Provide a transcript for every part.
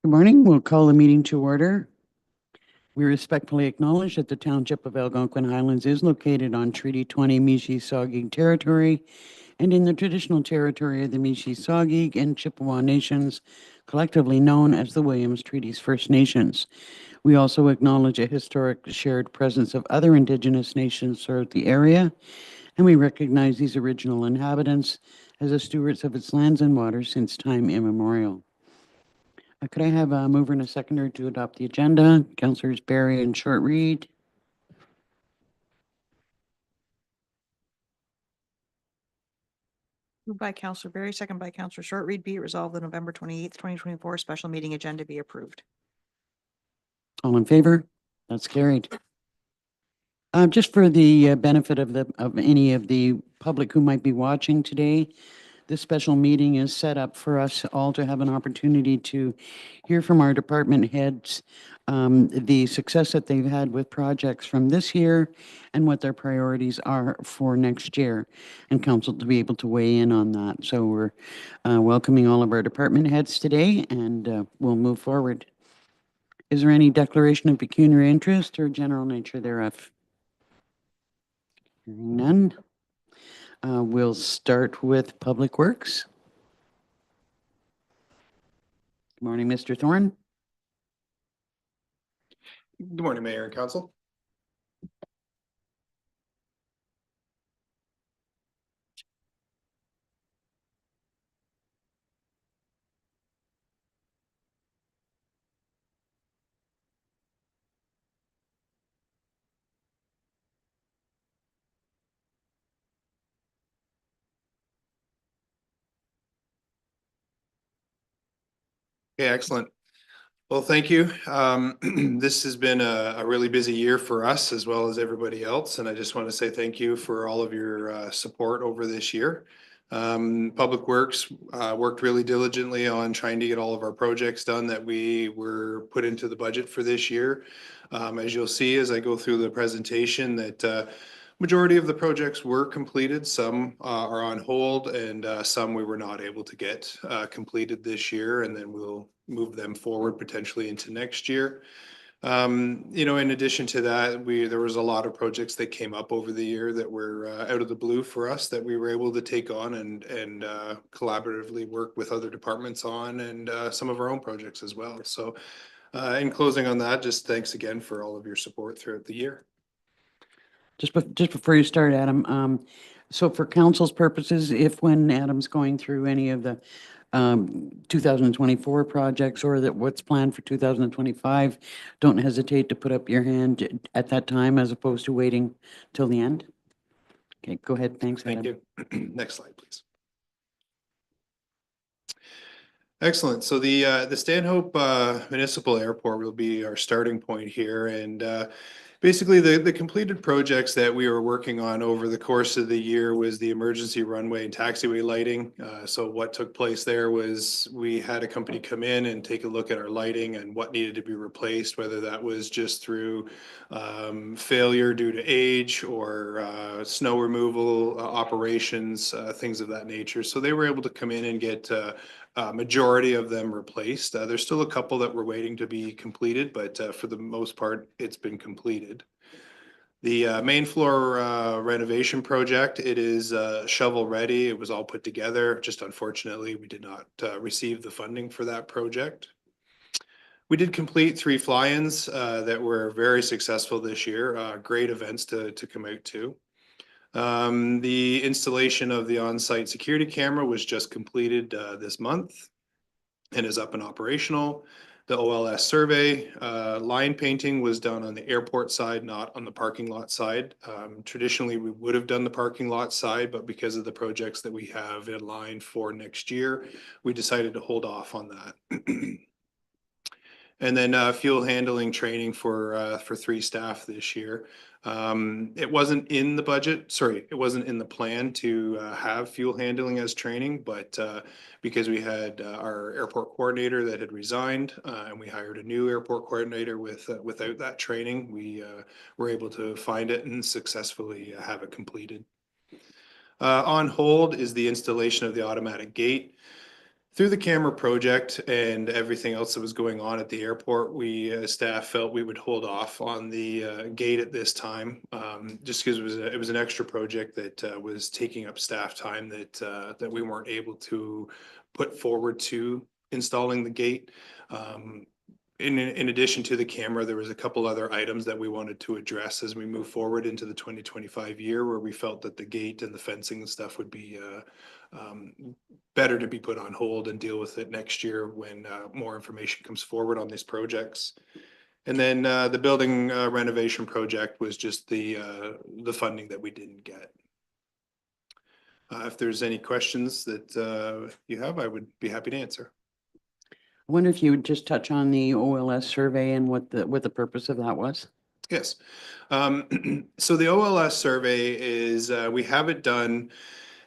Good morning. We'll call the meeting to order. We respectfully acknowledge that the Township of Algonquin Highlands is located on Treaty 20 Mishi-Saugig territory and in the traditional territory of the Mishi-Saugig and Chippewa Nations, collectively known as the Williams Treaties First Nations. We also acknowledge a historic shared presence of other Indigenous nations throughout the area, and we recognize these original inhabitants as the stewards of its lands and waters since time immemorial. Could I have a mover and a seconder to adopt the agenda? Councilors Barry and Short Reed. Moved by Councillor Berry, second by Councillor Short. Read be it resolved the November 28th, 2024 special meeting agenda be approved. All in favor? That's carried. Just for the benefit of any of the public who might be watching today, this special meeting is set up for us all to have an opportunity to hear from our department heads the success that they've had with projects from this year and what their priorities are for next year, and council to be able to weigh in on that. So we're welcoming all of our department heads today, and we'll move forward. Is there any declaration of pecuniary interest or general nature thereof? Hearing none. We'll start with Public Works. Good morning, Mr. Thorne. Good morning, Mayor and Council. Okay, excellent. Well, thank you. This has been a really busy year for us as well as everybody else, and I just want to say thank you for all of your support over this year. Public Works worked really diligently on trying to get all of our projects done that we were put into the budget for this year. As you'll see as I go through the presentation, that majority of the projects were completed. Some are on hold, and some we were not able to get completed this year, and then we'll move them forward potentially into next year. You know, in addition to that, there was a lot of projects that came up over the year that were out of the blue for us that we were able to take on and collaboratively work with other departments on, and some of our own projects as well. So in closing on that, just thanks again for all of your support throughout the year. Just before you start, Adam, so for council's purposes, if when Adam's going through any of the 2024 projects or that what's planned for 2025, don't hesitate to put up your hand at that time as opposed to waiting till the end. Okay, go ahead. Thanks, Adam. Thank you. Next slide, please. Excellent. So the Stanhope Municipal Airport will be our starting point here, and basically the completed projects that we were working on over the course of the year was the emergency runway and taxiway lighting. So what took place there was we had a company come in and take a look at our lighting and what needed to be replaced, whether that was just through failure due to age or snow removal operations, things of that nature. So they were able to come in and get majority of them replaced. There's still a couple that were waiting to be completed, but for the most part, it's been completed. The main floor renovation project, it is shovel ready. It was all put together. Just unfortunately, we did not receive the funding for that project. We did complete 3 fly-ins that were very successful this year. Great events to come out to. The installation of the on-site security camera was just completed this month and is up and operational. The OLS survey, line painting was done on the airport side, not on the parking lot side. Traditionally, we would have done the parking lot side, but because of the projects that we have in line for next year, we decided to hold off on that. And then fuel handling training for 3 staff this year. It wasn't in the budget, sorry, it wasn't in the plan to have fuel handling as training, but because we had our airport coordinator that had resigned and we hired a new airport coordinator without that training, we were able to find it and successfully have it completed. On hold is the installation of the automatic gate. Through the camera project and everything else that was going on at the airport, we, as staff, felt we would hold off on the gate at this time. Just because it was an extra project that was taking up staff time that we weren't able to put forward to installing the gate. In addition to the camera, there was a couple other items that we wanted to address as we move forward into the 2025 year, where we felt that the gate and the fencing and stuff would be better to be put on hold and deal with it next year when more information comes forward on these projects. And then the building renovation project was just the funding that we didn't get. If there's any questions that you have, I would be happy to answer. I wonder if you would just touch on the OLS survey and what the purpose of that was? Yes. So the OLS survey is, we have it done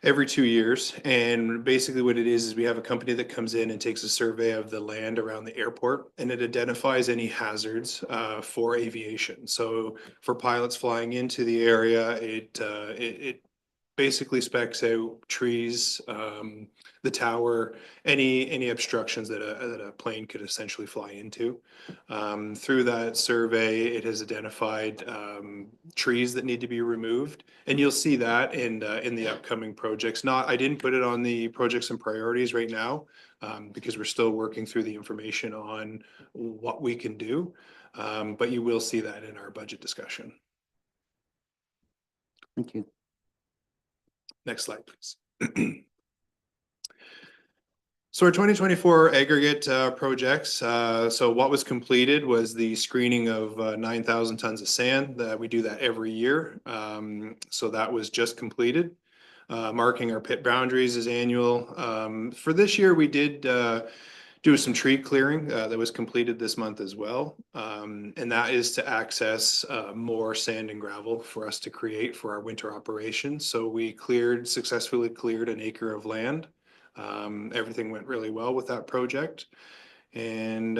every 2 years. And basically what it is we have a company that comes in and takes a survey of the land around the airport, and it identifies any hazards for aviation. So for pilots flying into the area, it basically specs out trees, the tower, any obstructions that a plane could essentially fly into. Through that survey, it has identified trees that need to be removed, and you'll see that in the upcoming projects. I didn't put it on the projects and priorities right now because we're still working through the information on what we can do, but you will see that in our budget discussion. Thank you. Next slide, please. So our 2024 aggregate projects, so what was completed was the screening of 9,000 tons of sand. We do that every year. So that was just completed. Marking our pit boundaries is annual. For this year, we did do some tree clearing that was completed this month as well. And that is to access more sand and gravel for us to create for our winter operations. So we successfully cleared an acre of land. Everything went really well with that project. And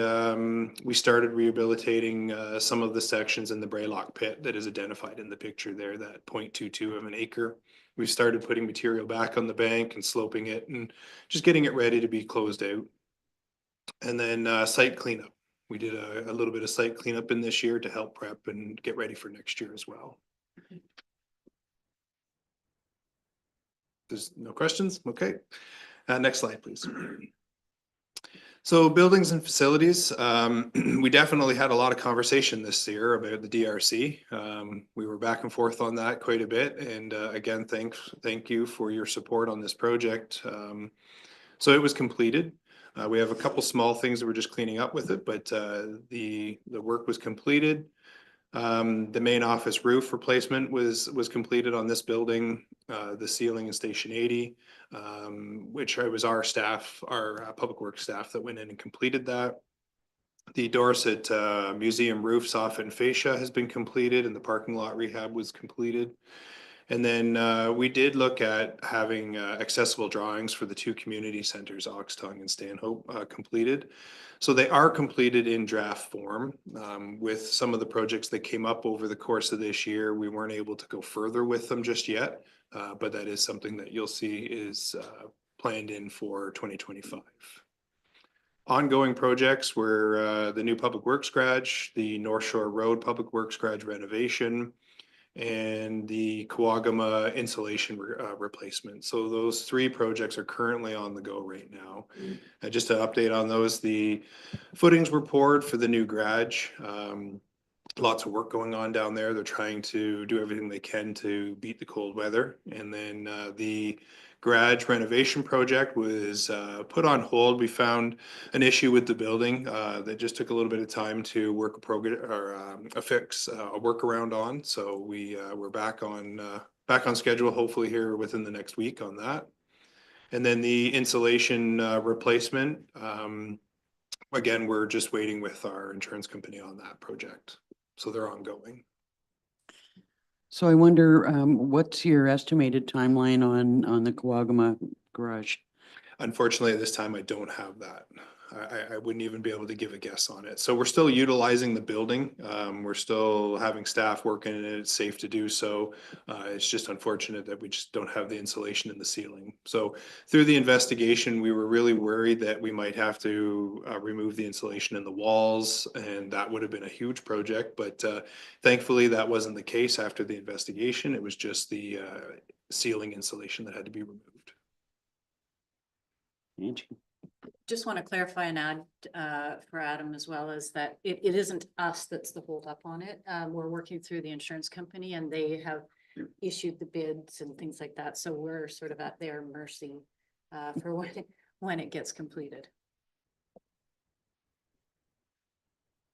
we started rehabilitating some of the sections in the Braylock pit that is identified in the picture there, that 0.22 of an acre. We started putting material back on the bank and sloping it and just getting it ready to be closed out. And then site cleanup. We did a little bit of site cleanup in this year to help prep and get ready for next year as well. There's no questions? Okay. Next slide, please. So buildings and facilities, we definitely had a lot of conversation this year about the DRC. We were back and forth on that quite a bit. And again, thank you for your support on this project. So it was completed. We have a couple small things that we're just cleaning up with it, but the work was completed. The main office roof replacement was completed on this building, the ceiling in Station 80, which was our staff, our public works staff that went in and completed that. The Dorset Museum roof soffit and fascia has been completed, and the parking lot rehab was completed. And then we did look at having accessible drawings for the two community centers, Oxtongue and Stanhope, completed. So they are completed in draft form. With some of the projects that came up over the course of this year, we weren't able to go further with them just yet, but that is something that you'll see is planned in for 2025. Ongoing projects were the new Public Works garage, the North Shore Road Public Works garage renovation, and the Kawagama insulation replacement. So those three projects are currently on the go right now. Just to update on those, the footings were poured for the new garage. Lots of work going on down there. They're trying to do everything they can to beat the cold weather. And then the garage renovation project was put on hold. We found an issue with the building that just took a little bit of time to work a workaround on. So we're back on schedule, hopefully here within the next week on that. And then the insulation replacement, again, we're just waiting with our insurance company on that project. So they're ongoing. So I wonder, what's your estimated timeline on the Kawagama garage? Unfortunately, at this time, I don't have that. I wouldn't even be able to give a guess on it. So we're still utilizing the building. We're still having staff working in it. It's safe to do so. It's just unfortunate that we just don't have the insulation in the ceiling. So through the investigation, we were really worried that we might have to remove the insulation in the walls, and that would have been a huge project. But thankfully, that wasn't the case after the investigation. It was just the ceiling insulation that had to be removed. Angie? Just want to clarify and add for Adam as well, is that it isn't us that's the holdup on it. We're working through the insurance company and they have issued the bids and things like that. So we're sort of at their mercy for when it gets completed.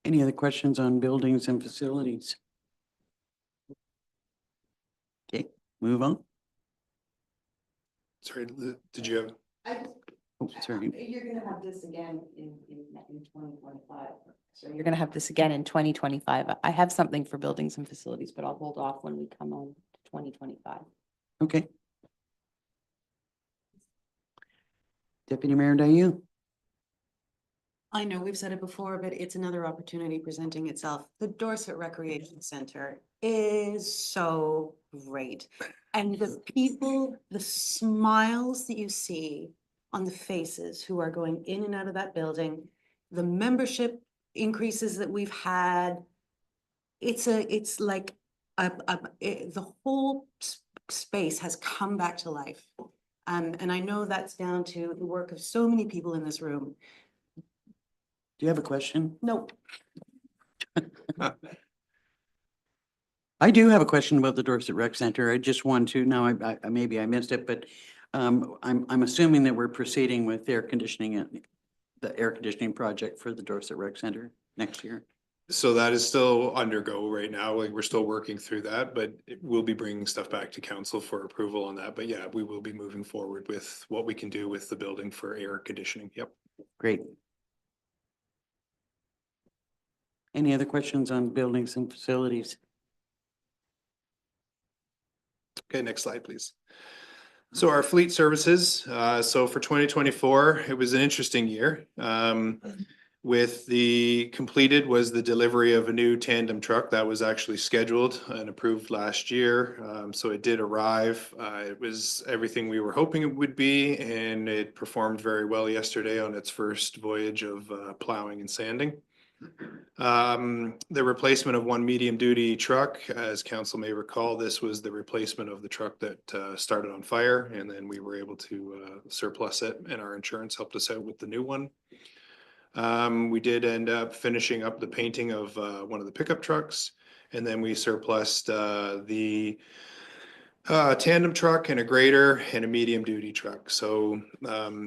Any other questions on buildings and facilities? Okay, move on. Sorry, did you have? Oh, sorry. You're gonna have this again in 2025. So you're gonna have this again in 2025. I have something for buildings and facilities, but I'll hold off when we come on to 2025. Okay. Deputy Mayor Dayu? I know we've said it before, but it's another opportunity presenting itself. The Dorset Recreation Center is so great. And the people, the smiles that you see on the faces who are going in and out of that building, the membership increases that we've had. It's like the whole space has come back to life. And I know that's down to the work of so many people in this room. Do you have a question? No, I do have a question about the Dorset Rec Center. I just want to, now I maybe I missed it, but I'm assuming that we're proceeding with air conditioning and the air conditioning project for the Dorset Rec Center next year. So that is still undergo right now. Like, we're still working through that, but we'll be bringing stuff back to council for approval on that. But yeah, we will be moving forward with what we can do with the building for air conditioning. Yep. Great. Any other questions on buildings and facilities? Okay, next slide, please. So our fleet services, so for 2024, it was an interesting year. With the completed was the delivery of a new tandem truck that was actually scheduled and approved last year. So it did arrive. It was everything we were hoping it would be, and it performed very well yesterday on its first voyage of plowing and sanding. The replacement of one medium duty truck, as council may recall, this was the replacement of the truck that started on fire, and then we were able to surplus it, and our insurance helped us out with the new one. We did end up finishing up the painting of one of the pickup trucks, and then we surplused the tandem truck and a grader and a medium duty truck. So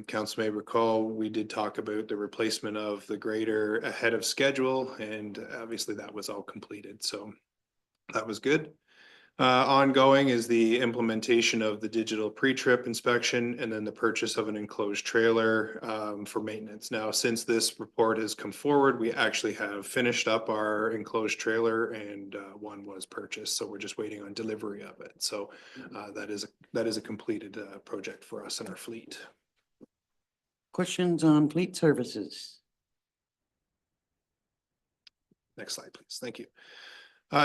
council may recall, we did talk about the replacement of the grader ahead of schedule, and obviously that was all completed. So that was good. Ongoing is the implementation of the digital pre-trip inspection and then the purchase of an enclosed trailer for maintenance. Now, since this report has come forward, we actually have finished up our enclosed trailer, and one was purchased. So we're just waiting on delivery of it. So that is a completed project for us in our fleet. Questions on fleet services? Next slide, please. Thank you.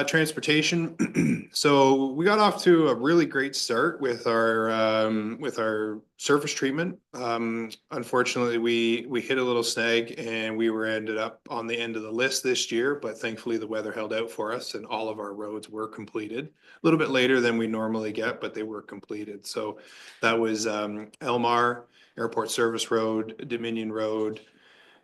Transportation. So we got off to a really great start with our surface treatment. Unfortunately, we hit a little snag, and we were ended up on the end of the list this year, but thankfully the weather held out for us and all of our roads were completed a little bit later than we normally get, but they were completed. So that was Elmar, Airport Service Road, Dominion Road,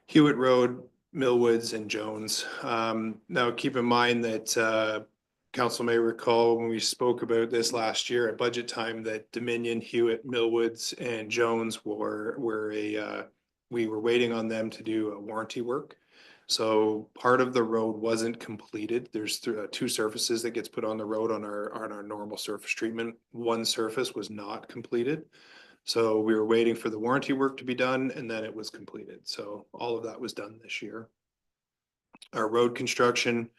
Hewitt Road, Millwoods, and Jones. Now, keep in mind that council may recall when we spoke about this last year at budget time that Dominion, Hewitt, Millwoods, and Jones were we were waiting on them to do a warranty work. So part of the road wasn't completed. There's two surfaces that gets put on the road on our normal surface treatment. One surface was not completed. So we were waiting for the warranty work to be done, and then it was completed. So all of that was done this year. Our road construction,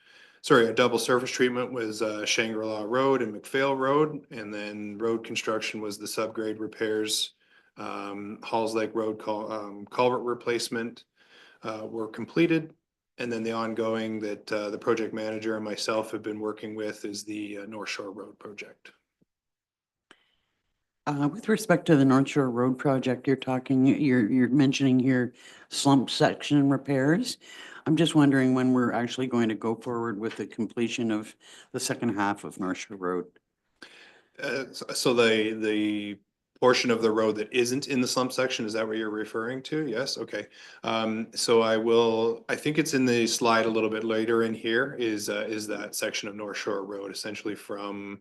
a double surface treatment was Shangri-La Road and McPhail Road. And then road construction was the subgrade repairs, Halls Lake Road culvert replacement, were completed. And then the ongoing that the project manager and myself have been working with is the North Shore Road project. With respect to the North Shore Road project, you're mentioning here slump section repairs. I'm just wondering when we're actually going to go forward with the completion of the second half of North Shore Road. So the portion of the road that isn't in the slump section, is that what you're referring to? Yes, okay. So I think it's in the slide a little bit later in here is that section of North Shore Road, essentially from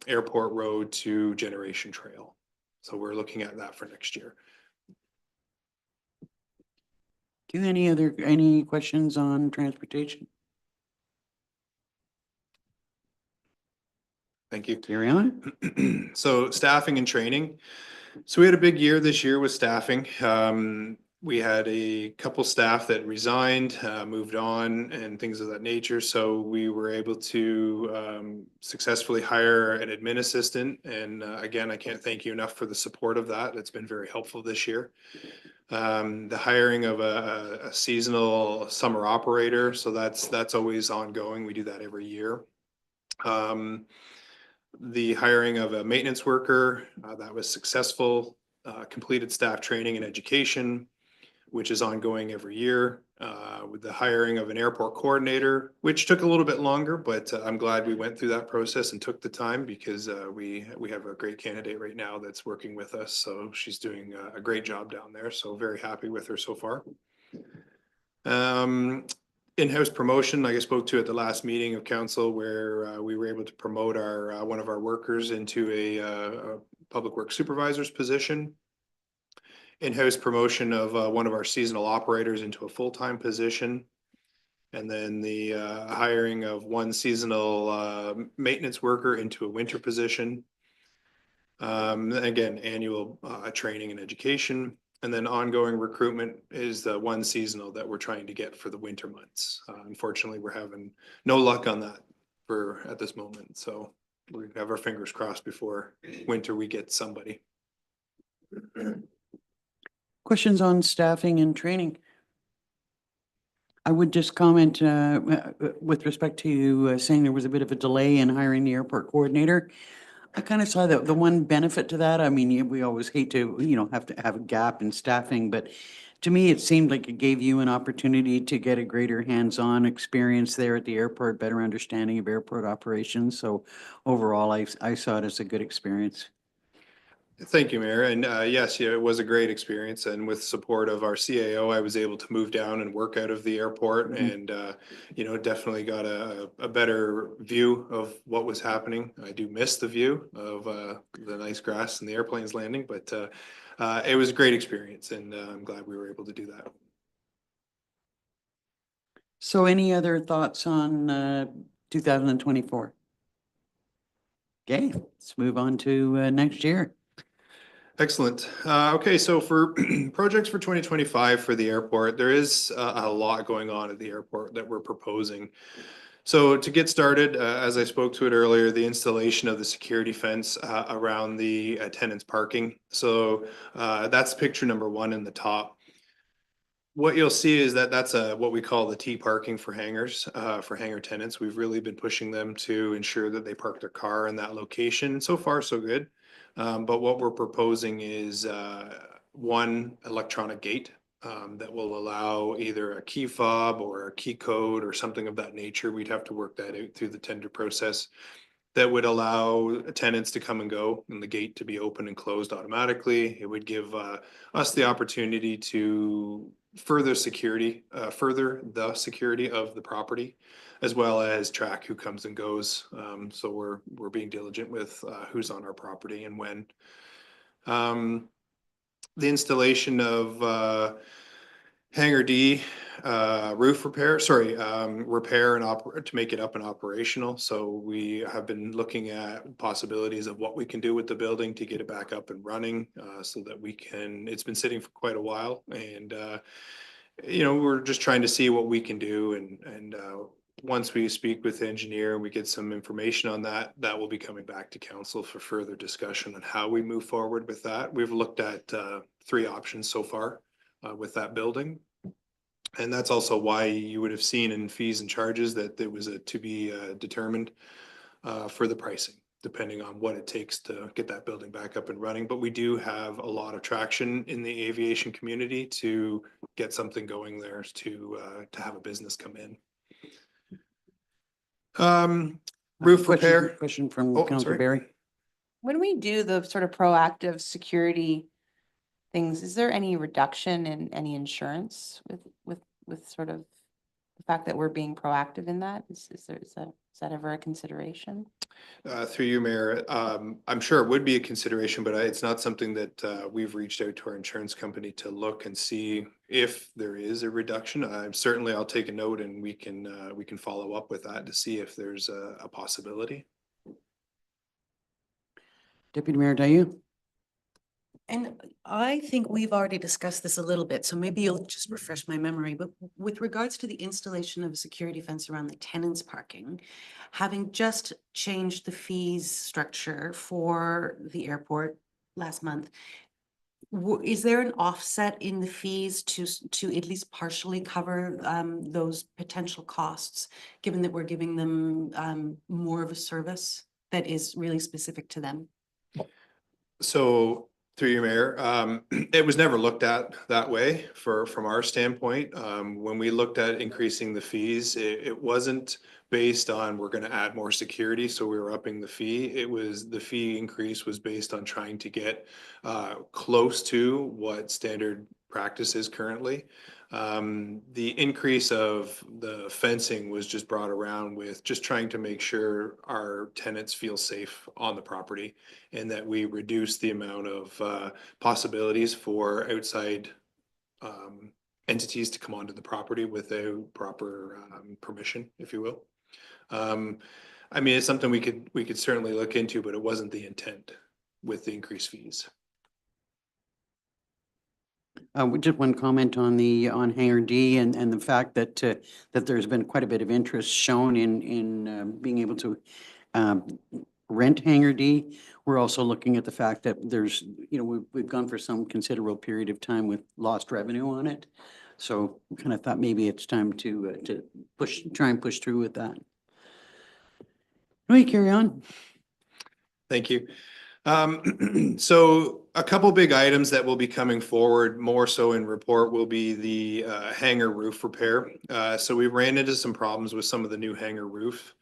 Airport Road to Generation Trail. So we're looking at that for next year. Do you have any questions on transportation? Thank you. Carry on. So staffing and training. So we had a big year this year with staffing. We had a couple staff that resigned, moved on and things of that nature. So we were able to successfully hire an admin assistant. And again, I can't thank you enough for the support of that. It's been very helpful this year. The hiring of a seasonal summer operator. So that's always ongoing. We do that every year. The hiring of a maintenance worker, that was successful, completed staff training and education, which is ongoing every year, with the hiring of an airport coordinator, which took a little bit longer, but I'm glad we went through that process and took the time because we have a great candidate right now that's working with us. So she's doing a great job down there. So very happy with her so far. In-house promotion, like I spoke to at the last meeting of council, where we were able to promote our one of our workers into a public works supervisor's position. In-house promotion of one of our seasonal operators into a full-time position. And then the hiring of one seasonal maintenance worker into a winter position. Again, annual training and education. And then ongoing recruitment is the one seasonal that we're trying to get for the winter months. Unfortunately, we're having no luck on that at this moment. So we have our fingers crossed before winter we get somebody. Questions on staffing and training? I would just comment with respect to you saying there was a bit of a delay in hiring the airport coordinator. I kind of saw the one benefit to that. I mean, we always hate to, have to have a gap in staffing, but to me, it seemed like it gave you an opportunity to get a greater hands-on experience there at the airport, better understanding of airport operations. So overall, I saw it as a good experience. Thank you, Mayor. And yes, yeah, it was a great experience. And with support of our CAO, I was able to move down and work out of the airport and, definitely got a better view of what was happening. I do miss the view of the nice grass and the airplanes landing, but it was a great experience and I'm glad we were able to do that. So any other thoughts on 2024? Okay, let's move on to next year. Excellent. Okay, so for projects for 2025 for the airport, there is a lot going on at the airport that we're proposing. So to get started, as I spoke to it earlier, the installation of the security fence around the tenants parking. So that's picture number 1 in the top. What you'll see is that that's what we call the T parking for hangars, for hangar tenants. We've really been pushing them to ensure that they park their car in that location. So far, so good. But what we're proposing is one electronic gate that will allow either a key fob or a key code or something of that nature. We'd have to work that out through the tender process. That would allow tenants to come and go and the gate to be open and closed automatically. It would give us the opportunity to further the security of the property, as well as track who comes and goes. So we're being diligent with who's on our property and when. The installation of Hangar D roof repair, repair and to make it up and operational. So we have been looking at possibilities of what we can do with the building to get it back up and running so that it's been sitting for quite a while. And, we're just trying to see what we can do. And once we speak with the engineer, we get some information on that will be coming back to council for further discussion on how we move forward with that. We've looked at 3 options so far with that building. And that's also why you would have seen in fees and charges that there was a to be determined for the pricing, depending on what it takes to get that building back up and running. But we do have a lot of traction in the aviation community to get something going there to have a business come in. Roof repair. Question from Oh, Councilor sorry. Barry. When we do the sort of proactive security things, is there any reduction in any insurance with sort of the fact that we're being proactive in that? Is that ever a consideration? Through you, Mayor, I'm sure it would be a consideration, but it's not something that we've reached out to our insurance company to look and see if there is a reduction. Certainly, I'll take a note and we can follow up with that to see if there's a possibility. Deputy Mayor Dayu? And I think we've already discussed this a little bit, so maybe you'll just refresh my memory, but with regards to the installation of a security fence around the tenants parking, having just changed the fees structure for the airport last month, is there an offset in the fees to at least partially cover those potential costs, given that we're giving them more of a service that is really specific to them? So through you, Mayor, it was never looked at that way from our standpoint. When we looked at increasing the fees, it wasn't based on we're going to add more security, so we were upping the fee. It was the fee increase was based on trying to get close to what standard practice is currently. The increase of the fencing was just brought around with just trying to make sure our tenants feel safe on the property and that we reduce the amount of possibilities for outside entities to come onto the property without proper permission, if you will. I mean, it's something we could certainly look into, but it wasn't the intent with the increased fees. Just one comment on Hangar D and the fact that that there's been quite a bit of interest shown in being able to rent Hangar D. We're also looking at the fact that there's, we've gone for some considerable period of time with lost revenue on it. So we kind of thought maybe it's time to try and push through with that. Let me carry on. Thank you. So a couple big items that will be coming forward more so in report will be the hangar roof repair. So we ran into some problems with some of the new hangar roofs,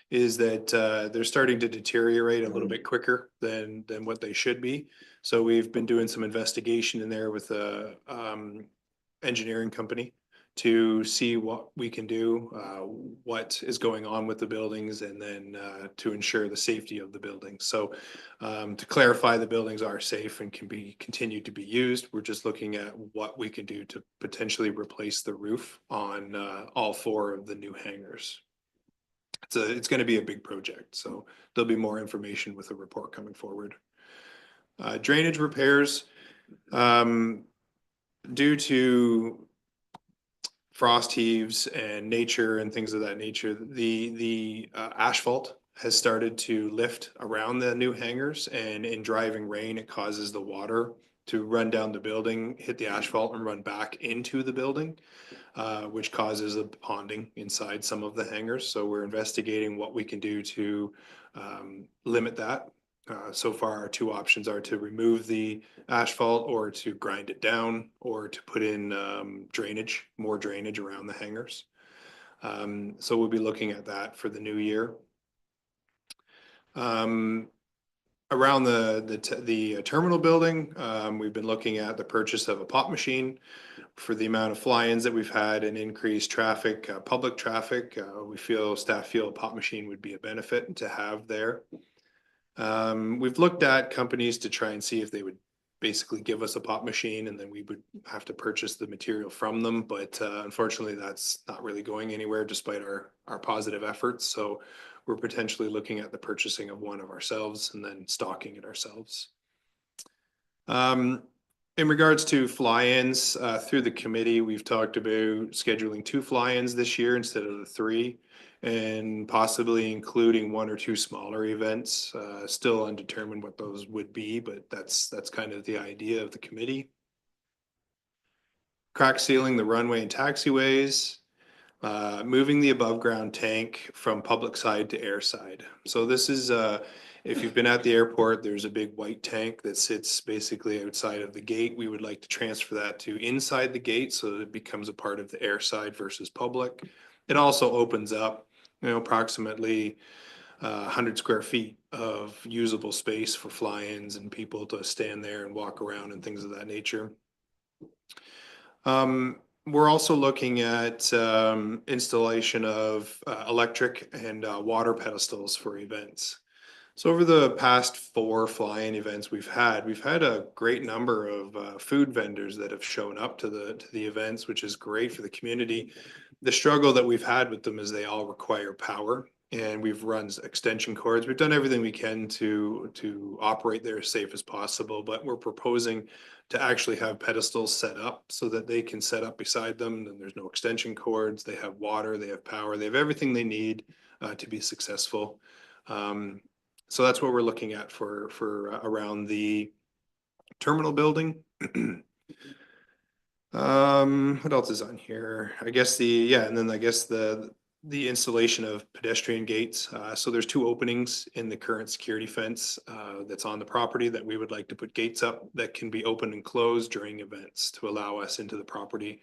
is that they're starting to deteriorate a little bit quicker than what they should be. So we've been doing some investigation in there with a engineering company to see what we can do, what is going on with the buildings, and then to ensure the safety of the buildings. So to clarify, the buildings are safe and can be continued to be used. We're just looking at what we can do to potentially replace the roof on all 4 of the new hangars. It's going to be a big project, so there'll be more information with the report coming forward. Drainage repairs, due to frost heaves and nature and things of that nature, the asphalt has started to lift around the new hangars, and in driving rain, it causes the water to run down the building, hit the asphalt and run back into the building, which causes a ponding inside some of the hangars. So we're investigating what we can do to limit that. So far, our 2 options are to remove the asphalt or to grind it down or to put in more drainage around the hangars. So we'll be looking at that for the new year. Around the terminal building, we've been looking at the purchase of a pop machine for the amount of fly-ins that we've had and increased traffic, public traffic. Staff feel a pop machine would be a benefit to have there. We've looked at companies to try and see if they would basically give us a pop machine and then we would have to purchase the material from them. But unfortunately, that's not really going anywhere despite our positive efforts. So we're potentially looking at the purchasing of one of ourselves and then stocking it ourselves. In regards to fly-ins, through the committee, we've talked about scheduling 2 fly-ins this year instead of the 3. And possibly including 1 or 2 smaller events, still undetermined what those would be, but that's kind of the idea of the committee. crack sealing the runway and taxiways, moving the above ground tank from public side to air side. So this is, if you've been at the airport, there's a big white tank that sits basically outside of the gate. We would like to transfer that to inside the gate so that it becomes a part of the air side versus public. It also opens up, approximately 100 square feet of usable space for fly-ins and people to stand there and walk around and things of that nature. We're also looking at installation of electric and water pedestals for events. So over the past 4 fly-in events we've had a great number of food vendors that have shown up to the events, which is great for the community. The struggle that we've had with them is they all require power, and we've run extension cords. We've done everything we can to operate there as safe as possible, but we're proposing to actually have pedestals set up so that they can set up beside them, and there's no extension cords. They have water, they have power, they have everything they need to be successful. So that's what we're looking at for around the terminal building. What else is on here? I guess and then I guess the installation of pedestrian gates. So there's 2 openings in the current security fence that's on the property that we would like to put gates up that can be opened and closed during events to allow us into the property.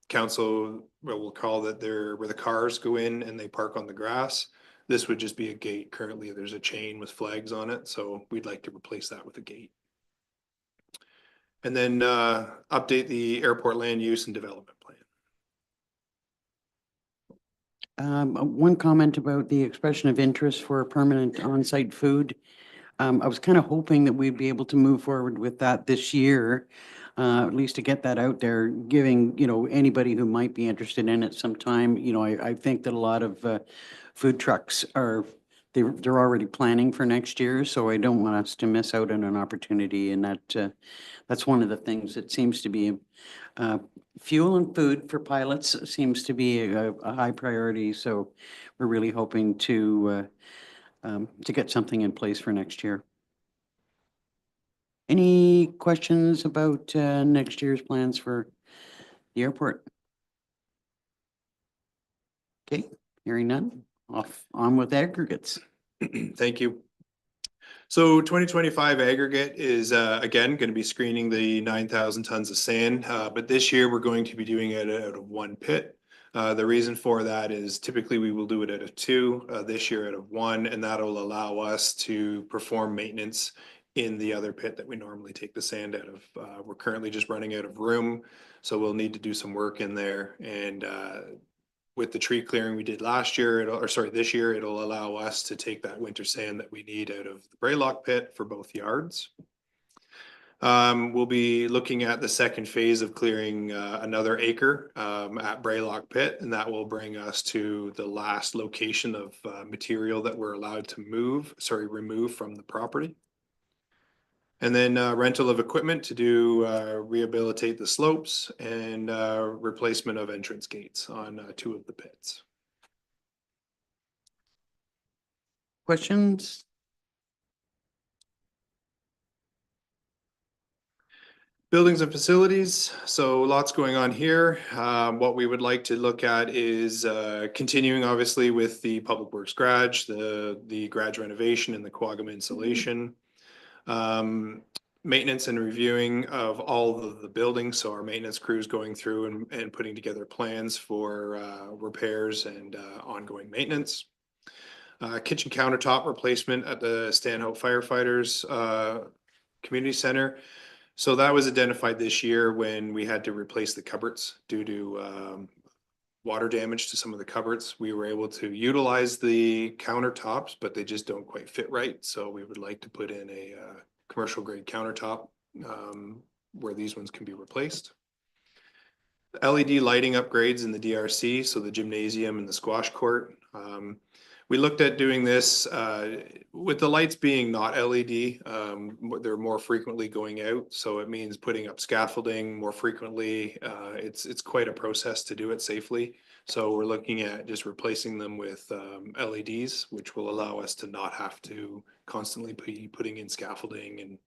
Council will call that where the cars go in and they park on the grass. This would just be a gate. Currently, there's a chain with flags on it, so we'd like to replace that with a gate. And then update the airport land use and development plan. One comment about the expression of interest for permanent on-site food. I was kind of hoping that we'd be able to move forward with that this year, at least to get that out there, giving, anybody who might be interested in it some time. I think that a lot of food trucks they're already planning for next year, so I don't want us to miss out on an opportunity, and that's one of the things that seems to be fuel and food for pilots seems to be a high priority, so we're really hoping to get something in place for next year. Any questions about next year's plans for the airport? Okay, hearing none, on with aggregates. Thank you. So 2025 aggregate is again going to be screening the 9,000 tons of sand, but this year we're going to be doing it out of 1 pit. The reason for that is typically we will do it out of 2, this year out of 1, and that'll allow us to perform maintenance in the other pit that we normally take the sand out of. We're currently just running out of room, so we'll need to do some work in there. And with the tree clearing we did this year, it'll allow us to take that winter sand that we need out of the Braylock pit for both yards. We'll be looking at the second phase of clearing another acre at Braylock pit, and that will bring us to the last location of material that we're allowed to remove from the property. And then rental of equipment to do rehabilitate the slopes and replacement of entrance gates on 2 of the pits. Questions? Buildings and facilities, so lots going on here. What we would like to look at is continuing obviously with the Public Works garage, the garage renovation and the Quagga insulation. Maintenance and reviewing of all of the buildings, so our maintenance crews going through and putting together plans for repairs and ongoing maintenance. Kitchen countertop replacement at the Stanhope Firefighters Community Center. So that was identified this year when we had to replace the cupboards due to water damage to some of the cupboards. We were able to utilize the countertops, but they just don't quite fit right. So we would like to put in a commercial grade countertop where these ones can be replaced. The LED lighting upgrades in the DRC, so the gymnasium and the squash court. We looked at doing this with the lights being not LED, they're more frequently going out. So it means putting up scaffolding more frequently. It's quite a process to do it safely. So we're looking at just replacing them with LEDs, which will allow us to not have to constantly be putting in scaffolding and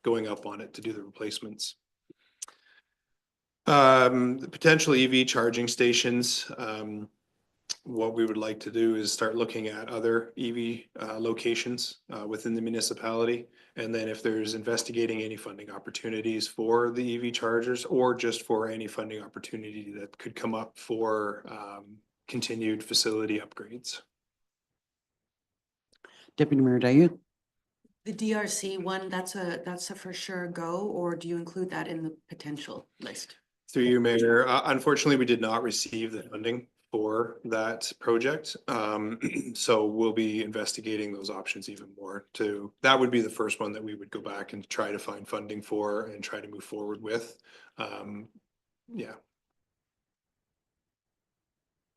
going up on it to do the replacements. The potential EV charging stations. What we would like to do is start looking at other EV locations within the municipality. And then if there's investigating any funding opportunities for the EV chargers or just for any funding opportunity that could come up for continued facility upgrades. Deputy Mayor Dayu? The DRC one, that's a for sure go, or do you include that in the potential list? Through you, Mayor. Unfortunately, we did not receive the funding for that project. So we'll be investigating those options even more too. That would be the first one that we would go back and try to find funding for and try to move forward with. Yeah.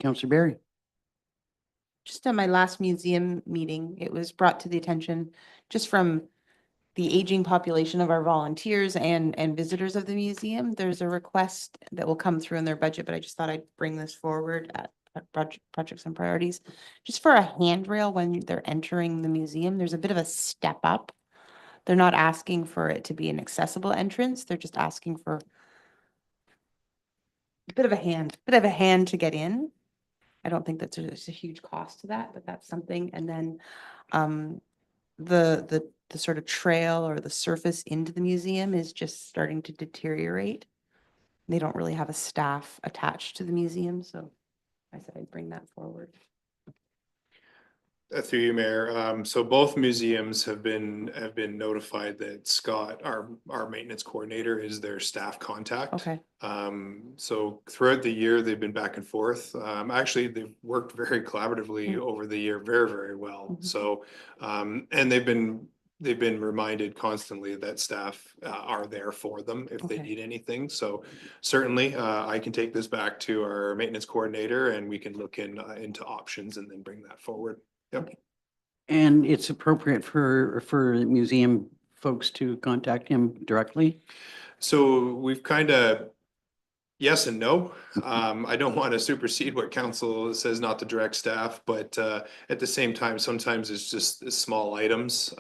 Councillor Barry? Just at my last museum meeting, it was brought to the attention just from the aging population of our volunteers and visitors of the museum. There's a request that will come through in their budget, but I just thought I'd bring this forward at projects and priorities. Just for a handrail when they're entering the museum, there's a bit of a step up. They're not asking for it to be an accessible entrance. They're just asking for a bit of a hand to get in. I don't think that there's a huge cost to that, but that's something. And then the sort of trail or the surface into the museum is just starting to deteriorate. They don't really have a staff attached to the museum, so I said I'd bring that forward. Through you, Mayor. So both museums have been notified that Scott, our maintenance coordinator, is their staff contact. Okay. So throughout the year, they've been back and forth. Actually, they've worked very collaboratively over the year, very, very well. So, and they've been reminded constantly that staff are there for them if they Okay. need anything. So certainly, I can take this back to our maintenance coordinator and we can look into options and then bring that forward. Yep. And it's appropriate for museum folks to contact him directly? So we've kind of, yes and no. I don't want to supersede what council says not to direct staff, but at the same time, sometimes it's just small items.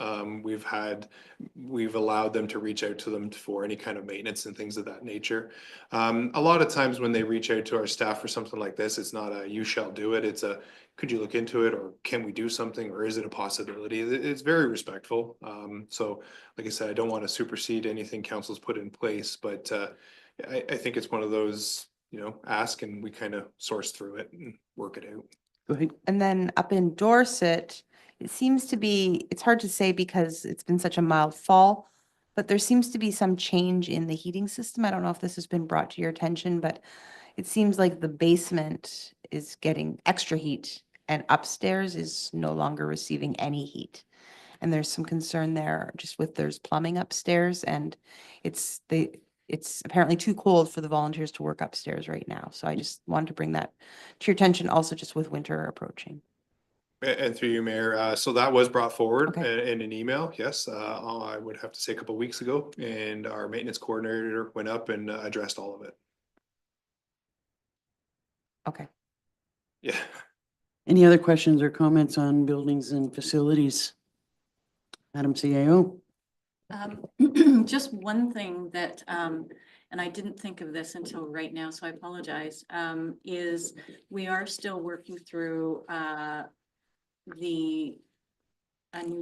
We've allowed them to reach out to them for any kind of maintenance and things of that nature. A lot of times when they reach out to our staff for something like this, it's not a you shall do it. It's a could you look into it, or can we do something, or is it a possibility? It's very respectful. So like I said, I don't want to supersede anything council's put in place, but I think it's one of those, ask and we kind of source through it and work it out. Go ahead. And then up in Dorset, it seems to be, it's hard to say because it's been such a mild fall, but there seems to be some change in the heating system. I don't know if this has been brought to your attention, but it seems like the basement is getting extra heat and upstairs is no longer receiving any heat. And there's some concern there just with there's plumbing upstairs and it's apparently too cold for the volunteers to work upstairs right now. So I just wanted to bring that to your attention also just with winter approaching. And through you, Mayor, so that was brought forward Okay. in an email, yes, I would have to say a couple of weeks ago, and our maintenance coordinator went up and addressed all of it. Okay. Yeah. Any other questions or comments on buildings and facilities? Madam CAO? Just one thing that, and I didn't think of this until right now, so I apologize, is we are still working through a new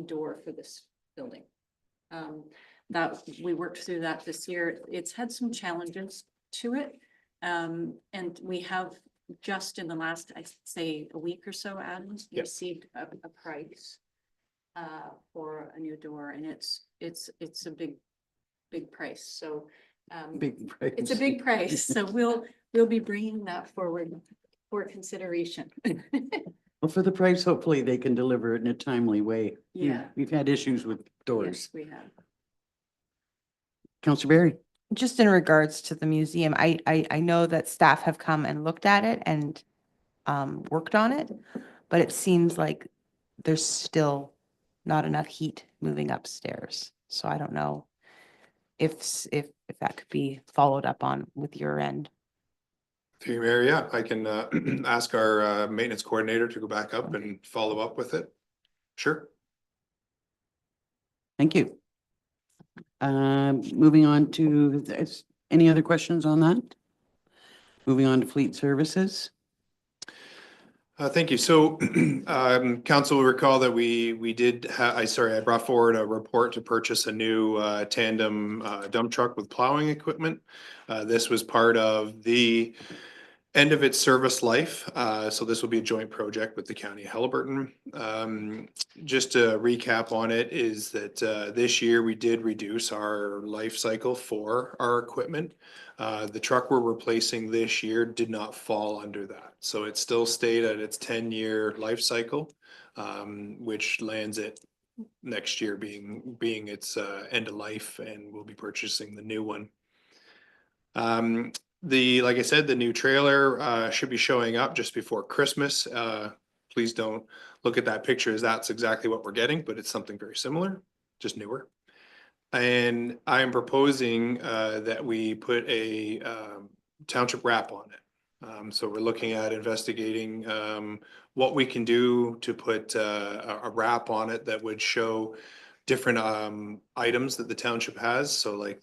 door for this building. That we worked through that this year. It's had some challenges to it. And we have just in the last, I'd say a week or so, Adam, Yep. received a price for a new door, and it's a big price. So Big price. it's a big price. So we'll be bringing that forward for consideration. Well, for the price, hopefully they can deliver it in a timely way. Yeah. We've had issues with doors. Yes, we have. Councillor Barry? Just in regards to the museum, I know that staff have come and looked at it and worked on it, but it seems like there's still not enough heat moving upstairs. So I don't know if that could be followed up on with your end. Through you, Mayor, yeah, I can ask our maintenance coordinator to go back up and follow up with it. Sure. Thank you. Moving on to, any other questions on that? Moving on to fleet services. Thank you. So, council will recall that I brought forward a report to purchase a new tandem dump truck with plowing equipment. This was part of the end of its service life. So this will be a joint project with the county of Halliburton. Just to recap on it is that this year we did reduce our life cycle for our equipment. The truck we're replacing this year did not fall under that. So it still stayed at its 10-year life cycle, which lands it next year being its end of life, and we'll be purchasing the new one. Like I said, the new trailer should be showing up just before Christmas. Please don't look at that picture as that's exactly what we're getting, but it's something very similar, just newer. And I am proposing that we put a township wrap on it. So we're looking at investigating what we can do to put a wrap on it that would show different items that the township has. So like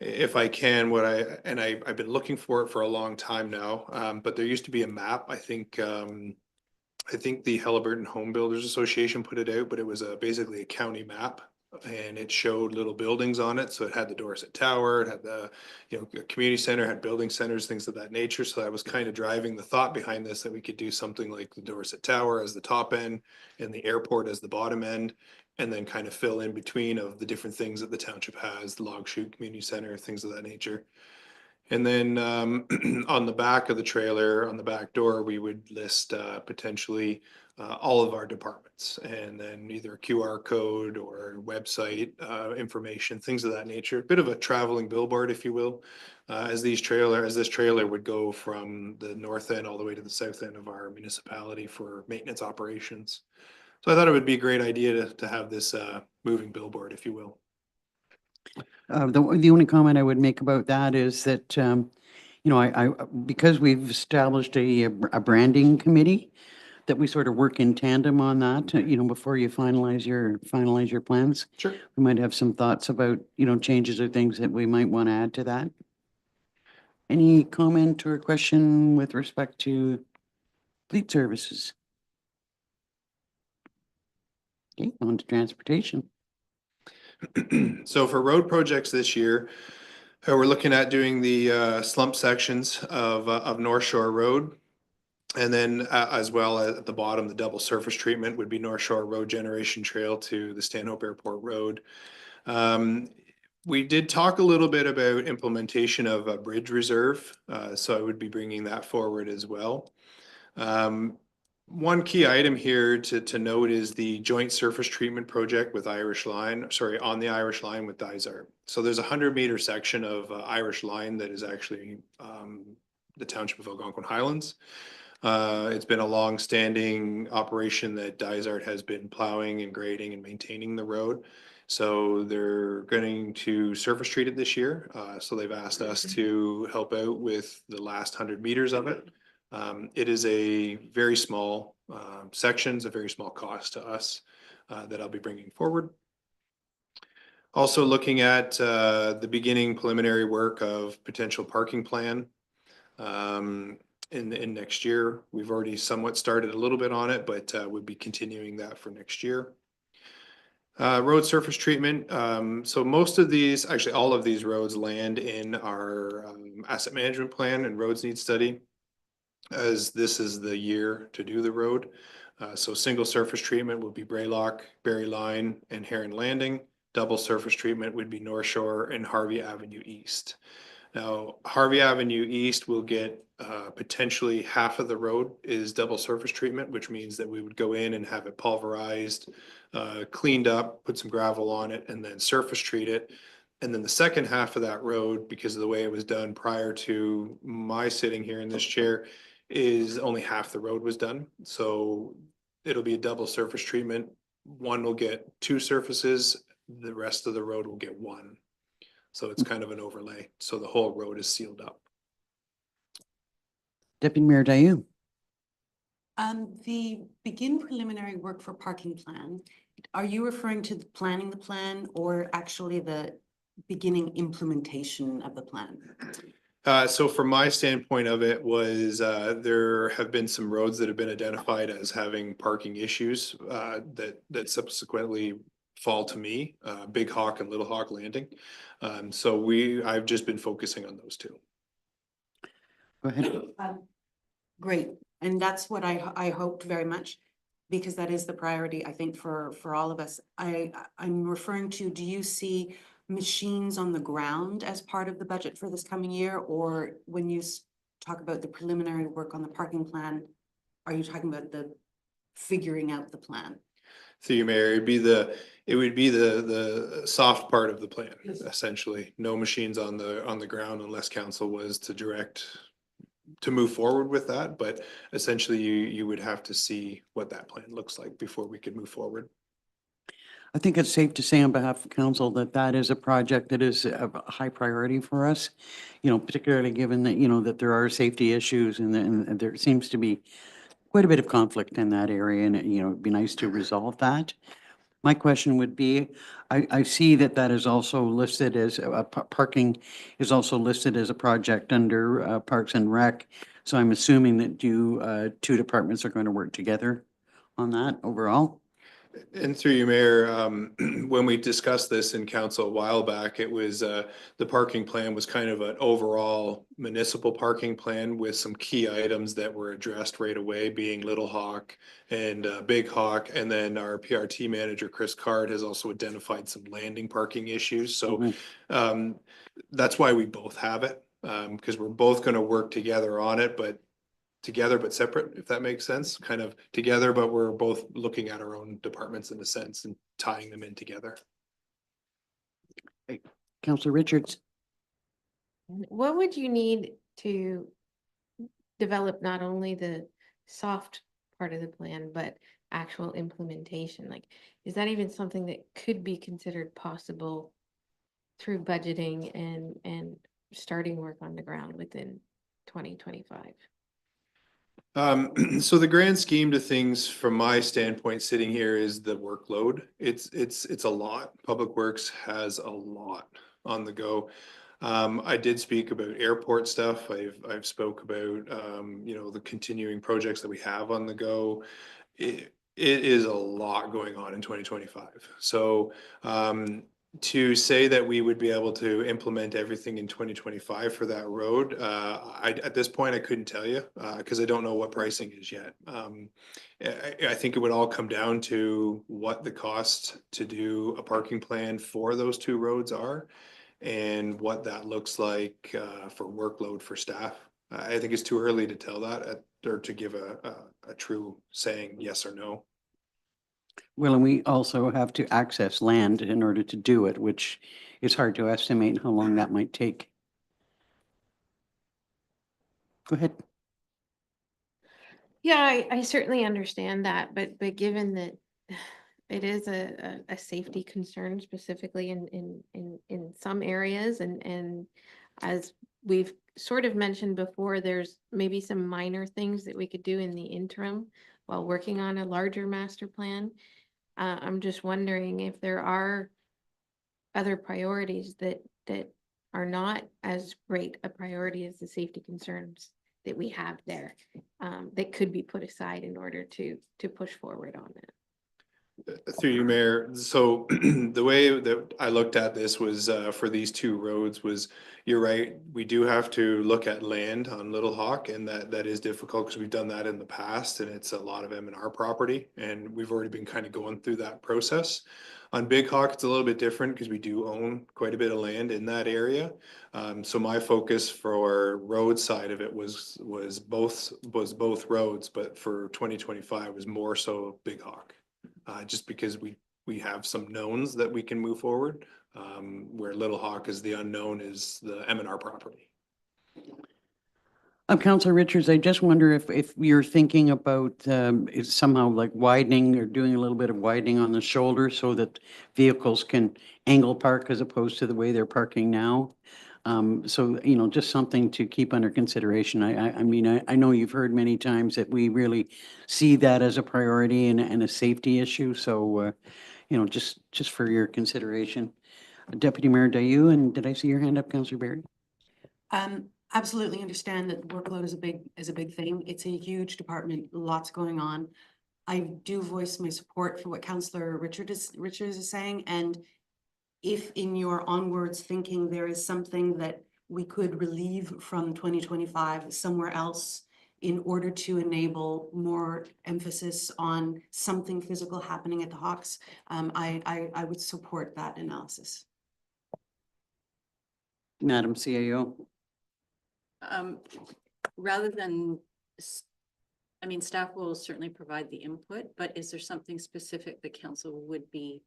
if I can, I've been looking for it for a long time now, but there used to be a map. I think the Halliburton Home Builders Association put it out, but it was basically a county map, and it showed little buildings on it. So it had the Dorset Tower, it had the community center, had building centers, things of that nature. So that was kind of driving the thought behind this, that we could do something like the Dorset Tower as the top end and the airport as the bottom end, and then kind of fill in between of the different things that the township has, the Log Chute Community Center, things of that nature. And then on the back of the trailer, on the back door, we would list potentially all of our departments, and then either a QR code or website information, things of that nature. A bit of a traveling billboard, if you will, as this trailer would go from the north end all the way to the south end of our municipality for maintenance operations. So I thought it would be a great idea to have this moving billboard, if you will. The only comment I would make about that is that, because we've established a branding committee, that we sort of work in tandem on that, before you finalize your plans. Sure. We might have some thoughts about, changes or things that we might want to add to that. Any comment or question with respect to fleet services? Okay, on to transportation. So for road projects this year, we're looking at doing the slump sections of North Shore Road. And then as well at the bottom, the double surface treatment would be North Shore Road Generation Trail to the Stanhope Airport Road. We did talk a little bit about implementation of a bridge reserve, so I would be bringing that forward as well. One key item here to note is the joint surface treatment project with on the Irish Line with Dysart. So there's a 100-meter section of Irish Line that is actually the Township of Algonquin Highlands. It's been a long-standing operation that Dysart has been plowing and grading and maintaining the road. So they're going to surface treat it this year. So they've asked us to help out with the last 100 meters of it. It is a very small sections, a very small cost to us that I'll be bringing forward. Also looking at the beginning preliminary work of potential parking plan in next year. We've already somewhat started a little bit on it, but we'll be continuing that for next year. Road surface treatment. So most of these, actually all of these roads land in our asset management plan and roads need study, as this is the year to do the road. So single surface treatment will be Braylock, Berry Line, and Heron Landing. Double surface treatment would be North Shore and Harvey Avenue East. Now, Harvey Avenue East will get potentially half of the road is double surface treatment, which means that we would go in and have it pulverized, cleaned up, put some gravel on it, and then surface treat it. And then the second half of that road, because of the way it was done prior to my sitting here in this chair, is only half the road was done. So it'll be a double surface treatment. One will get two surfaces, the rest of the road will get one. So it's kind of an overlay. So the whole road is sealed up. Deputy Mayor Dayu. The begin preliminary work for parking plan, are you referring to planning the plan or actually the beginning implementation of the plan? So from my standpoint of it was, there have been some roads that have been identified as having parking issues, that subsequently fall to me, Big Hawk and Little Hawk Landing. So I've just been focusing on those two. Go ahead. Great, and that's what I hoped very much, because that is the priority, I think, for all of us. I'm referring to, do you see machines on the ground as part of the budget for this coming year? Or when you talk about the preliminary work on the parking plan, are you talking about the figuring out the plan? Through you, Mayor, it would be the soft part of the plan, essentially. No machines on the ground unless council was to direct to move forward with that, but essentially you would have to see what that plan looks like before we could move forward. I think it's safe to say on behalf of council that that is a project that is a high priority for us, particularly given that, that there are safety issues and there seems to be quite a bit of conflict in that area, and, it'd be nice to resolve that. My question would be, I see that that is also listed as, parking is also listed as a project under Parks and Rec. So I'm assuming that two departments are going to work together on that overall? And through you, Mayor, when we discussed this in council a while back, it was, the parking plan was kind of an overall municipal parking plan with some key items that were addressed right away, being Little Hawk and Big Hawk. And then our PRT manager, Chris Card, has also identified some landing parking issues. So that's why we both have it, because we're both going to work together on it, but separate, if that makes sense, kind of together, but we're both looking at our own departments in a sense and tying them in together. Councillor Richards? What would you need to develop not only the soft part of the plan, but actual implementation? Like, is that even something that could be considered possible through budgeting and starting work on the ground within 2025? So the grand scheme to things from my standpoint sitting here is the workload. It's a lot. Public Works has a lot on the go. I did speak about airport stuff. I've spoke about, the continuing projects that we have on the go. It is a lot going on in 2025. So, to say that we would be able to implement everything in 2025 for that road, at this point, I couldn't tell you, because I don't know what pricing is yet. I think it would all come down to what the cost to do a parking plan for those two roads are and what that looks like for workload for staff. I think it's too early to tell that or to give a true saying yes or no. Well, and we also have to access land in order to do it, which is hard to estimate how long that might take. Go ahead. Yeah, I certainly understand that, but given that it is a safety concern specifically in some areas, and as we've sort of mentioned before, there's maybe some minor things that we could do in the interim while working on a larger master plan. I'm just wondering if there are other priorities that are not as great a priority as the safety concerns that we have there, that could be put aside in order to push forward on it. Through you, Mayor. So the way that I looked at this was, for these two roads was, you're right, we do have to look at land on Little Hawk, and that is difficult because we've done that in the past and it's a lot of M&R property and we've already been kind of going through that process. On Big Hawk, it's a little bit different because we do own quite a bit of land in that area. So my focus for road side of it was both roads, but for 2025 was more so Big Hawk. Just because we have some knowns that we can move forward, where Little Hawk is the unknown is the M&R property. Councillor Richards, I just wonder if you're thinking about is somehow like widening or doing a little bit of widening on the shoulder so that vehicles can angle park as opposed to the way they're parking now. So, just something to keep under consideration. I mean, I know you've heard many times that we really see that as a priority and a safety issue. So, just for your consideration. Deputy Mayor Dayu, and did I see your hand up, Councillor Barry? absolutely understand that workload is a big thing. It's a huge department, lots going on. I do voice my support for what Councillor Richards is saying, and if in your onwards thinking there is something that we could relieve from 2025 somewhere else in order to enable more emphasis on something physical happening at the Hawks, I would support that analysis. Madam CAO. Rather than, I mean, staff will certainly provide the input, but is there something specific that council would be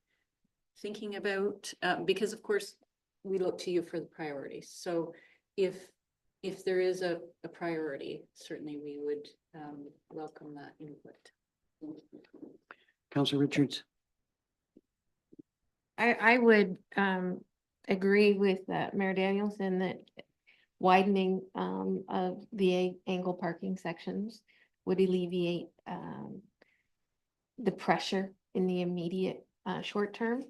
thinking about? Because of course, we look to you for the priorities. So if there is a priority, certainly we would welcome that input. Councillor Richards. I would agree with Mayor Danielson that widening of the angle parking sections would alleviate the pressure in the immediate short term.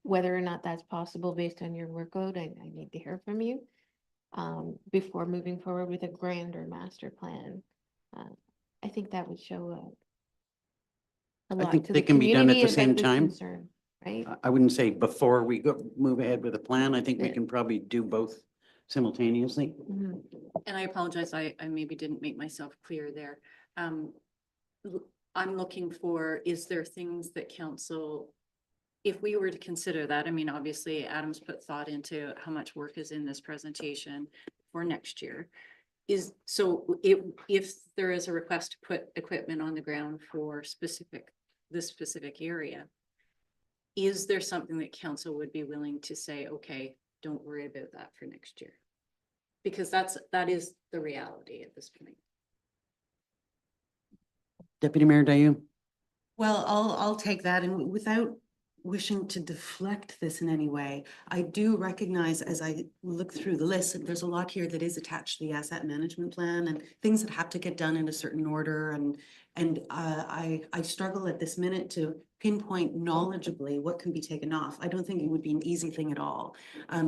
Whether or not that's possible based on your workload, I need to hear from you before moving forward with a grander master plan. I think that would show a lot think to they the can be done at community the same about this time. concern, right? I wouldn't say before we move ahead with a plan. I think we Yeah. can probably do both simultaneously. Mhm. And I apologize, I maybe didn't make myself clear there. I'm looking for, is there things that council, if we were to consider that, I mean, obviously Adam's put thought into how much work is in this presentation for next year. So if there is a request to put equipment on the ground for this specific area, is there something that council would be willing to say, okay, don't worry about that for next year? Because that is the reality at this point. Deputy Mayor Dayu. Well, I'll take that, and without wishing to deflect this in any way, I do recognize as I look through the list, that there's a lot here that is attached to the asset management plan and things that have to get done in a certain order, and I struggle at this minute to pinpoint knowledgeably what can be taken off. I don't think it would be an easy thing at all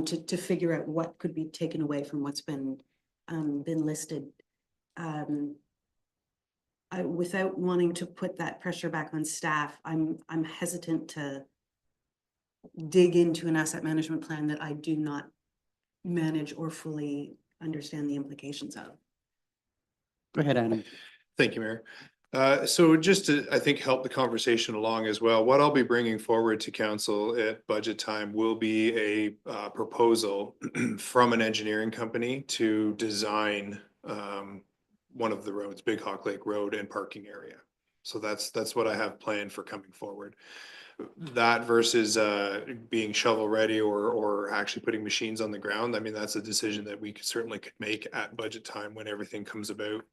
to figure out what could be taken away from what's been listed. Without wanting to put that pressure back on staff, I'm hesitant to dig into an asset management plan that I do not manage or fully understand the implications of. Go ahead, Adam. Thank you, Mayor. So just to, I think, help the conversation along as well, what I'll be bringing forward to council at budget time will be a proposal from an engineering company to design one of the roads, Big Hawk Lake Road, and parking area. So that's what I have planned for coming forward. That versus being shovel ready or actually putting machines on the ground. I mean, that's a decision that we certainly could make at budget time when everything comes about,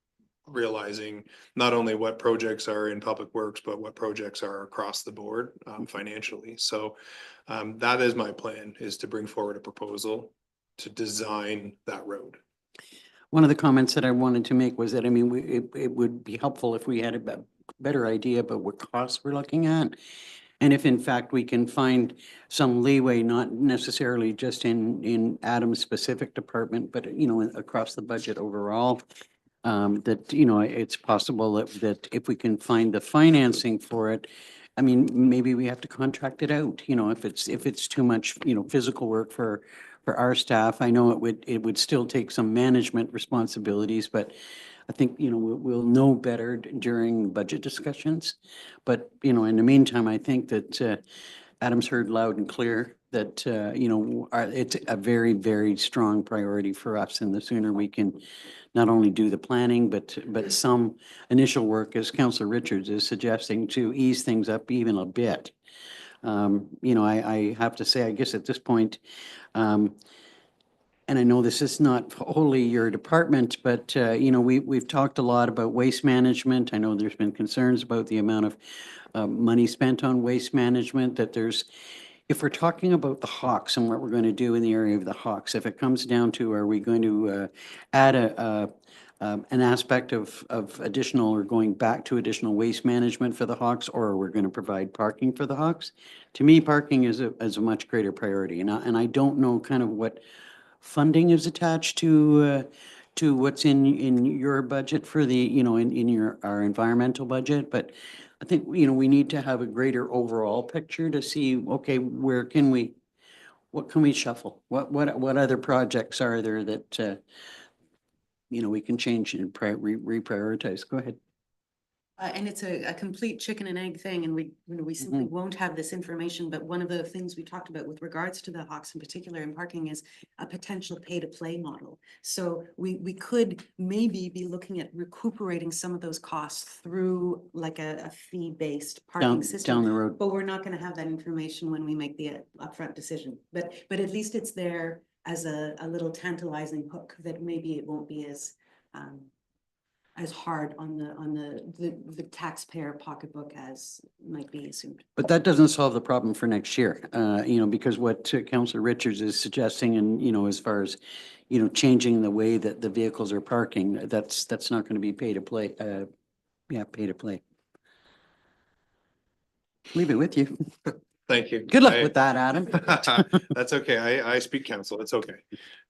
realizing not only what projects are in public works, but what projects are across the board financially. So that is my plan, is to bring forward a proposal to design that road. One of the comments that I wanted to make was that, I mean, it would be helpful if we had a better idea about what costs we're looking at. And if in fact we can find some leeway, not necessarily just in Adam's specific department, but across the budget overall, that, it's possible that if we can find the financing for it, I mean, maybe we have to contract it out, if it's too much, physical work for our staff. I know it would still take some management responsibilities, but I think, we'll know better during budget discussions. But, in the meantime, I think that Adam's heard loud and clear that, it's a very, very strong priority for us. And the sooner we can not only do the planning, but some initial work, as Councillor Richards is suggesting, to ease things up even a bit. I have to say, I guess at this point, and I know this is not wholly your department, but, we've talked a lot about waste management. I know there's been concerns about the amount of money spent on waste management, that if we're talking about the Hawks and what we're going to do in the area of the Hawks, if it comes down to, are we going to add an aspect of additional, or going back to additional waste management for the Hawks, or are we going to provide parking for the Hawks? To me, parking is a much greater priority. And I don't know kind of what funding is attached to what's in your budget for the, in our environmental budget, but I think, we need to have a greater overall picture to see, okay, what can we shuffle? What other projects are there that, we can change and reprioritize? Go ahead. And it's a complete chicken and egg thing, and we simply won't have this information, but one of the things we talked about with regards to the Hawks in particular in parking is a potential pay-to-play model. So we could maybe be looking at recuperating some of those costs through like a fee-based parking system. Down the road. But we're not gonna have that information when we make the upfront decision, but at least it's there as a little tantalizing hook that maybe it won't be as hard on the taxpayer pocketbook as might be assumed. But that doesn't solve the problem for next year, because what Councillor Richards is suggesting and, as far as, changing the way that the vehicles are parking, that's not going to be pay to play. Pay to play. Leave it with you. Thank you. Good luck with that, Adam. That's okay. I speak council. It's okay.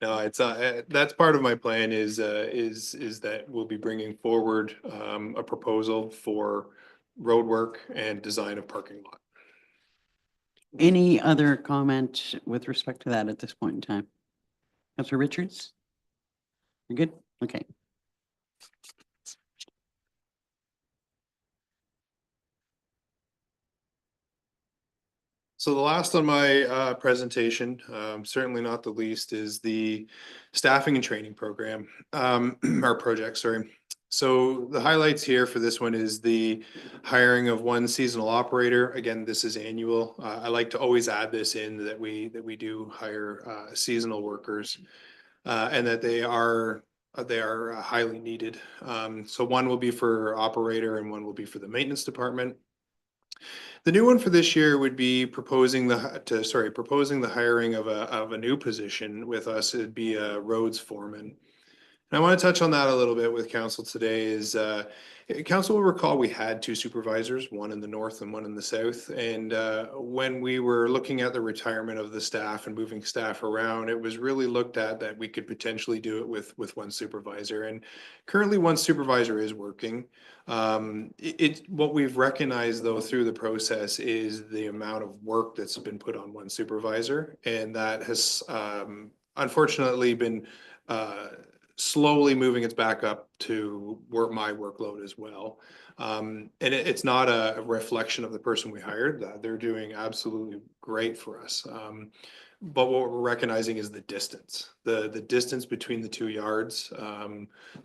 No, it's, that's part of my plan is that we'll be bringing forward, a proposal for road work and design of parking lot. Any other comment with respect to that at this point in time? Councillor Richards? You're good? Okay. So the last on my presentation, certainly not the least, is the staffing and training program, our project, sorry. So the highlights here for this one is the hiring of one seasonal operator. Again, this is annual. I like to always add this in that we do hire seasonal workers, and that they are highly needed. So one will be for operator and one will be for the maintenance department. The new one for this year would be proposing the hiring of a new position with us. It'd be a roads foreman. And I want to touch on that a little bit with council today is, council will recall we had two supervisors, one in the north and one in the south. And when we were looking at the retirement of the staff and moving staff around, it was really looked at that we could potentially do it with one supervisor. And currently one supervisor is working. What we've recognized though through the process is the amount of work that's been put on one supervisor, and that has unfortunately been slowly moving its back up to my workload as well. And it's not a reflection of the person we hired. They're doing absolutely great for us. But what we're recognizing is the distance, the distance between the 2 yards,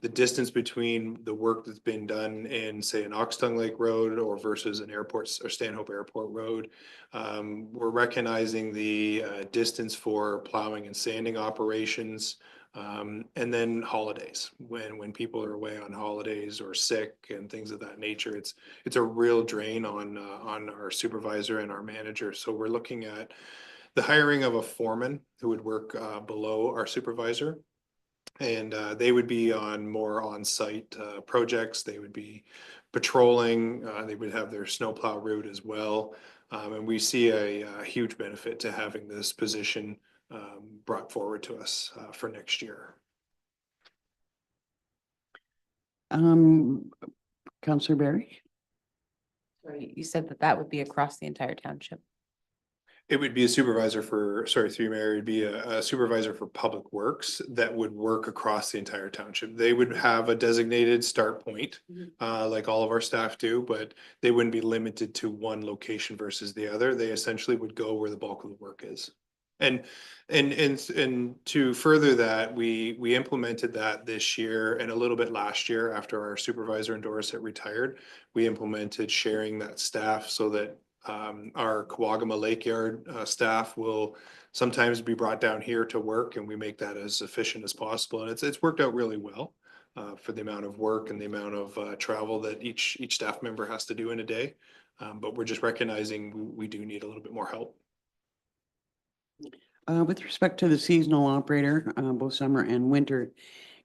the distance between the work that's been done in, say, an Oxtongue Lake Road or versus an airport or Stanhope Airport Road. We're recognizing the distance for plowing and sanding operations. And then holidays, when people are away on holidays or sick and things of that nature, it's a real drain on our supervisor and our manager. So we're looking at the hiring of a foreman who would work below our supervisor, and they would be more on-site projects. They would be patrolling. They would have their snowplow route as well, and we see a huge benefit to having this position brought forward to us for next year. Councillor Barry? Sorry, you said that would be across the entire township. It would be a supervisor for, sorry, through Mayor, it'd be a supervisor for public works that would work across the entire township. They would have a designated start point, like all of our staff do, but they wouldn't be limited to one location versus the other. They essentially would go where the bulk of the work is. And to further that, we implemented that this year and a little bit last year after our supervisor in Dorset retired. We implemented sharing that staff so that our Kawagama Lake Yard staff will sometimes be brought down here to work, and we make that as efficient as possible. And it's worked out really well for the amount of work and the amount of travel that each staff member has to do in a day. But we're just recognizing we do need a little bit more help. With respect to the seasonal operator, both summer and winter,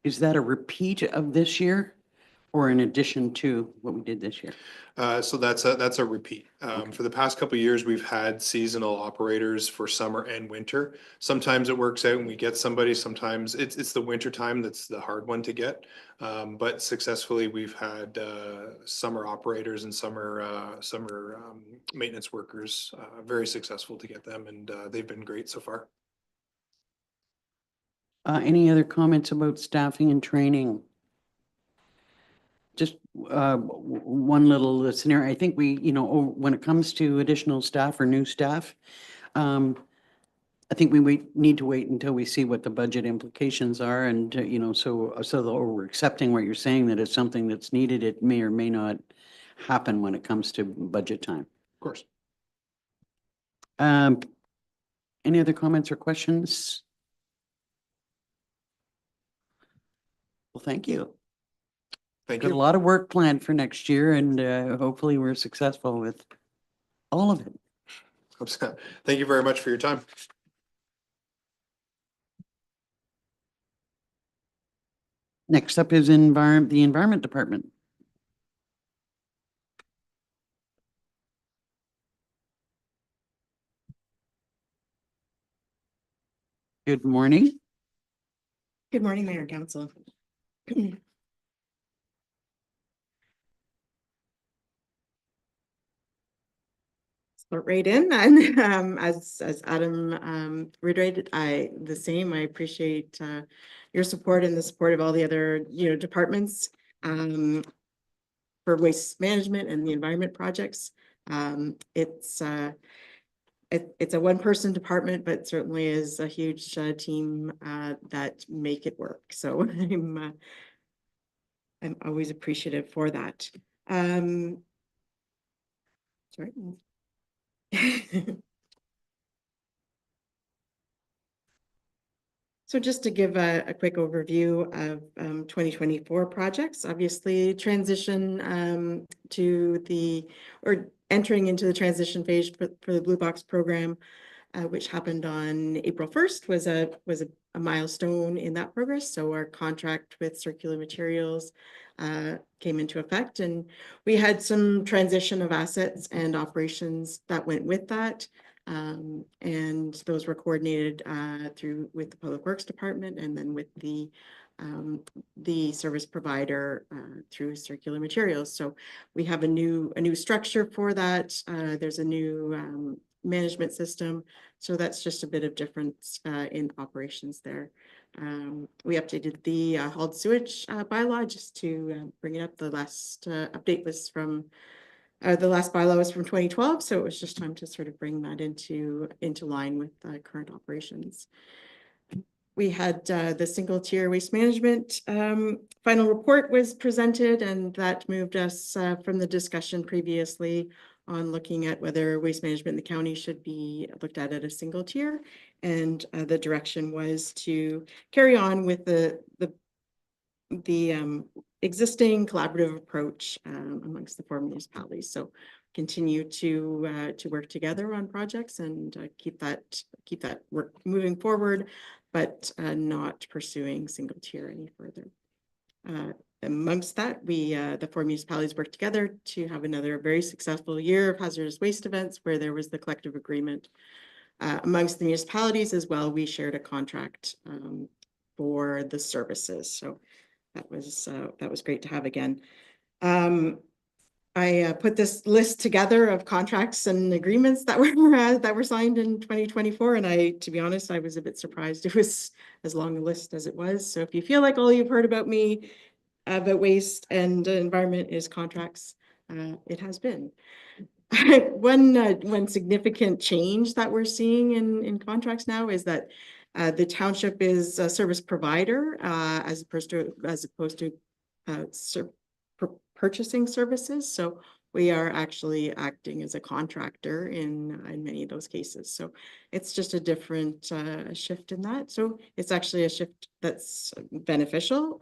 is that a repeat of this year? Or in addition to what we did this year? So that's a repeat. For the past couple of years, we've had seasonal operators for summer and winter. Sometimes it works out and we get somebody, sometimes it's the winter time that's the hard one to get. But successfully, we've had summer operators and summer maintenance workers, very successful to get them, and they've been great so far. Any other comments about staffing and training? Just one little scenario. I think we, when it comes to additional staff or new staff, I think we need to wait until we see what the budget implications are, and, so that we're accepting what you're saying, that it's something that's needed. It may or may not happen when it comes to budget time. Of course. Any other comments or questions? Well, thank you. Thank Got a you. lot of work planned for next year, and hopefully we're successful with all of it. Thank you very much for your time. Next up is the Environment Department. Good morning. Good morning, Mayor and Council. Start right in, and as Adam reiterated, I appreciate your support and the support of all the other departments for waste management and the environment projects. It's a one-person department, but certainly is a huge team that make it work. So I'm always appreciative for that. Sorry. So just to give a quick overview of 2024 projects, obviously transition entering into the transition phase for the Blue Box program, which happened on April 1st, was a milestone in that progress. So our contract with Circular Materials came into effect, and we had some transition of assets and operations that went with that. And those were coordinated with the Public Works Department, and then with the service provider through Circular Materials. So we have a new structure for that. There's a new management system. So that's just a bit of difference in operations there. We updated the hauled sewage bylaw just to bring it up. The last update was from the last bylaw was from 2012, so it was just time to sort of bring that into line with current operations. We had the single tier waste management final report was presented, and that moved us from the discussion previously on looking at whether waste management in the county should be looked at a single tier. And the direction was to carry on with the existing collaborative approach amongst the 4 municipalities. So continue to work together on projects and keep that work moving forward, but not pursuing single tier any further. Amongst that, the 4 municipalities worked together to have another very successful year of hazardous waste events, where there was the collective agreement amongst the municipalities as well. We shared a contract for the services, so that was great to have again. I put this list together of contracts and agreements that were signed in 2024, and to be honest, I was a bit surprised it was as long a list as it was. So if you feel like all you've heard about me about waste and environment is contracts, it has been. One significant change that we're seeing in contracts now is that the township is a service provider as opposed to purchasing services. So we are actually acting as a contractor in many of those cases. So it's just a different shift in that. So it's actually a shift that's beneficial.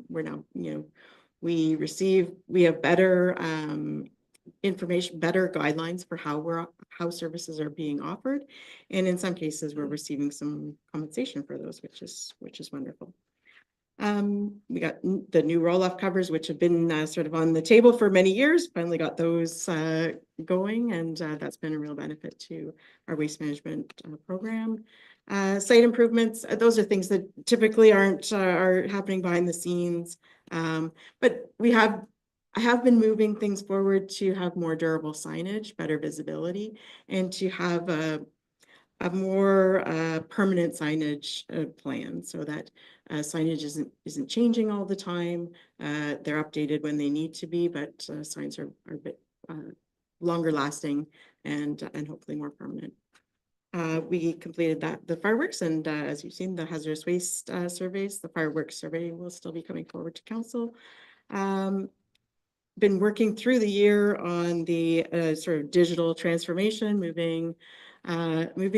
We're now, we have better information, better guidelines for how services are being offered, and in some cases we're receiving some compensation for those, which is wonderful. We got the new roll-off covers, which have been sort of on the table for many years. Finally got those going, and that's been a real benefit to our waste management program. Site improvements, those are things that typically are happening behind the scenes. But I have been moving things forward to have more durable signage, better visibility, and to have a more permanent signage plan so that signage isn't changing all the time. They're updated when they need to be, but signs are a bit longer lasting and hopefully more permanent. We completed the fireworks, and as you've seen, the hazardous waste surveys. The fireworks survey will still be coming forward to council. Been working through the year on the sort of digital transformation, moving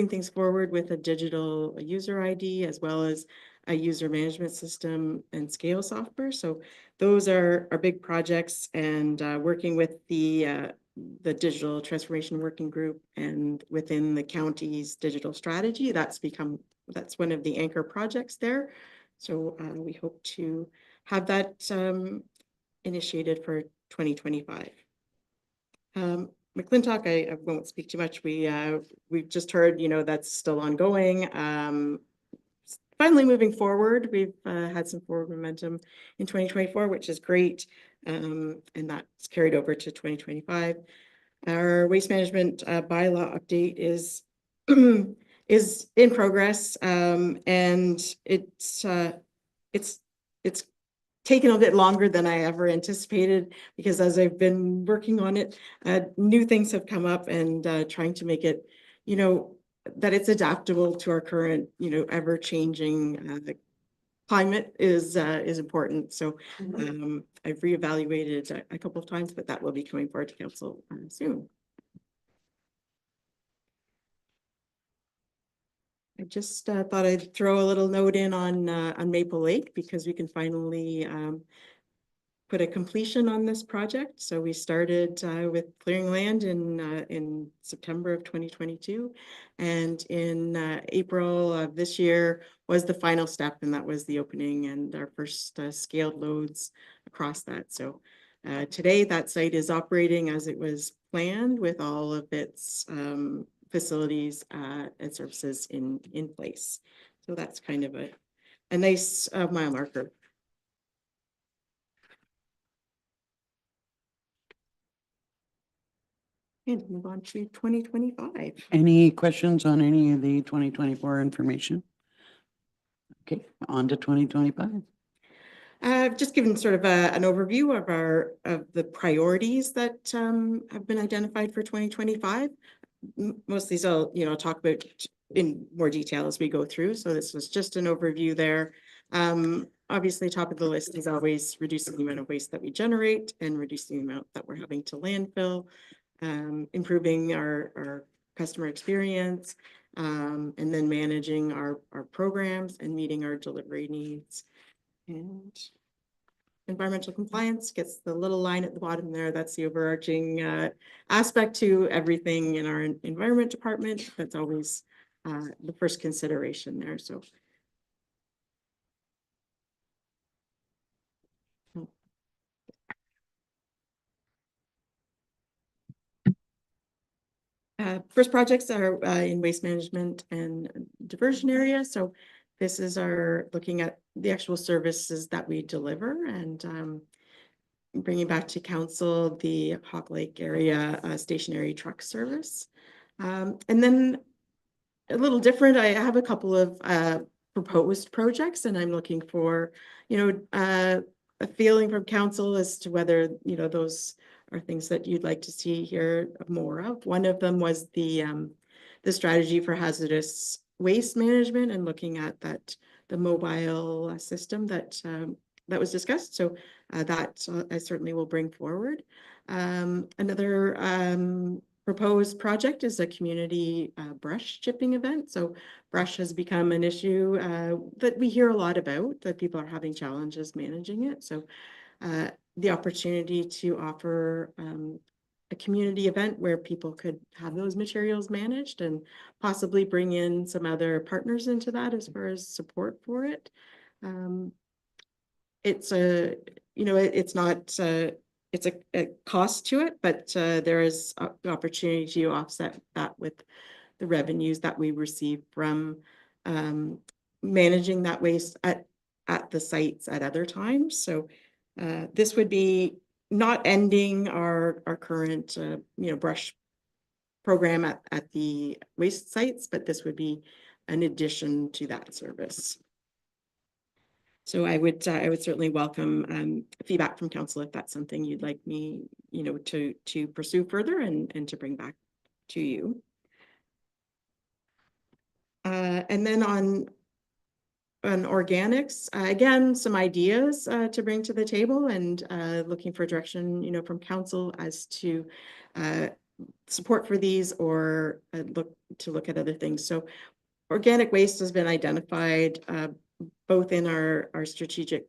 things forward with a digital user ID as well as a user management system and scale software. So those are big projects, and working with the digital transformation working group and within the county's digital strategy, that's one of the anchor projects there. So we hope to have that initiated for 2025. McClintock, I won't speak too much. We've just heard, that's still ongoing. Finally moving forward, we've had some forward momentum in 2024, which is great. And that's carried over to 2025. Our waste management bylaw update is is in progress, and it's taken a bit longer than I ever anticipated, because as I've been working on it, new things have come up, and trying to make it, that it's adaptable to our current, ever-changing climate is important. So I've reevaluated a couple of times, but that will be coming forward to council soon. I just thought I'd throw a little note in on Maple Lake, because we can finally put a completion on this project. So we started with clearing land in September of 2022, and in April of this year was the final step, and that was the opening and our first scaled loads across that. So today that site is operating as it was planned, with all of its facilities and services in place. So that's kind of a nice mile marker. And move on to 2025. Any questions on any of the 2024 information? Okay, on to 2025. I've just given sort of an overview of the priorities that have been identified for 2025. Most of these I'll talk about in more detail as we go through. So this was just an overview there. Obviously, top of the list is always reducing the amount of waste that we generate and reducing the amount that we're having to landfill. Improving our customer experience, and then managing our programs and meeting our delivery needs. And environmental compliance gets the little line at the bottom there. That's the overarching aspect to everything in our environment department. That's always the first consideration there. So first projects are in waste management and diversion area. So this is looking at the actual services that we deliver, and bringing back to council the Hawk Lake area stationary truck service. And then a little different, I have a couple of proposed projects, and I'm looking for, a feeling from council as to whether, those are things that you'd like to see here more of. One of them was the strategy for hazardous waste management, and looking at the mobile system that was discussed. So that I certainly will bring forward. Another proposed project is a community brush chipping event. So brush has become an issue that we hear a lot about, that people are having challenges managing it. So the opportunity to offer a community event where people could have those materials managed, and possibly bring in some other partners into that as far as support for it. it's a, it's not, it's a cost to it, but there is the opportunity to offset that with the revenues that we receive from managing that waste at the sites at other times. So this would be not ending our current, brush program at the waste sites, but this would be an addition to that service. So I would certainly welcome feedback from council if that's something you'd like me, to pursue further and to bring back to you. And then on organics, again, some ideas to bring to the table, and looking for direction, from council as to support for these, or look at other things. So organic waste has been identified both in our strategic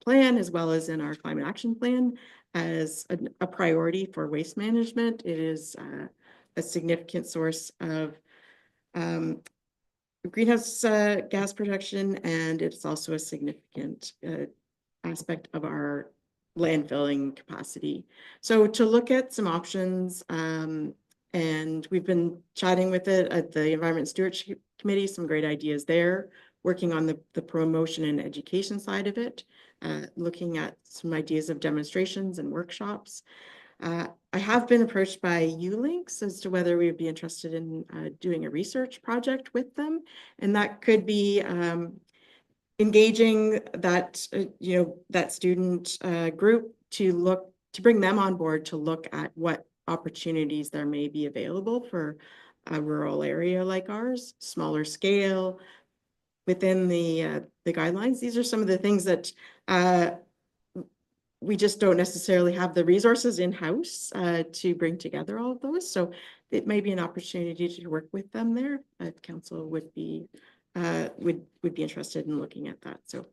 plan as well as in our climate action plan as a priority for waste management. It is a significant source of greenhouse gas production, and it's also a significant aspect of our landfilling capacity. So to look at some options, and we've been chatting with it at the Environment Stewardship Committee, some great ideas there, working on the promotion and education side of it, looking at some ideas of demonstrations and workshops. I have been approached by ULinks as to whether we would be interested in doing a research project with them. And that could be engaging that, that student group to bring them on board to look at what opportunities there may be available for a rural area like ours, smaller scale, within the guidelines. These are some of the things that we just don't necessarily have the resources in-house to bring together all of those. So it may be an opportunity to work with them there. Council would be interested in looking at that. So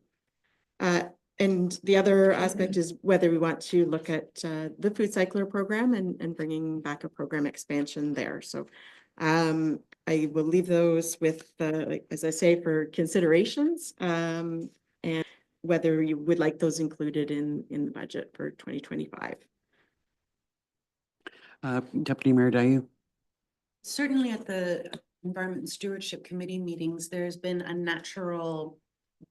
and the other aspect is whether we want to look at the food cycler program and bringing back a program expansion there. So I will leave those with, as I say, for considerations, and whether you would like those included in the budget for 2025. Deputy Mayor Dayu? Certainly at the Environment and Stewardship Committee meetings, there's been a natural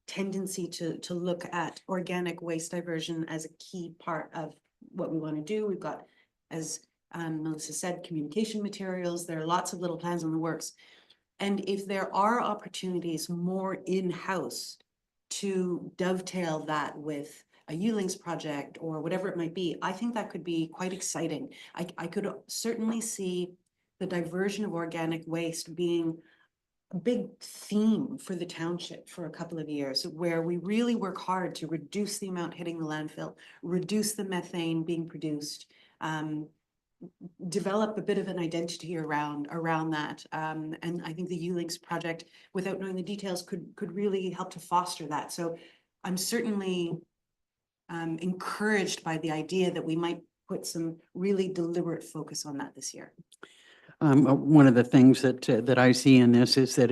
tendency to look at organic waste diversion as a key part of what we want to do. We've got, as Melissa said, communication materials. There are lots of little plans in the works. And if there are opportunities more in-house to dovetail that with a ULinks project or whatever it might be, I think that could be quite exciting. I could certainly see the diversion of organic waste being a big theme for the township for a couple of years, where we really work hard to reduce the amount hitting the landfill, reduce the methane being produced, develop a bit of an identity around that. And I think the ULinks project, without knowing the details, could really help to foster that. So I'm certainly encouraged by the idea that we might put some really deliberate focus on that this year. One of the things that I see in this is that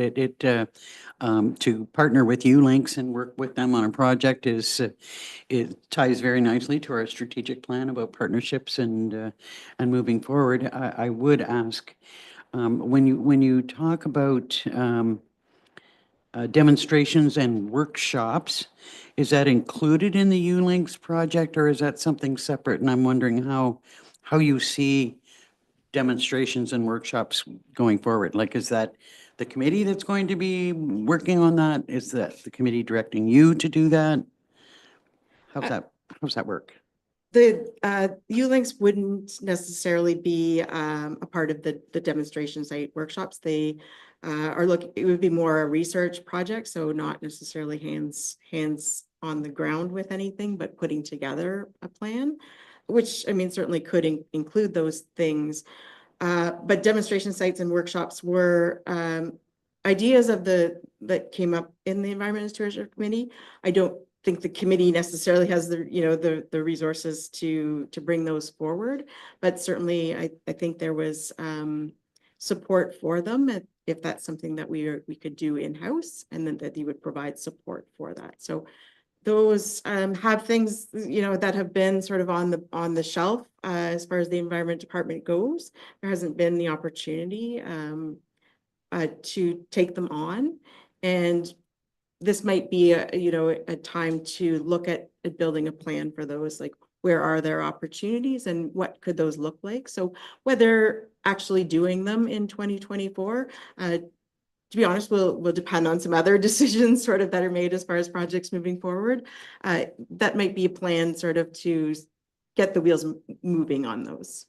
to partner with ULinks and work with them on a project it ties very nicely to our strategic plan about partnerships and moving forward. I would ask, when you talk about demonstrations and workshops, is that included in the ULinks project, or is that something separate? And I'm wondering how you see demonstrations and workshops going forward. Like, is that the committee that's going to be working on that? Is that the committee directing you to do that? How's that work? The ULinks wouldn't necessarily be a part of the demonstration site workshops. They it would be more a research project, so not necessarily hands on the ground with anything, but putting together a plan, which I mean certainly could include those things. But demonstration sites and workshops were ideas that came up in the Environment and Stewardship Committee. I don't think the committee necessarily has the resources to bring those forward, but certainly I think there was support for them if that's something that we could do in-house, and then that they would provide support for that. So those have things, that have been sort of on the shelf as far as the environment department goes. There hasn't been the opportunity to take them on. And this might be a time to look at building a plan for those, like where are their opportunities and what could those look like? So whether actually doing them in 2024, to be honest, will depend on some other decisions sort of that are made as far as projects moving forward. That might be a plan sort of to get the wheels moving on those.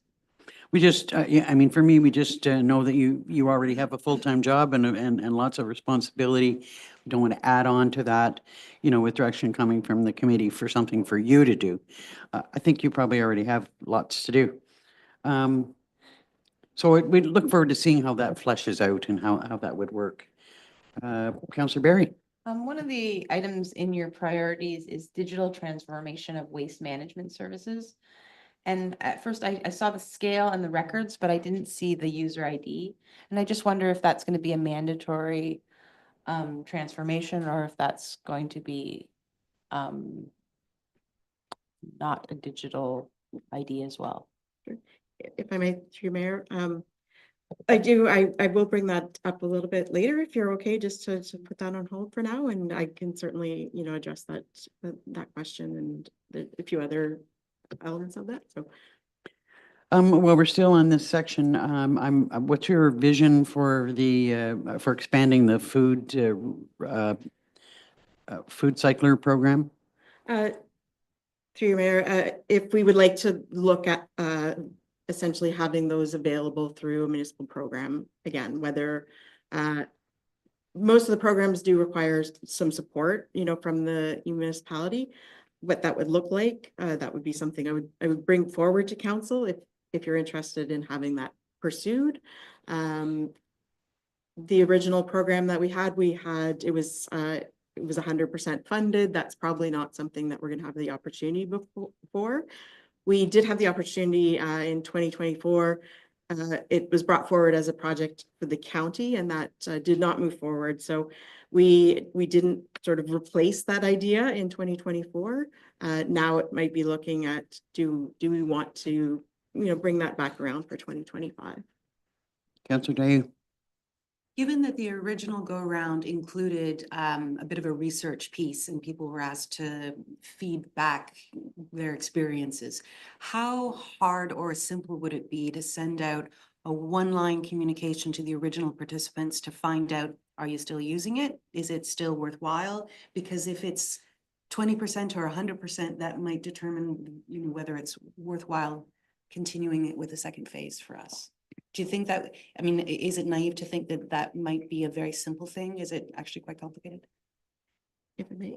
We just, yeah, I mean, for me, we just know that you already have a full-time job and lots of responsibility. Don't want to add on to that, with direction coming from the committee for something for you to do. I think you probably already have lots to do. So we look forward to seeing how that fleshes out and how that would work. Councillor Barry? One of the items in your priorities is digital transformation of waste management services. And at first I saw the scale and the records, but I didn't see the user ID. And I just wonder if that's going to be a mandatory transformation or if that's going to be not a digital ID as well. If I may, through Mayor, I will bring that up a little bit later if you're okay, just to put that on hold for now, and I can certainly, address that question and a few other elements of that, so. Well, we're still on this section. What's your vision for for expanding the food cycler program? Through your Mayor, if we would like to look at essentially having those available through a municipal program, again, whether most of the programs do require some support, from the municipality. What that would look like, that would be something I would bring forward to council if you're interested in having that pursued. The original program that we had, it was 100% funded. That's probably not something that we're going to have the opportunity before. We did have the opportunity in 2024. It was brought forward as a project for the county, and that did not move forward. So we didn't sort of replace that idea in 2024. Now it might be looking at do we want to bring that back around for 2025. Councillor Day? Given that the original go-around included a bit of a research piece and people were asked to feed back their experiences, how hard or simple would it be to send out a one-line communication to the original participants to find out, are you still using it? Is it still worthwhile? Because if it's 20% or 100%, that might determine whether it's worthwhile continuing it with a second phase for us. Do you think that, I mean, is it naive to think that that might be a very simple thing? Is it actually quite complicated? If it may,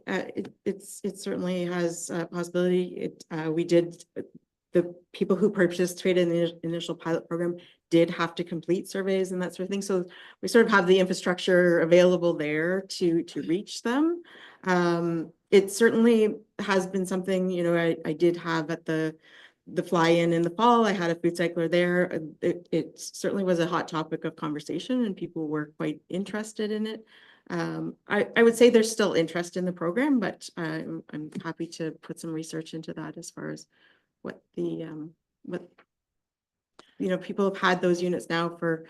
it certainly has a possibility. We did, the people who participated in the initial pilot program did have to complete surveys and that sort of thing. So we sort of have the infrastructure available there to reach them. It certainly has been something, I did have at the fly-in the fall. I had a food cycler there. It certainly was a hot topic of conversation and people were quite interested in it. I would say there's still interest in the program, but I'm happy to put some research into that as far as what people have had those units now for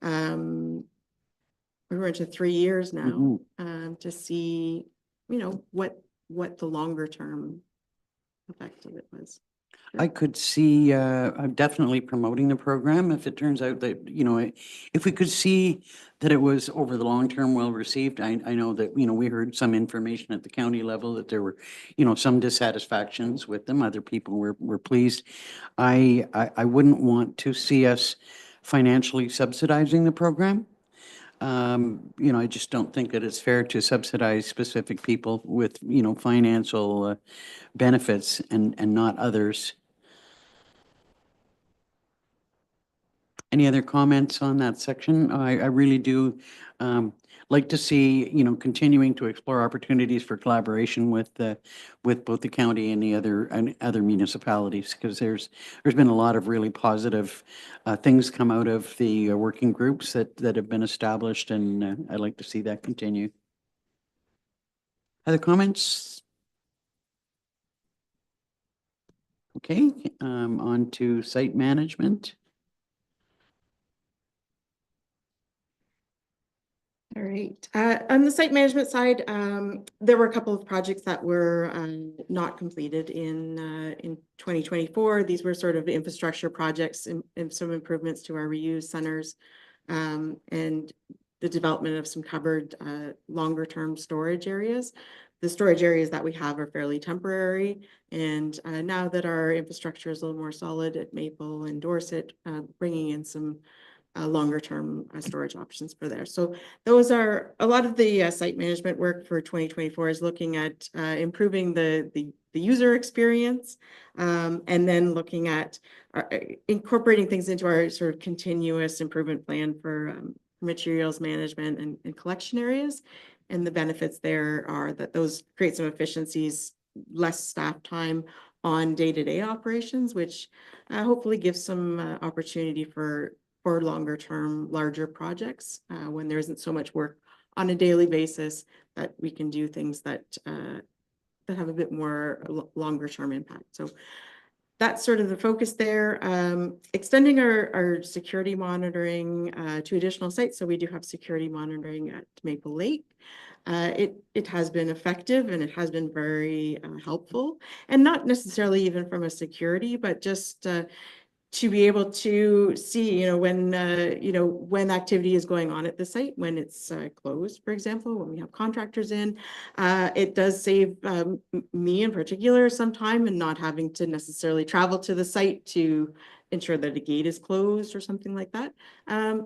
we're into 3 years now, to see what the longer term effect of it was. I could see definitely promoting the program if it turns out that, if we could see that it was over the long term well received. I know that, we heard some information at the county level that there were, some dissatisfactions with them. Other people were pleased. I wouldn't want to see us financially subsidizing the program. I just don't think that it's fair to subsidize specific people with, financial benefits and not others. Any other comments on that section? I really do like to see, continuing to explore opportunities for collaboration with both the county and the other municipalities, because there's been a lot of really positive things come out of the working groups that have been established, and I'd like to see that continue. Other comments? Okay, on to site management. All right. On the site management side, there were a couple of projects that were not completed in 2024. These were sort of infrastructure projects and some improvements to our reuse centers, and the development of some covered longer term storage areas. The storage areas that we have are fairly temporary, and now that our infrastructure is a little more solid at Maple and Dorset, bringing in some longer term storage options for there. So those are a lot of the site management work for 2024 is looking at improving the user experience, and then looking at incorporating things into our sort of continuous improvement plan for materials management and collection areas. And the benefits there are that those create some efficiencies, less staff time on day-to-day operations, which hopefully gives some opportunity for longer term, larger projects, when there isn't so much work on a daily basis, that we can do things that that have a bit more longer term impact. So that's sort of the focus there. Extending our security monitoring to additional sites. So we do have security monitoring at Maple Lake. It has been effective and it has been very helpful, and not necessarily even from a security, but just to be able to see, when activity is going on at the site, when it's closed, for example, when we have contractors in. It does save me in particular some time and not having to necessarily travel to the site to ensure that a gate is closed or something like that.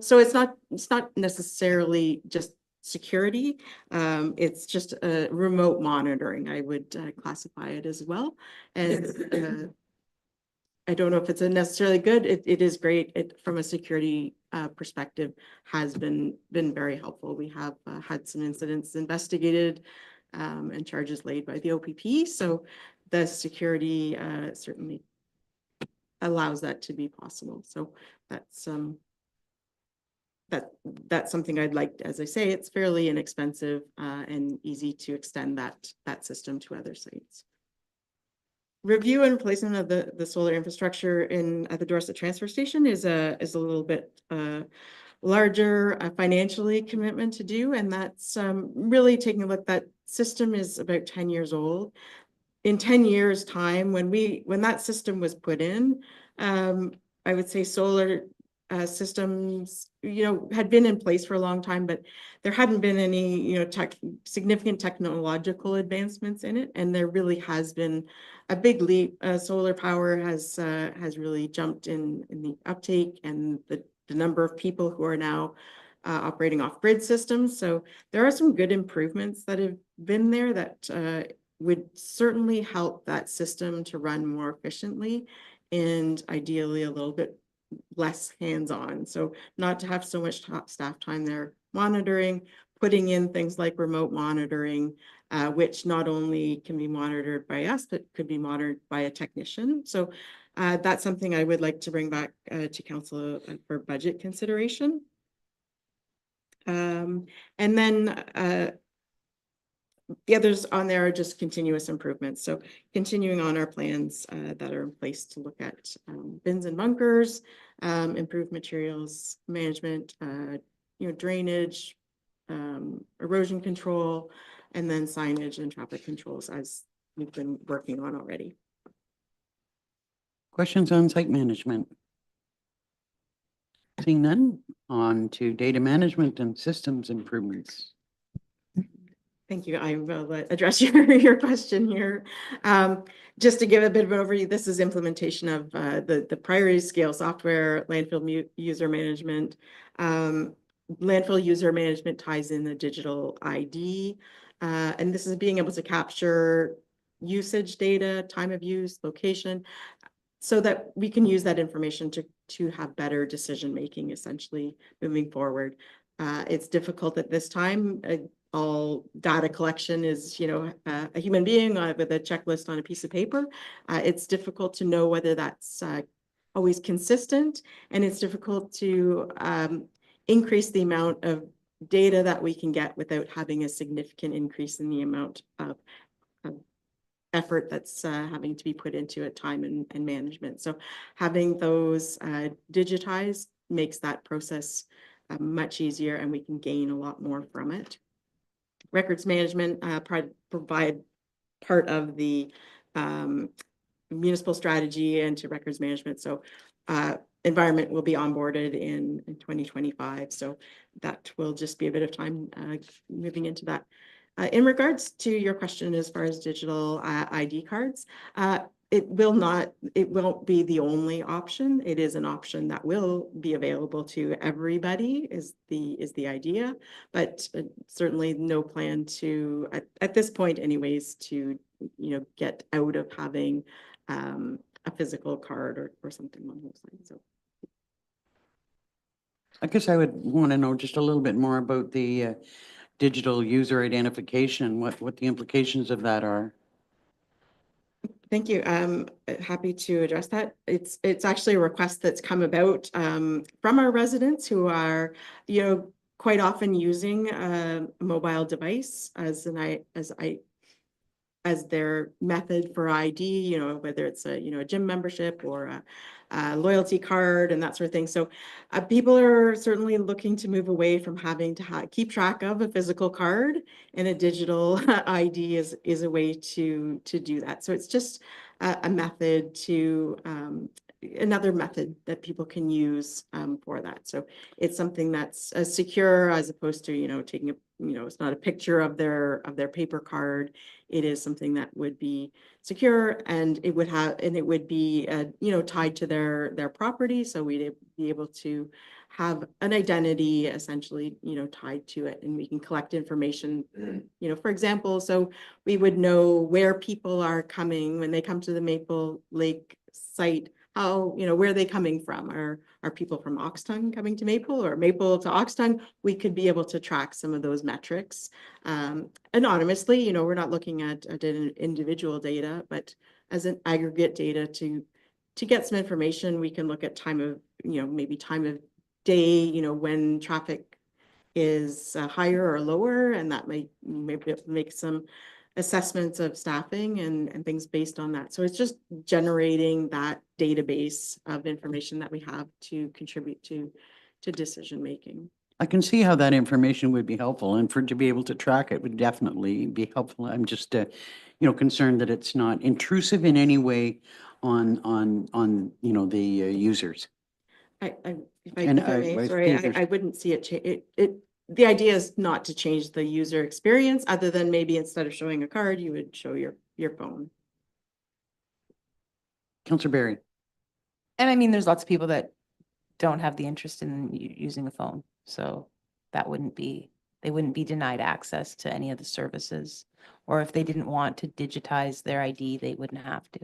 So it's not necessarily just security. It's just remote monitoring, I would classify it as well. And I don't know if it's a necessarily good. It is great. It from a security perspective has been very helpful. We have had some incidents investigated and charges laid by the OPP. So the security certainly allows that to be possible. So that's that's something I'd like. As I say, it's fairly inexpensive and easy to extend that system to other sites. Review and replacement of the solar infrastructure at the Dorset transfer station is a little bit larger financially commitment to do, and that's really taking a look. That system is about 10 years old. In 10 years time, when that system was put in, I would say solar systems, had been in place for a long time, but there hadn't been any, significant technological advancements in it. And there really has been a big leap. Solar power has really jumped in the uptake and the number of people who are now operating off-grid systems. So there are some good improvements that have been there that would certainly help that system to run more efficiently and ideally a little bit less hands-on. So not to have so much staff time there monitoring, putting in things like remote monitoring, which not only can be monitored by us, but could be monitored by a technician. So that's something I would like to bring back to council for budget consideration. And then the others on there are just continuous improvements. So continuing on our plans that are in place to look at bins and bunkers, improved materials management, drainage, erosion control, and then signage and traffic controls as we've been working on already. Questions on site management? Seeing none, on to data management and systems improvements. Thank you. I will address your question here. Just to give a bit of an overview, this is implementation of the priority scale software, landfill user management. Landfill user management ties in the digital ID. And this is being able to capture usage data, time of use, location, so that we can use that information to have better decision-making, essentially, moving forward. It's difficult at this time. All data collection is, a human being with a checklist on a piece of paper. It's difficult to know whether that's always consistent, and it's difficult to increase the amount of data that we can get without having a significant increase in the amount of effort that's having to be put into it, time and management. So having those digitized makes that process much easier, and we can gain a lot more from it. Records management provide part of the municipal strategy into records management. So environment will be onboarded in 2025. So that will just be a bit of time moving into that. In regards to your question, as far as digital ID cards, it won't be the only option. It is an option that will be available to everybody is the idea, but certainly no plan to, at this point anyways, to, get out of having a physical card or something along those lines. So. I guess I would want to know just a little bit more about the digital user identification, what the implications of that are. Thank you. Happy to address that. It's actually a request that's come about from our residents who are, quite often using a mobile device as their method for ID, whether it's a gym membership or a loyalty card and that sort of thing. So people are certainly looking to move away from having to keep track of a physical card, and a digital ID is a way to do that. So it's just a method to another method that people can use for that. So it's something that's secure, as opposed to, taking a, it's not a picture of their paper card. It is something that would be secure, and it would be, tied to their property. So we'd be able to have an identity essentially, tied to it, and we can collect information, for example, so we would know where people are coming when they come to the Maple Lake site. How, where are they coming from? Are people from Oxton coming to Maple, or Maple to Oxton? We could be able to track some of those metrics anonymously. We're not looking at individual data, but as an aggregate data to get some information. We can look at time of, maybe time of day, when traffic is higher or lower, and that might maybe make some assessments of staffing and things based on that. So it's just generating that database of information that we have to contribute to decision making. I can see how that information would be helpful, and to be able to track it would definitely be helpful. I'm just, concerned that it's not intrusive in any way on the users. If I And may, I sorry, think I wouldn't see it. The idea is not to change the user experience, other than maybe instead of showing a card, you would show your phone. Councillor Berry. And I mean, there's lots of people that don't have the interest in using a phone. So they wouldn't be denied access to any of the services. Or if they didn't want to digitize their ID, they wouldn't have to.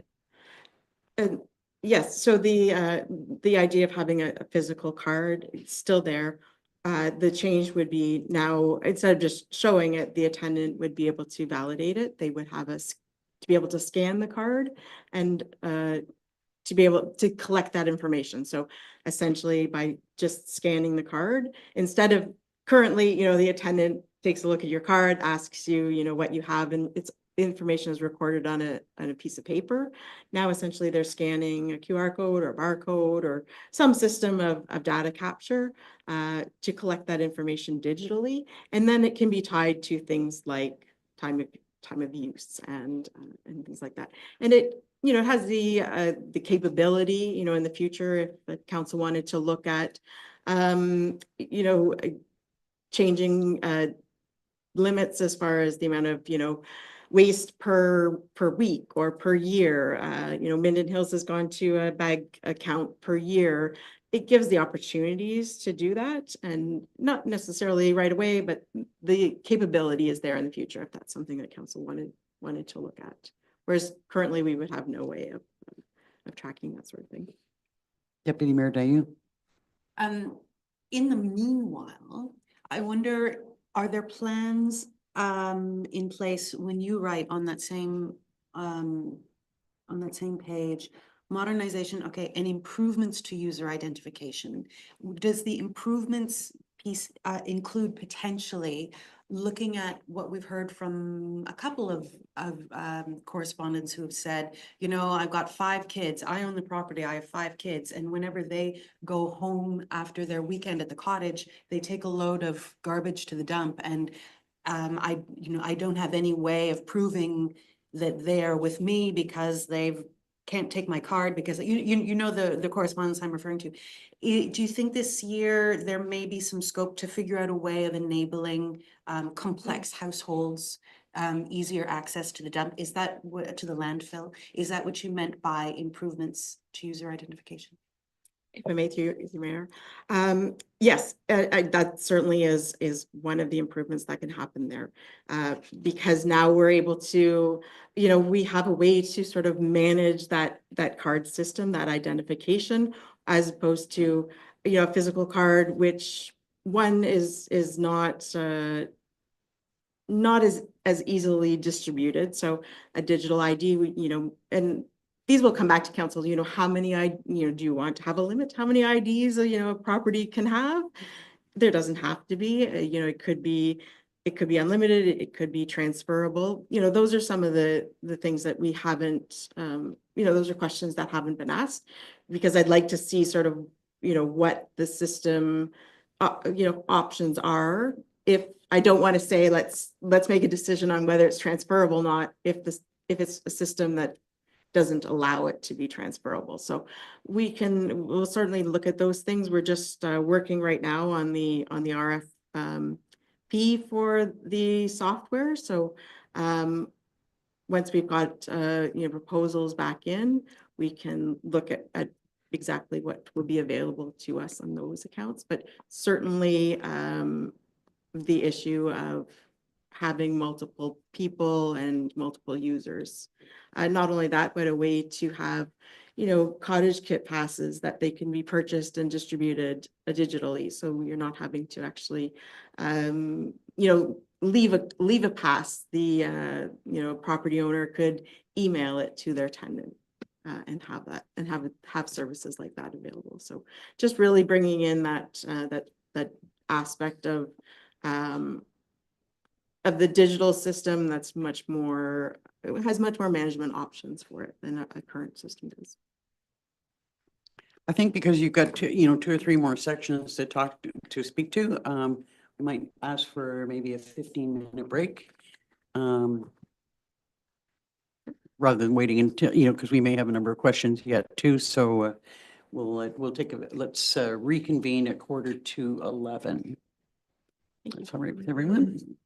And yes, so the idea of having a physical card, it's still there. The change would be now, instead of just showing it, the attendant would be able to validate it. They would have us to be able to scan the card and to be able to collect that information. So essentially by just scanning the card, instead of currently, the attendant takes a look at your card, asks you, what you have, and the information is recorded on a piece of paper. Now, essentially, they're scanning a QR code or a barcode or some system of data capture to collect that information digitally. And then it can be tied to things like time of use and things like that. And it, has the capability, in the future, if the council wanted to look at, changing limits as far as the amount of, waste per week or per year. Minden Hills has gone to a bag account per year. It gives the opportunities to do that, and not necessarily right away, but the capability is there in the future if that's something that council wanted to look at. Whereas currently we would have no way of tracking that sort of thing. Deputy Mayor Dayu. In the meanwhile, I wonder, are there plans in place when you write on that same page, modernization, okay, and improvements to user identification? Does the improvements piece include potentially looking at what we've heard from a couple of correspondents who have said, you know, I've got 5 kids, I own the property, I have 5 kids, and whenever they go home after their weekend at the cottage, they take a load of garbage to the dump, and I don't have any way of proving that they are with me because they've can't take my card because you know the correspondence I'm referring to. Do you think this year there may be some scope to figure out a way of enabling complex households easier access to the dump? Is that to the landfill? Is that what you meant by improvements to user identification? If I may, through you, Mayor. Yes, that certainly is one of the improvements that can happen there. Because now we're able to, we have a way to sort of manage that card system, that identification, as opposed to, a physical card, which one is not as easily distributed. So a digital ID, and these will come back to council, how many do you want to have a limit? How many IDs, a property can have? There doesn't have to be, it could be unlimited, it could be transferable. Those are some of the things that we haven't, those are questions that haven't been asked, because I'd like to see sort of, what the system, options are. If I don't want to say, let's make a decision on whether it's transferable or not, if it's a system that doesn't allow it to be transferable. So we'll certainly look at those things. We're just working right now on the RFP for the software. So once we've got proposals back in, we can look at exactly what will be available to us on those accounts. But certainly the issue of having multiple people and multiple users. Not only that, but a way to have, cottage kit passes that they can be purchased and distributed digitally. So you're not having to actually, leave a pass. The, property owner could email it to their tenant. And have that, and have services like that available. So just really bringing in that aspect of the digital system that's much more, it has much more management options for it than a current system does. I think because you've got two or three more sections to speak to, we might ask for maybe a 15-minute break. Rather than waiting until, because we may have a number of questions yet too. So we'll take let's reconvene at 11:15. That's all right with everyone?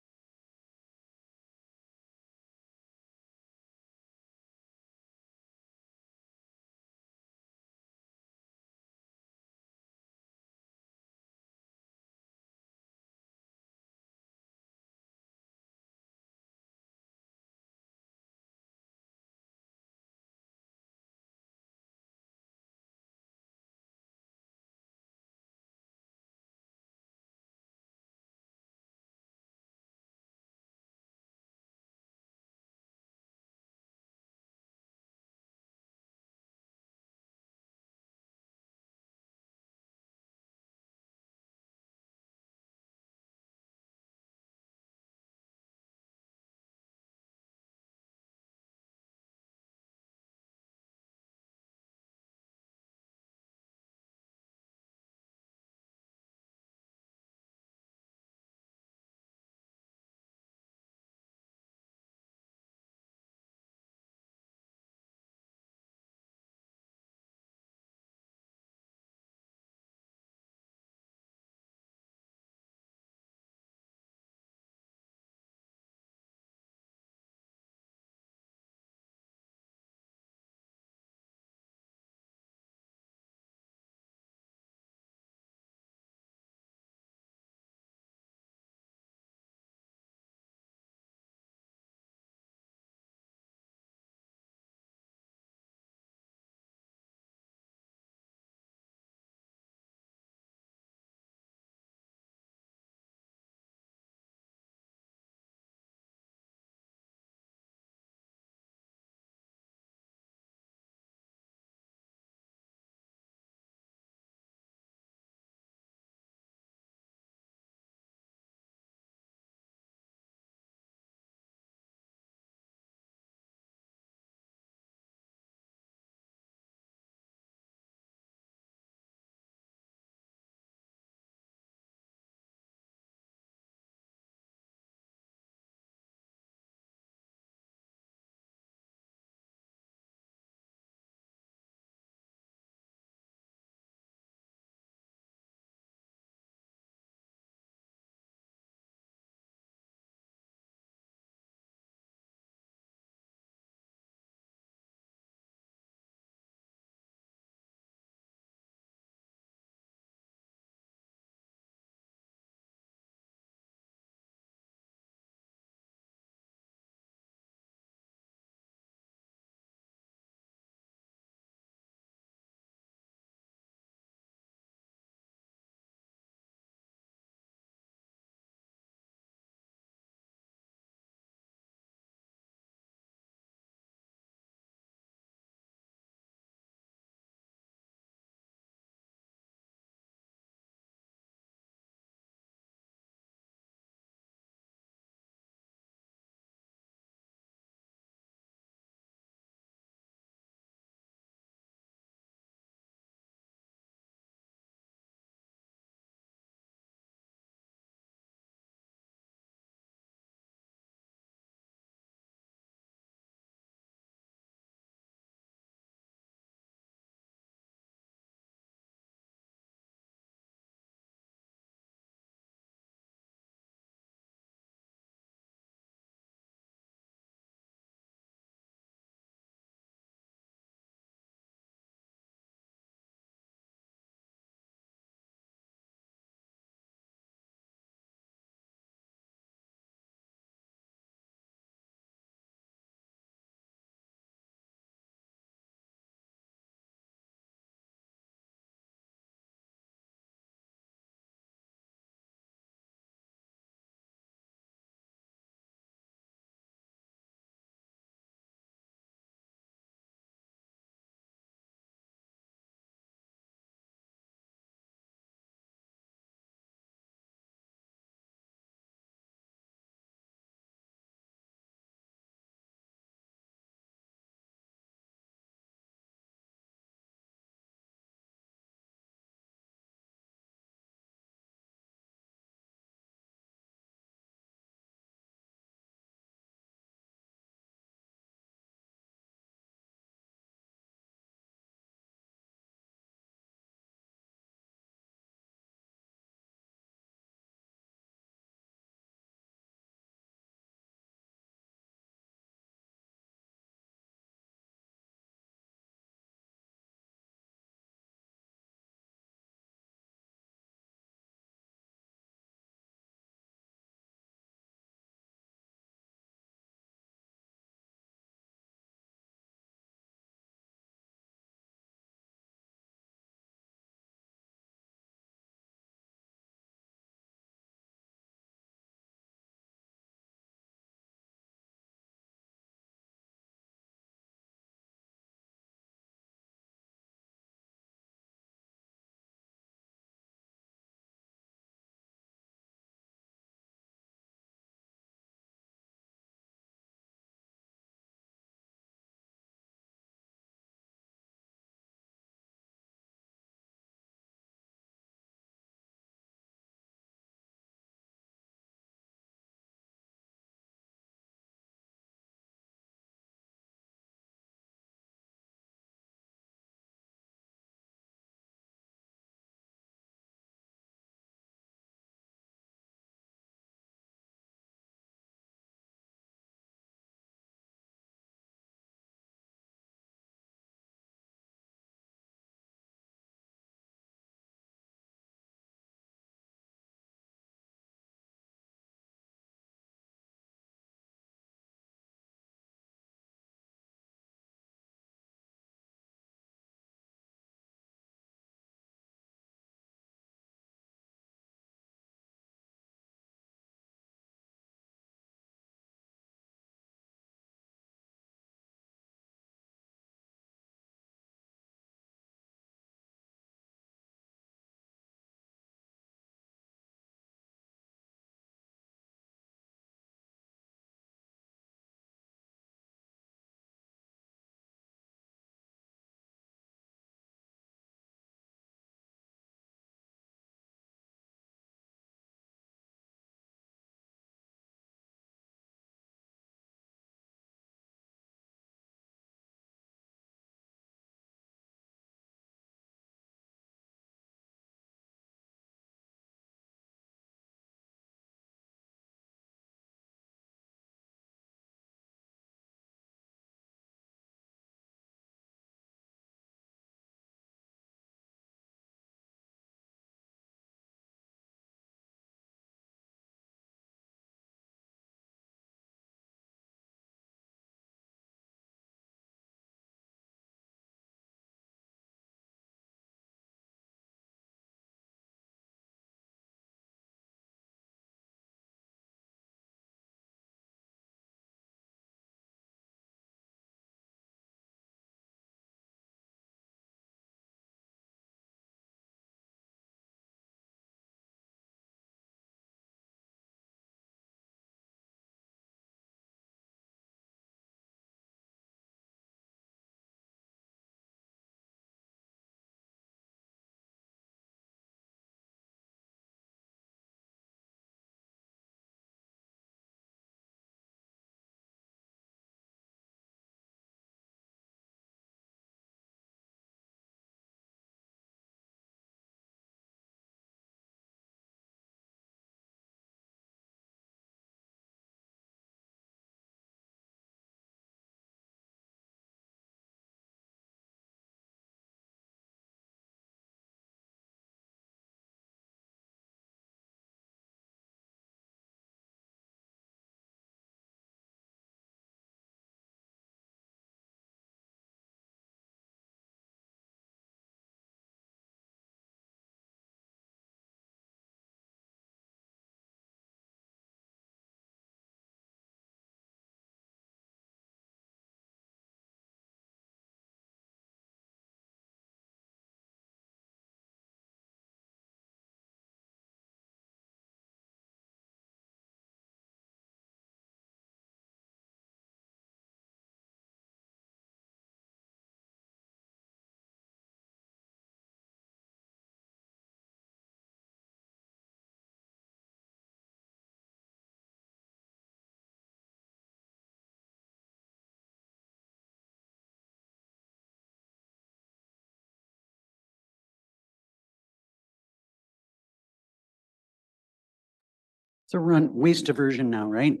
So we're on waste diversion now, right?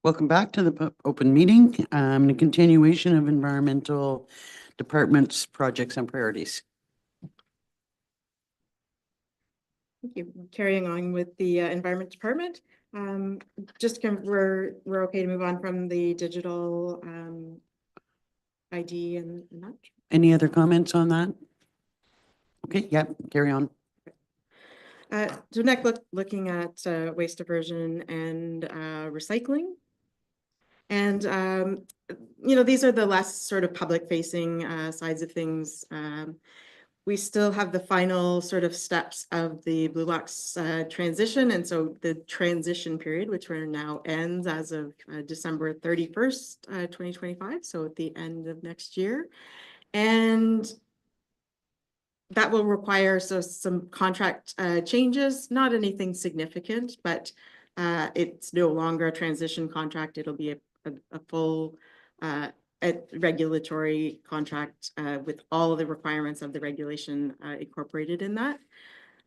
Welcome back to the open meeting, the continuation of environmental department's projects and priorities. Thank you. Carrying on with the Environment Department. Just we're okay to move on from the digital ID and that. Any other comments on that? Okay, yeah, carry on. So next, looking at waste diversion and recycling. And, these are the less sort of public facing sides of things. We still have the final sort of steps of the Blue Box transition. And so the transition period, which now ends as of December 31st, 2025. So at the end of next year. And that will require some contract changes, not anything significant, but it's no longer a transition contract. It'll be a full regulatory contract with all of the requirements of the regulation incorporated in that.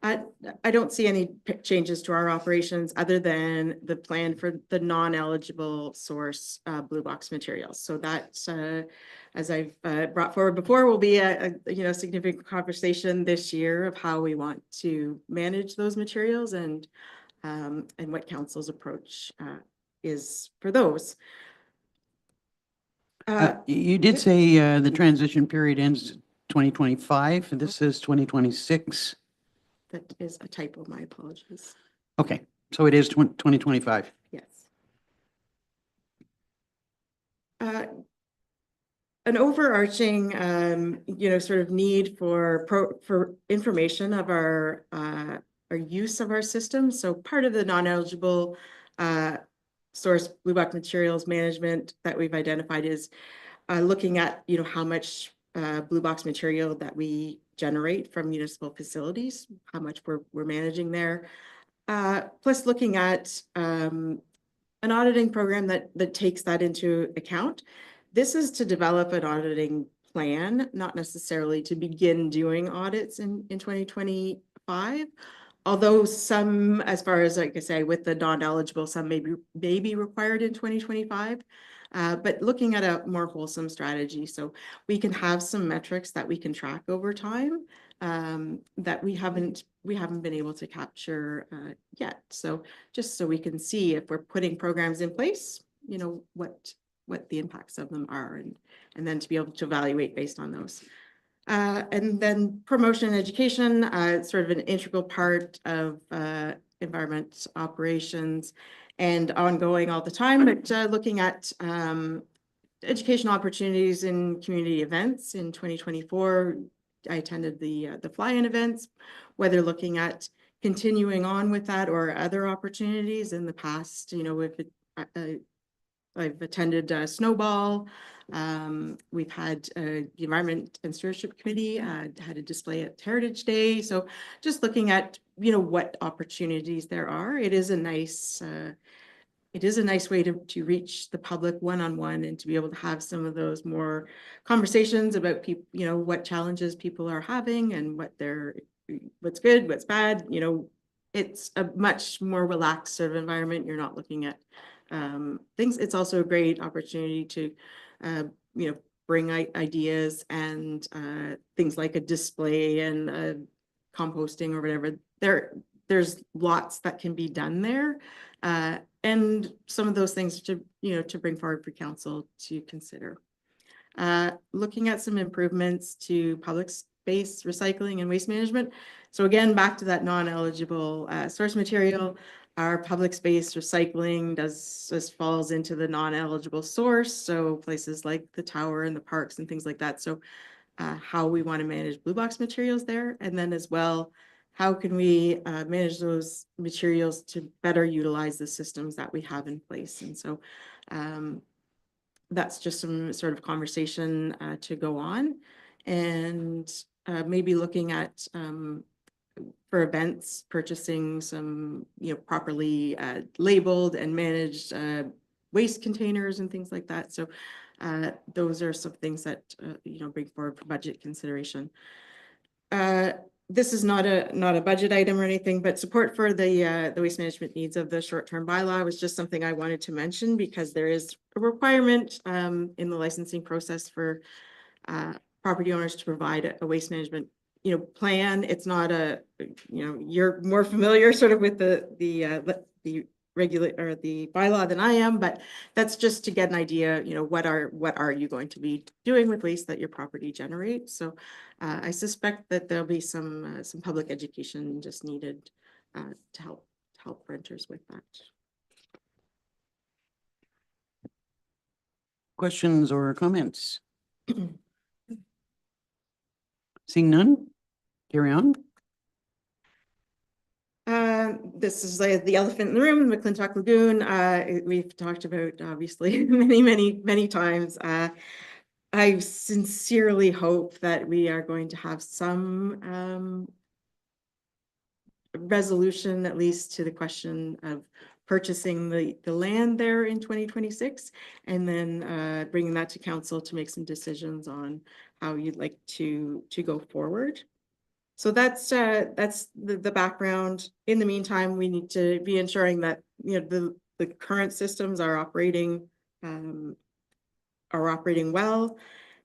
I don't see any changes to our operations other than the plan for the non-eligible source Blue Box materials. So that, as I've brought forward before, will be a significant conversation this year of how we want to manage those materials and what council's approach is for those. You did say the transition period ends 2025. This is 2026. That is a typo, my apologies. Okay, so it is 2025. Yes. An overarching, sort of need for information of our use of our system. So part of the non-eligible source Blue Box materials management that we've identified is looking at, how much Blue Box material that we generate from municipal facilities, how much we're managing there. Plus looking at an auditing program that takes that into account. This is to develop an auditing plan, not necessarily to begin doing audits in 2025. Although some, as far as like I say, with the non-eligible, some may be required in 2025. But looking at a more wholesome strategy, so we can have some metrics that we can track over time that we haven't been able to capture yet. So just so we can see if we're putting programs in place, what the impacts of them are, and then to be able to evaluate based on those. And then promotion and education, sort of an integral part of environment operations and ongoing all the time, but looking at educational opportunities in community events in 2024. I attended the fly-in events, whether looking at continuing on with that or other opportunities in the past, I've attended Snowball. We've had the Environment and Stewardship Committee had a display at Heritage Day. So just looking at, what opportunities there are. It is a nice way to reach the public one-on-one and to be able to have some of those more conversations about people, what challenges people are having and what's good, what's bad. It's a much more relaxed sort of environment. You're not looking at things. It's also a great opportunity to, bring ideas and things like a display and composting or whatever. There's lots that can be done there. And some of those things to bring forward for council to consider. Looking at some improvements to public space recycling and waste management. So again, back to that non-eligible source material. Our public space recycling falls into the non-eligible source. So places like the tower and the parks and things like that. So how we want to manage Blue Box materials there. And then as well, how can we manage those materials to better utilize the systems that we have in place? And so that's just some sort of conversation to go on. And maybe looking at for events, purchasing some, properly labeled and managed waste containers and things like that. So those are some things that, bring forward for budget consideration. This is not a budget item or anything, but support for the waste management needs of the short-term bylaw was just something I wanted to mention because there is a requirement in the licensing process for property owners to provide a waste management, plan. It's not you're more familiar sort of with the regulate or the bylaw than I am, but that's just to get an idea, what are you going to be doing with waste that your property generates? So I suspect that there'll be some public education just needed to help renters with that. Questions or comments? Seeing none, carry on. This is like the elephant in the room, the McClintock Lagoon. We've talked about obviously many times. I sincerely hope that we are going to have some resolution, at least to the question of purchasing the land there in 2026, and then bringing that to council to make some decisions on how you'd like to go forward. So that's the background. In the meantime, we need to be ensuring that the current systems are operating well.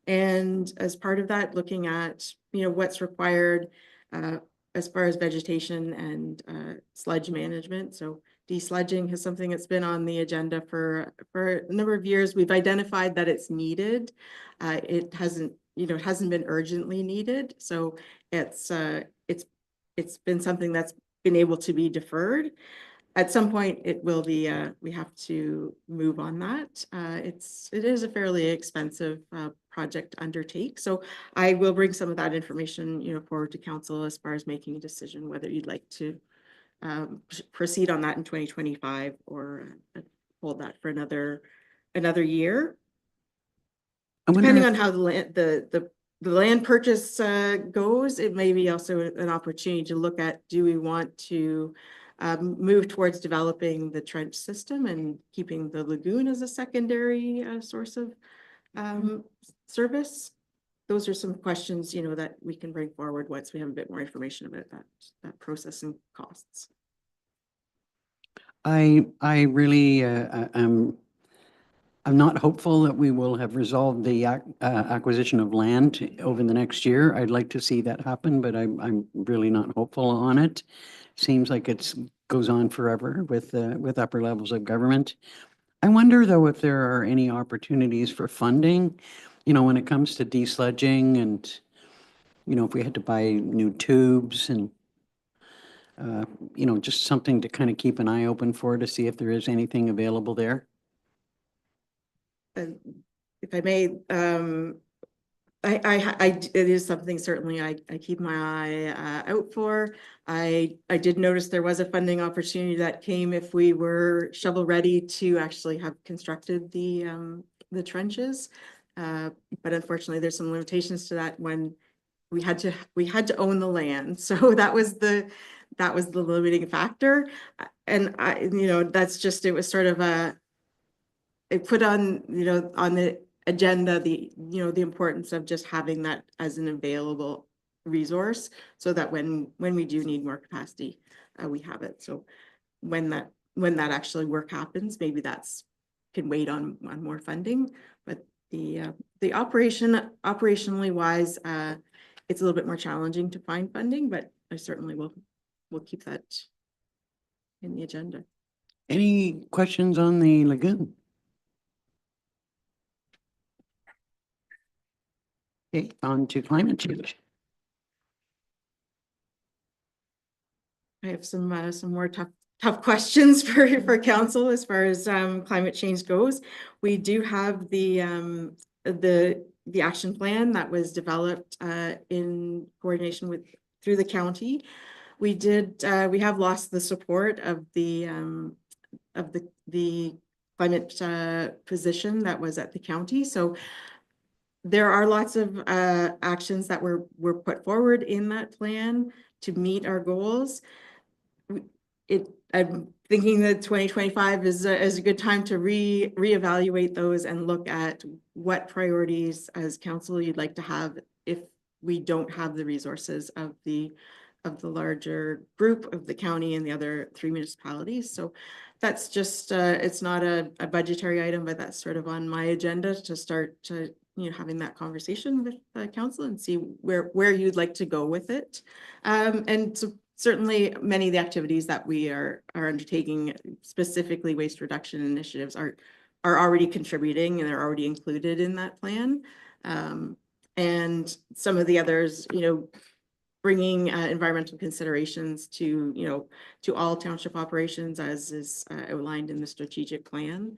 And as part of that, looking at what's required as far as vegetation and sludge management. So desludging is something that's been on the agenda for a number of years. We've identified that it's needed. It hasn't been urgently needed. So it's been something that's been able to be deferred. At some point, it will be. We have to move on that. It is a fairly expensive project to undertake. So I will bring some of that information, forward to council as far as making a decision whether you'd like to proceed on that in 2025 or hold that for another year. Depending on how the land purchase goes, it may be also an opportunity to look at, do we want to move towards developing the trench system and keeping the lagoon as a secondary source of service? Those are some questions, that we can bring forward once we have a bit more information about that process and costs. I really I'm not hopeful that we will have resolved the acquisition of land over the next year. I'd like to see that happen, but I'm really not hopeful on it. Seems like it goes on forever with upper levels of government. I wonder though if there are any opportunities for funding, when it comes to desludging and, if we had to buy new tubes and, just something to kind of keep an eye open for to see if there is anything available there. If I may, it is something certainly I keep my eye out for. I did notice there was a funding opportunity that came if we were shovel ready to actually have constructed the trenches. But unfortunately, there's some limitations to that when we had to own the land. So that was the limiting factor. And that's just, it was sort of it put on, on the agenda, the importance of just having that as an available resource so that when we do need more capacity, we have it. So when that actually work happens, maybe that's can wait on more funding, but the operationally wise, it's a little bit more challenging to find funding, but I certainly will keep that in the agenda. Any questions on the lagoon? Okay, on to climate change. I have some more tough questions for council as far as climate change goes. We do have the action plan that was developed in coordination through the county. We have lost the support of the climate position that was at the county. So there are lots of actions that were put forward in that plan to meet our goals. I'm thinking that 2025 is a good time to reevaluate those and look at what priorities as council you'd like to have if we don't have the resources of the larger group of the county and the other 3 municipalities. So that's just it's not a budgetary item, but that's sort of on my agenda to start to having that conversation with the council and see where you'd like to go with it. And so certainly many of the activities that we are undertaking, specifically waste reduction initiatives, are already contributing and they're already included in that plan. And some of the others, bringing environmental considerations to all township operations as is outlined in the strategic plan,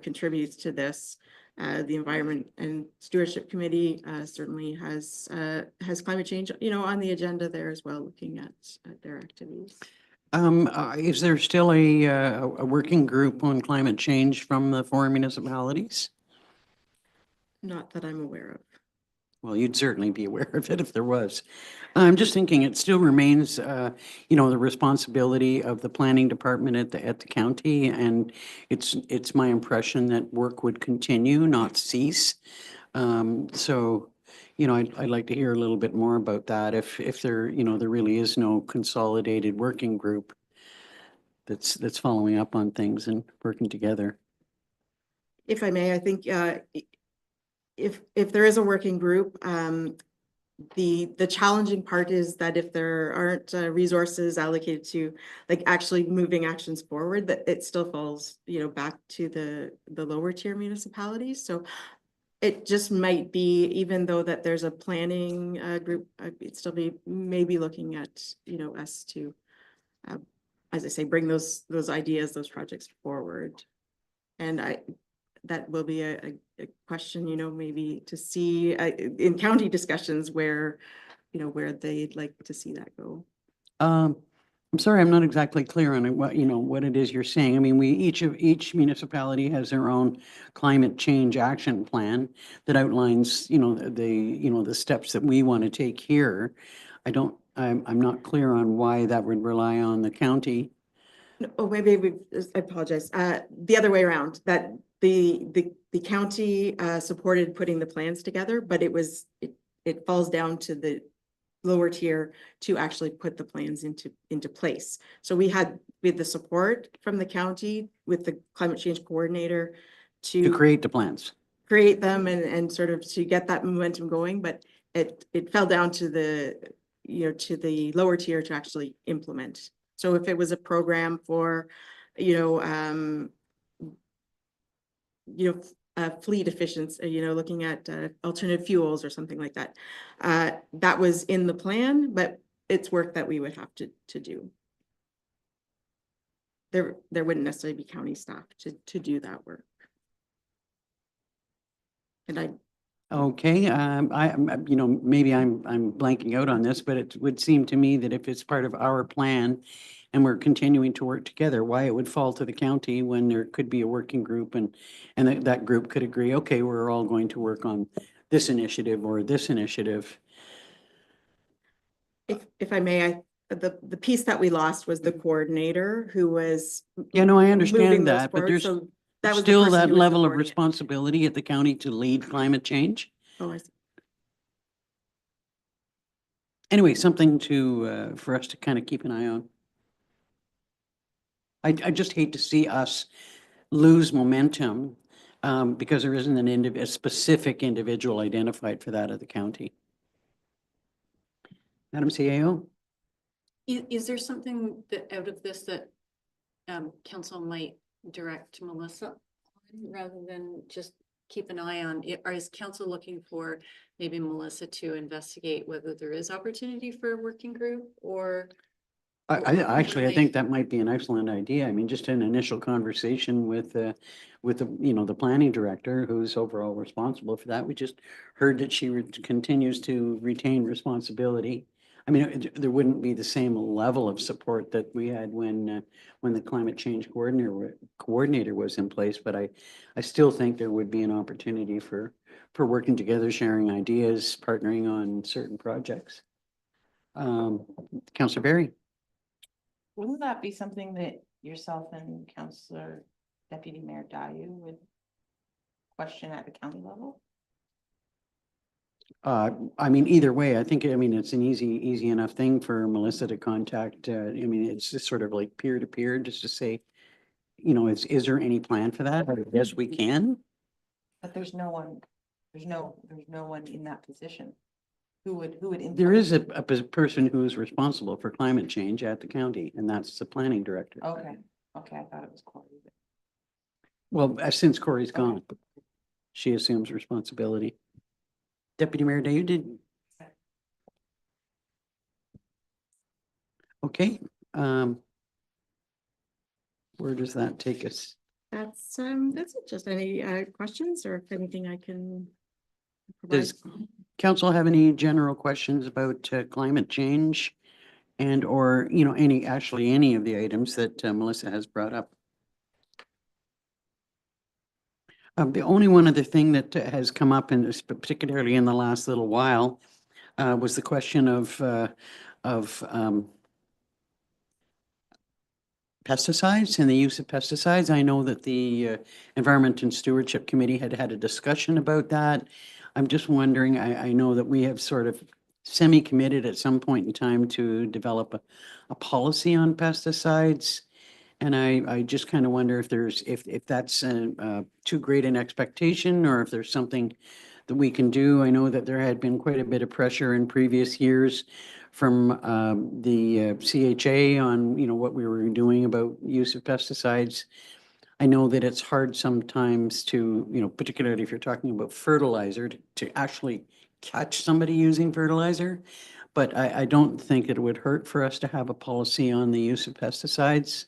contributes to this. The Environment and Stewardship Committee certainly has climate change, on the agenda there as well, looking at their activities. Is there still a working group on climate change from the 4 municipalities? Not that I'm aware of. Well, you'd certainly be aware of it if there was. I'm just thinking it still remains, the responsibility of the planning department at the county, and it's my impression that work would continue, not cease. So, I'd like to hear a little bit more about that if there, there really is no consolidated working group that's following up on things and working together. If I may, I think if there is a working group, the challenging part is that if there aren't resources allocated to like actually moving actions forward, that it still falls, back to the lower tier municipalities. So it just might be, even though that there's a planning group, it'd still be maybe looking at, us to, as I say, bring those ideas, those projects forward. And that will be a question, maybe to see in county discussions where they'd like to see that go. I'm sorry, I'm not exactly clear on it, what it is you're saying. I mean, each municipality has their own climate change action plan that outlines, the steps that we want to take here. I'm not clear on why that would rely on the county. Oh, maybe I apologize. The other way around, that the county supported putting the plans together, but it falls down to the lower tier to actually put the plans into place. So we had the support from the county with the climate change coordinator To create the plans. create them and sort of to get that momentum going, but it fell down to the lower tier to actually implement. So if it was a program for, fleet efficiency, looking at alternative fuels or something like that, that was in the plan, but it's work that we would have to do. There wouldn't necessarily be county staff to do that work. And Okay, maybe I'm blanking out on this, but it would seem to me that if it's part of our plan and we're continuing to work together, why it would fall to the county when there could be a working group and that group could agree, okay, we're all going to work on this initiative or this initiative. if I may, the piece that we lost was the coordinator who was. Yeah, no, I moving understand those that, but forward. there's So that was the still person that who was level of supporting it. responsibility at the county to lead climate change. Oh, I see. Anyway, something for us to kind of keep an eye on. I just hate to see us lose momentum because there isn't a specific individual identified for that at the county. Madam CAO? Is there something that out of this that council might direct Melissa on rather than just keep an eye on it? Or is council looking for maybe Melissa to investigate whether there is opportunity for a working group or? I think that might be an excellent idea. I mean, just an initial conversation with the planning director who's overall responsible for that. We just heard that she continues to retain responsibility. I mean, there wouldn't be the same level of support that we had when the climate change coordinator was in place, but I still think there would be an opportunity for working together, sharing ideas, partnering on certain projects. Councillor Berry? Wouldn't that be something that yourself and Councillor Deputy Mayor Dаю would question at the county level? I mean, either way, I mean, it's an easy enough thing for Melissa to contact. I mean, it's just sort of like peer to peer, just to say, you know, is there any plan for that? Yes, we can. But there's no one in that position. Who would? There influence- is a person who is responsible for climate change at the county, and that's the planning director. Okay, I thought it was Corey. but- Well, since Corey's Okay. gone, she assumes responsibility. Deputy Mayor Day, you did. Okay, where does that take us? That's it. Just any questions or if anything I can provide. Does council have any general questions about climate change and or, you know, any of the items that Melissa has brought up? The only one other thing that has come up in this, particularly in the last little while, was the question of pesticides and the use of pesticides. I know that the Environment and Stewardship Committee had a discussion about that. I'm just wondering, I know that we have sort of semi-committed at some point in time to develop a policy on pesticides. And I just kind of wonder if that's too great an expectation or if there's something that we can do. I know that there had been quite a bit of pressure in previous years from the CHA on, you know, what we were doing about use of pesticides. I know that it's hard sometimes to, you know, particularly if you're talking about fertilizer, to actually catch somebody using fertilizer. But I don't think it would hurt for us to have a policy on the use of pesticides.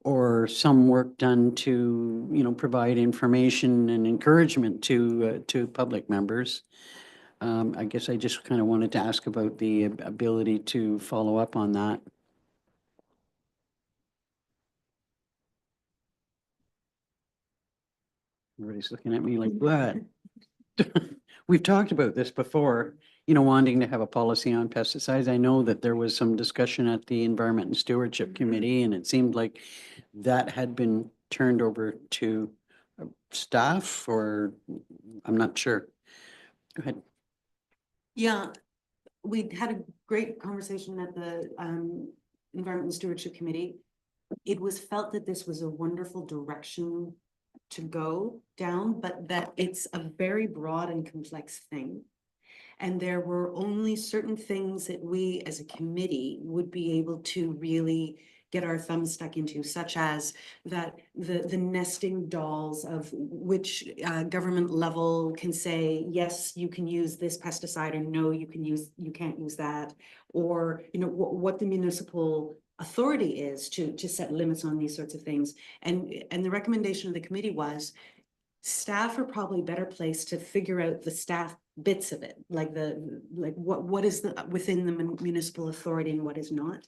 Or some work done to, you know, provide information and encouragement to public members. I guess I just kind of wanted to ask about the ability to follow up on that. Everybody's looking at me like, what? We've talked about this before, you know, wanting to have a policy on pesticides. I know that there was some discussion at the Environment and Stewardship Committee, and it seemed like that had been turned over to staff, or I'm not sure. Go ahead. Yeah, we had a great conversation at the Environment and Stewardship Committee. It was felt that this was a wonderful direction to go down, but that it's a very broad and complex thing. And there were only certain things that we as a committee would be able to really get our thumbs stuck into, such as that the nesting dolls of which government level can say, yes, you can use this pesticide, or no, you can't use that, or, you know, what the municipal authority is to set limits on these sorts of things. And the recommendation of the committee was staff are probably better placed to figure out the staff bits of it, like what is within the municipal authority and what is not.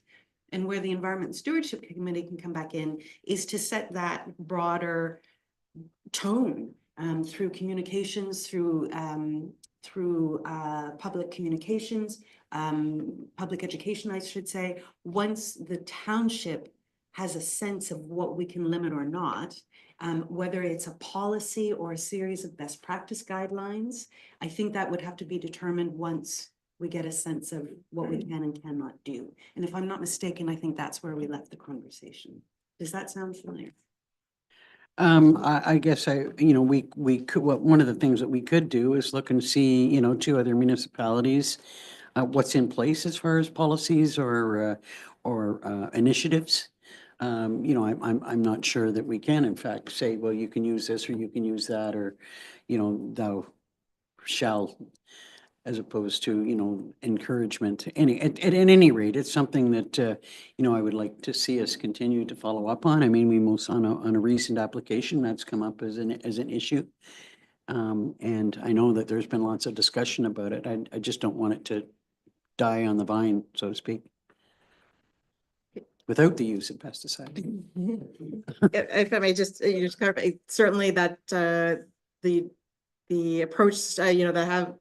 And where the Environment and Stewardship Committee can come back in is to set that broader tone through communications, through public communications, public education, I should say. Once the township has a sense of what we can limit or not, whether it's a policy or a series of best practice guidelines, I think that would have to be determined once we get a sense of what we can and cannot do. And if I'm not mistaken, I think that's where we left the conversation. Does that sound familiar? I guess you know, we could, one of the things that we could do is look and see, you know, 2 other municipalities, what's in place as far as policies or initiatives. You know, I'm not sure that we can in fact say, well, you can use this or you can use that, or, you know, thou shall, as opposed to, you know, encouragement. At any rate, it's something that, you know, I would like to see us continue to follow up on. I mean, we on a recent application that's come up as an issue. And I know that there's been lots of discussion about it. I just don't want it to die on the vine, so to speak, without the use of pesticides. If I may just clarify, certainly that the approach, that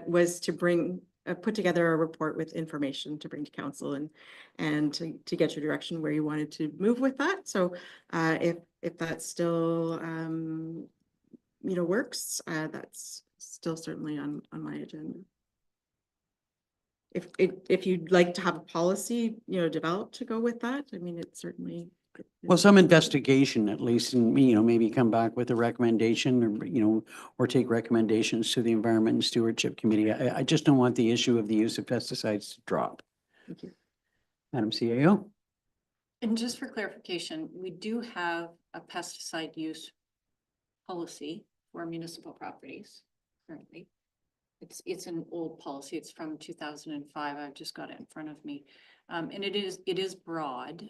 was to bring, put together a report with information to bring to council and to get your direction where you wanted to move with that. So if that still, works, that's still certainly on my agenda. If you'd like to have a policy, developed to go with that, I mean, it's certainly. Well, some investigation at least, and, maybe come back with a recommendation or, or take recommendations to the Environment and Stewardship Committee. I just don't want the issue of the use of pesticides to drop. Thank you. Madam CAO? And just for clarification, we do have a pesticide use policy for municipal properties currently. It's an old policy. It's from 2005. I've just got it in front of me. And it is broad.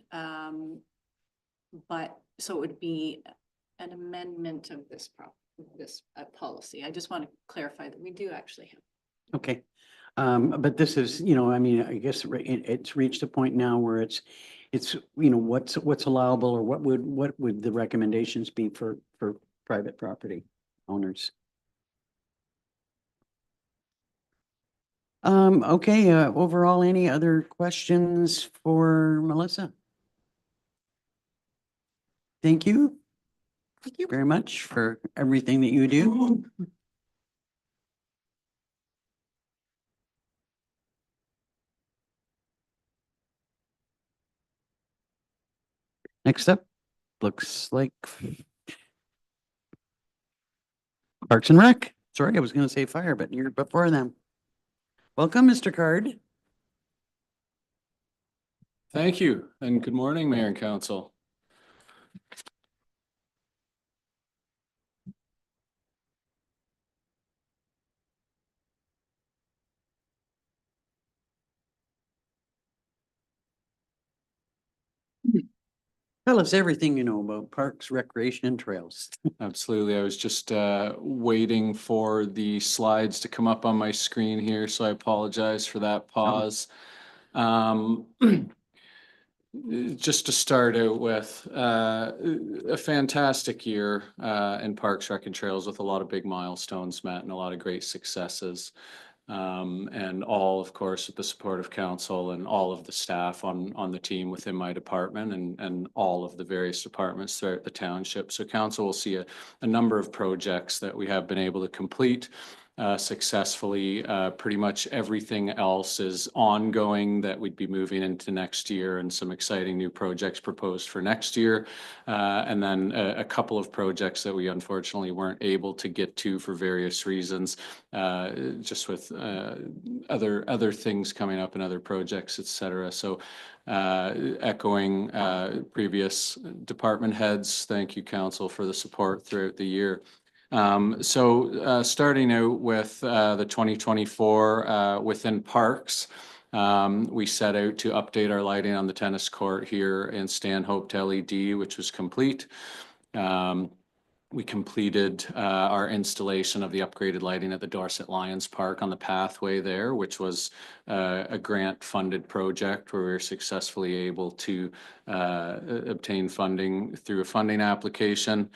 But so it would be an amendment of this policy. I just want to clarify that we do actually have. Okay. But this is, I mean, I guess it's reached a point now where it's, what's allowable, or what would the recommendations be for private property owners? Okay, overall, any other questions for Melissa? Thank you. Thank you. Very much for everything that you do. Next up, looks like Parks and Rec. Sorry, I was going to say fire, but you're before them. Welcome, Mr. Card. Thank you, and good morning, Mayor and Council. Tell us everything you know about parks, recreation, and trails. Absolutely. I was just waiting for the slides to come up on my screen here, so I apologize for that pause. Just to start out with, a fantastic year in Parks, Rec, and Trails with a lot of big milestones met and a lot of great successes. And all, of course, with the support of council and all of the staff on the team within my department and all of the various departments throughout the township. So council will see a number of projects that we have been able to complete successfully. Pretty much everything else is ongoing that we'd be moving into next year, and some exciting new projects proposed for next year. And then a couple of projects that we unfortunately weren't able to get to for various reasons, just with other things coming up and other projects, etc. So echoing previous department heads, thank you, council, for the support throughout the year. Starting out with the 2024 within parks, we set out to update our lighting on the tennis court here in Stanhope to LED, which was complete. We completed our installation of the upgraded lighting at the Dorset Lions Park on the pathway there, which was a grant-funded project where we were successfully able to obtain funding through a funding application.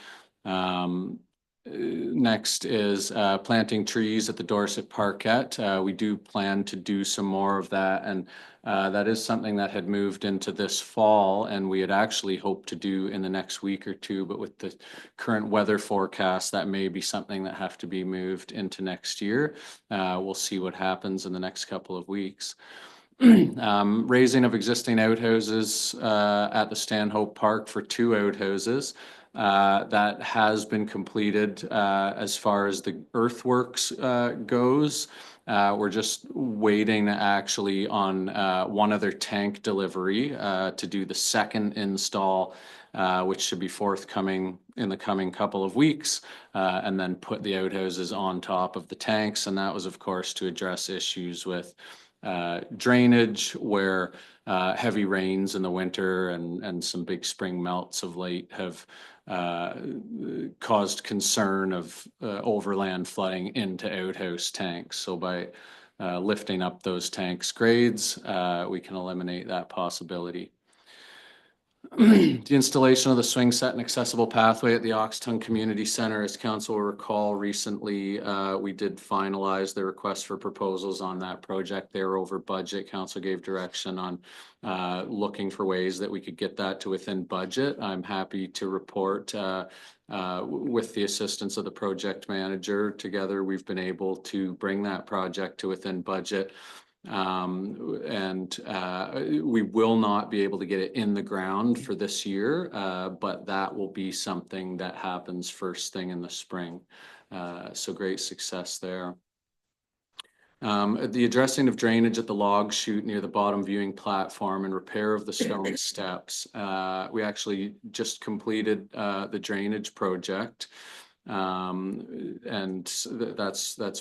Next is planting trees at the Dorset Parkette. We do plan to do some more of that, and that is something that had moved into this fall, and we had actually hoped to do in the next week or two, but with the current weather forecast, that may be something that have to be moved into next year. We'll see what happens in the next couple of weeks. Raising of existing outhouses at the Stanhope Park for 2 outhouses. That has been completed as far as the earthworks goes. We're just waiting actually on one other tank delivery to do the second install, which should be forthcoming in the coming couple of weeks, and then put the outhouses on top of the tanks. And that was, of course, to address issues with drainage where heavy rains in the winter and some big spring melts of late have caused concern of overland flooding into outhouse tanks. So by lifting up those tanks' grades, we can eliminate that possibility. The installation of the swing set and accessible pathway at the Oxton Community Center, as council will recall, recently we did finalize the request for proposals on that project. They're over budget. Council gave direction on looking for ways that we could get that to within budget. I'm happy to report with the assistance of the project manager, together we've been able to bring that project to within budget. We will not be able to get it in the ground for this year, but that will be something that happens first thing in the spring. So great success there. The addressing of drainage at the log chute near the bottom viewing platform and repair of the stone steps. We actually just completed the drainage project. That's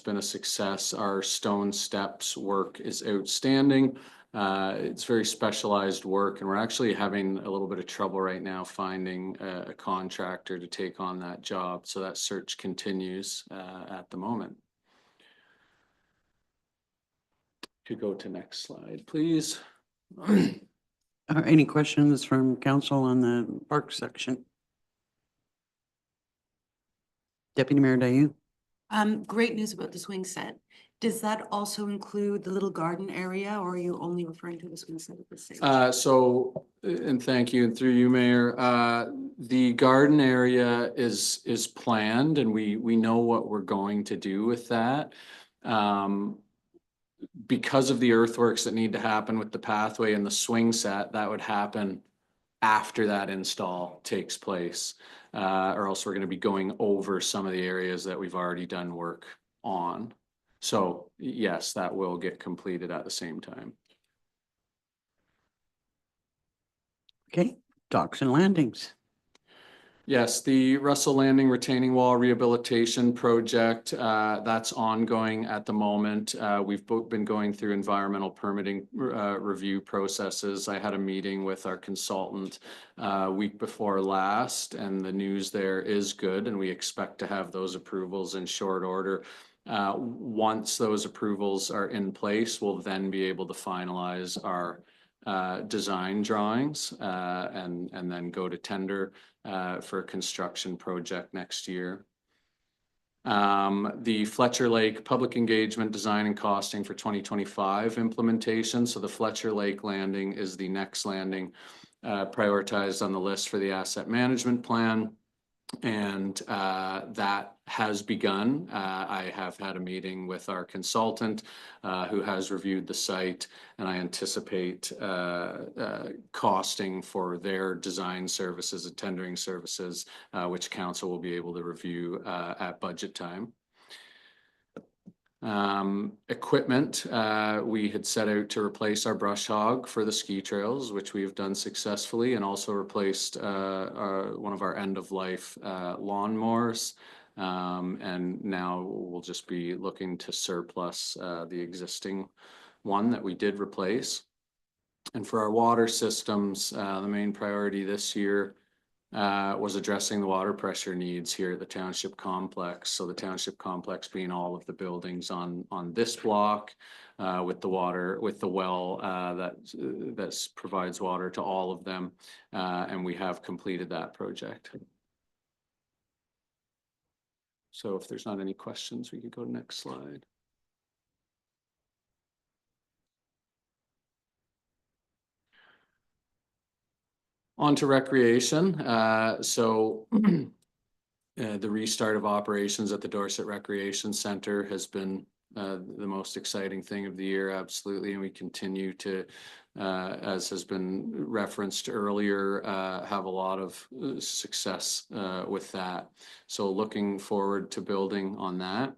been a success. Our stone steps work is outstanding. It's very specialized work, and we're actually having a little bit of trouble right now finding a contractor to take on that job. So that search continues at the moment. Could go to next slide, please. Any questions from council on the park section? Deputy Mayor Dayu? Great news about the swing set. Does that also include the little garden area, or are you only referring to the swing set at this stage? And thank you, and through you, Mayor, the garden area is planned, and we know what we're going to do with that. Because of the earthworks that need to happen with the pathway and the swing set, that would happen after that install takes place. Or else we're going to be going over some of the areas that we've already done work on. So yes, that will get completed at the same time. Okay, docks and landings. Yes, the Russell Landing retaining wall rehabilitation project, that's ongoing at the moment. We've both been going through environmental permitting review processes. I had a meeting with our consultant week before last, and the news there is good, and we expect to have those approvals in short order. Once those approvals are in place, we'll then be able to finalize our design drawings and then go to tender for a construction project next year. The Fletcher Lake Public Engagement Design and Costing for 2025 implementation. So the Fletcher Lake landing is the next landing prioritized on the list for the asset management plan. And that has begun. I have had a meeting with our consultant who has reviewed the site, and I anticipate costing for their design services and tendering services, which council will be able to review at budget time. Equipment, we had set out to replace our brush hog for the ski trails, which we have done successfully, and also replaced one of our end-of-life lawnmowers. And now we'll just be looking to surplus the existing one that we did replace. And for our water systems, the main priority this year was addressing the water pressure needs here at the Township complex. So the Township complex being all of the buildings on this block with the well that provides water to all of them. And we have completed that project. So if there's not any questions, we could go to next slide. On to recreation. The restart of operations at the Dorset Recreation Center has been the most exciting thing of the year, absolutely. And we continue to, as has been referenced earlier, have a lot of success with that. So looking forward to building on that.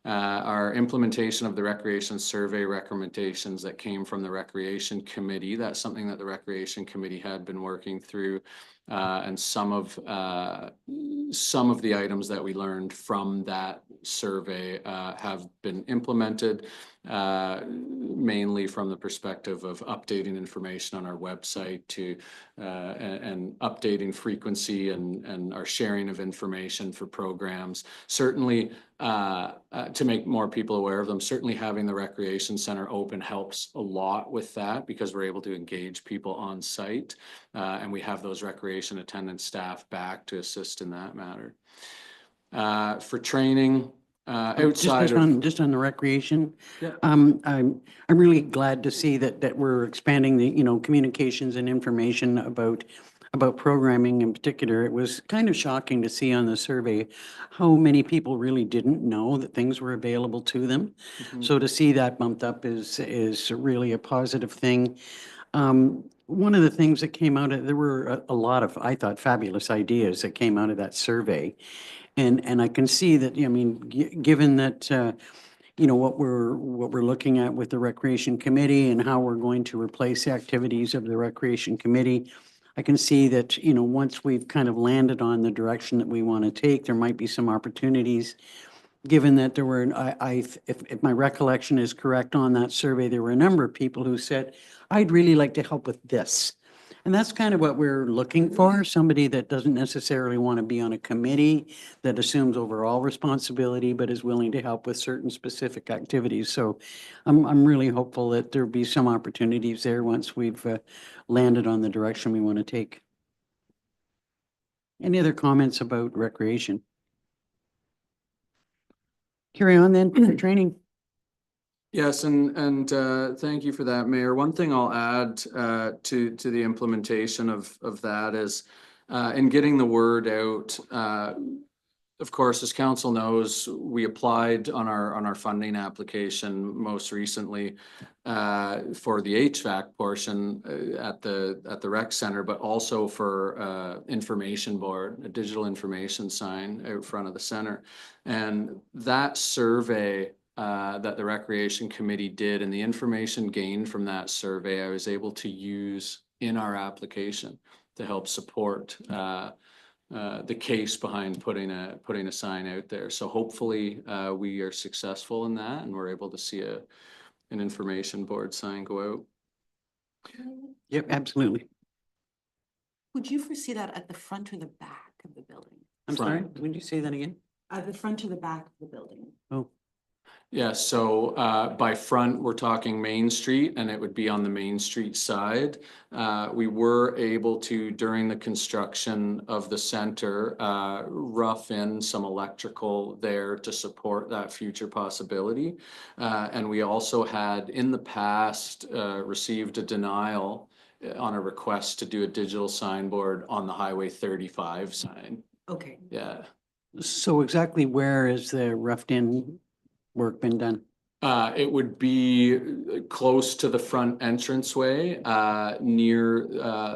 Our implementation of the recreation survey recommendations that came from the Recreation Committee, that's something that the Recreation Committee had been working through. And some of the items that we learned from that survey have been implemented, mainly from the perspective of updating information on our website to and updating frequency and our sharing of information for programs. Certainly, to make more people aware of them, certainly having the recreation center open helps a lot with that because we're able to engage people on site, and we have those recreation attendant staff back to assist in that matter. For training, outside of. Just on the recreation. Yeah. I'm really glad to see that we're expanding the, communications and information about programming in particular. It was kind of shocking to see on the survey how many people really didn't know that things were available to them. Mhm. So to see that bumped up is really a positive thing. One of the things that came out of, there were a lot of, I thought, fabulous ideas that came out of that survey. And I can see that, I mean, given that, what we're looking at with the Recreation Committee and how we're going to replace the activities of the Recreation Committee, I can see that, once we've kind of landed on the direction that we want to take, there might be some opportunities, given that there were, if my recollection is correct on that survey, there were a number of people who said, I'd really like to help with this. And that's kind of what we're looking for, somebody that doesn't necessarily want to be on a committee that assumes overall responsibility, but is willing to help with certain specific activities. So I'm really hopeful that there'll be some opportunities there once we've landed on the direction we want to take. Any other comments about recreation? Carry on then, training. Yes, and thank you for that, Mayor. One thing I'll add to the implementation of that is in getting the word out. Of course, as council knows, we applied on our funding application most recently for the HVAC portion at the rec center, but also for information board, a digital information sign out front of the center, and that survey that the Recreation Committee did and the information gained from that survey, I was able to use in our application to help support the case behind putting a sign out there. So hopefully we are successful in that and we're able to see an information board sign go out. Yep, absolutely. Would you foresee that at the front or the back of the building? I'm sorry, Front. would you say that again? At the front or the back of the building? Oh, Yeah, so by front, we're talking Main Street, and it would be on the Main Street side. We were able to, during the construction of the center, rough in some electrical there to support that future possibility. And we also had, in the past, received a denial on a request to do a digital signboard on the Highway 35 sign. Okay. Yeah. so exactly where is the roughed-in work been done? It would be close to the front entranceway, near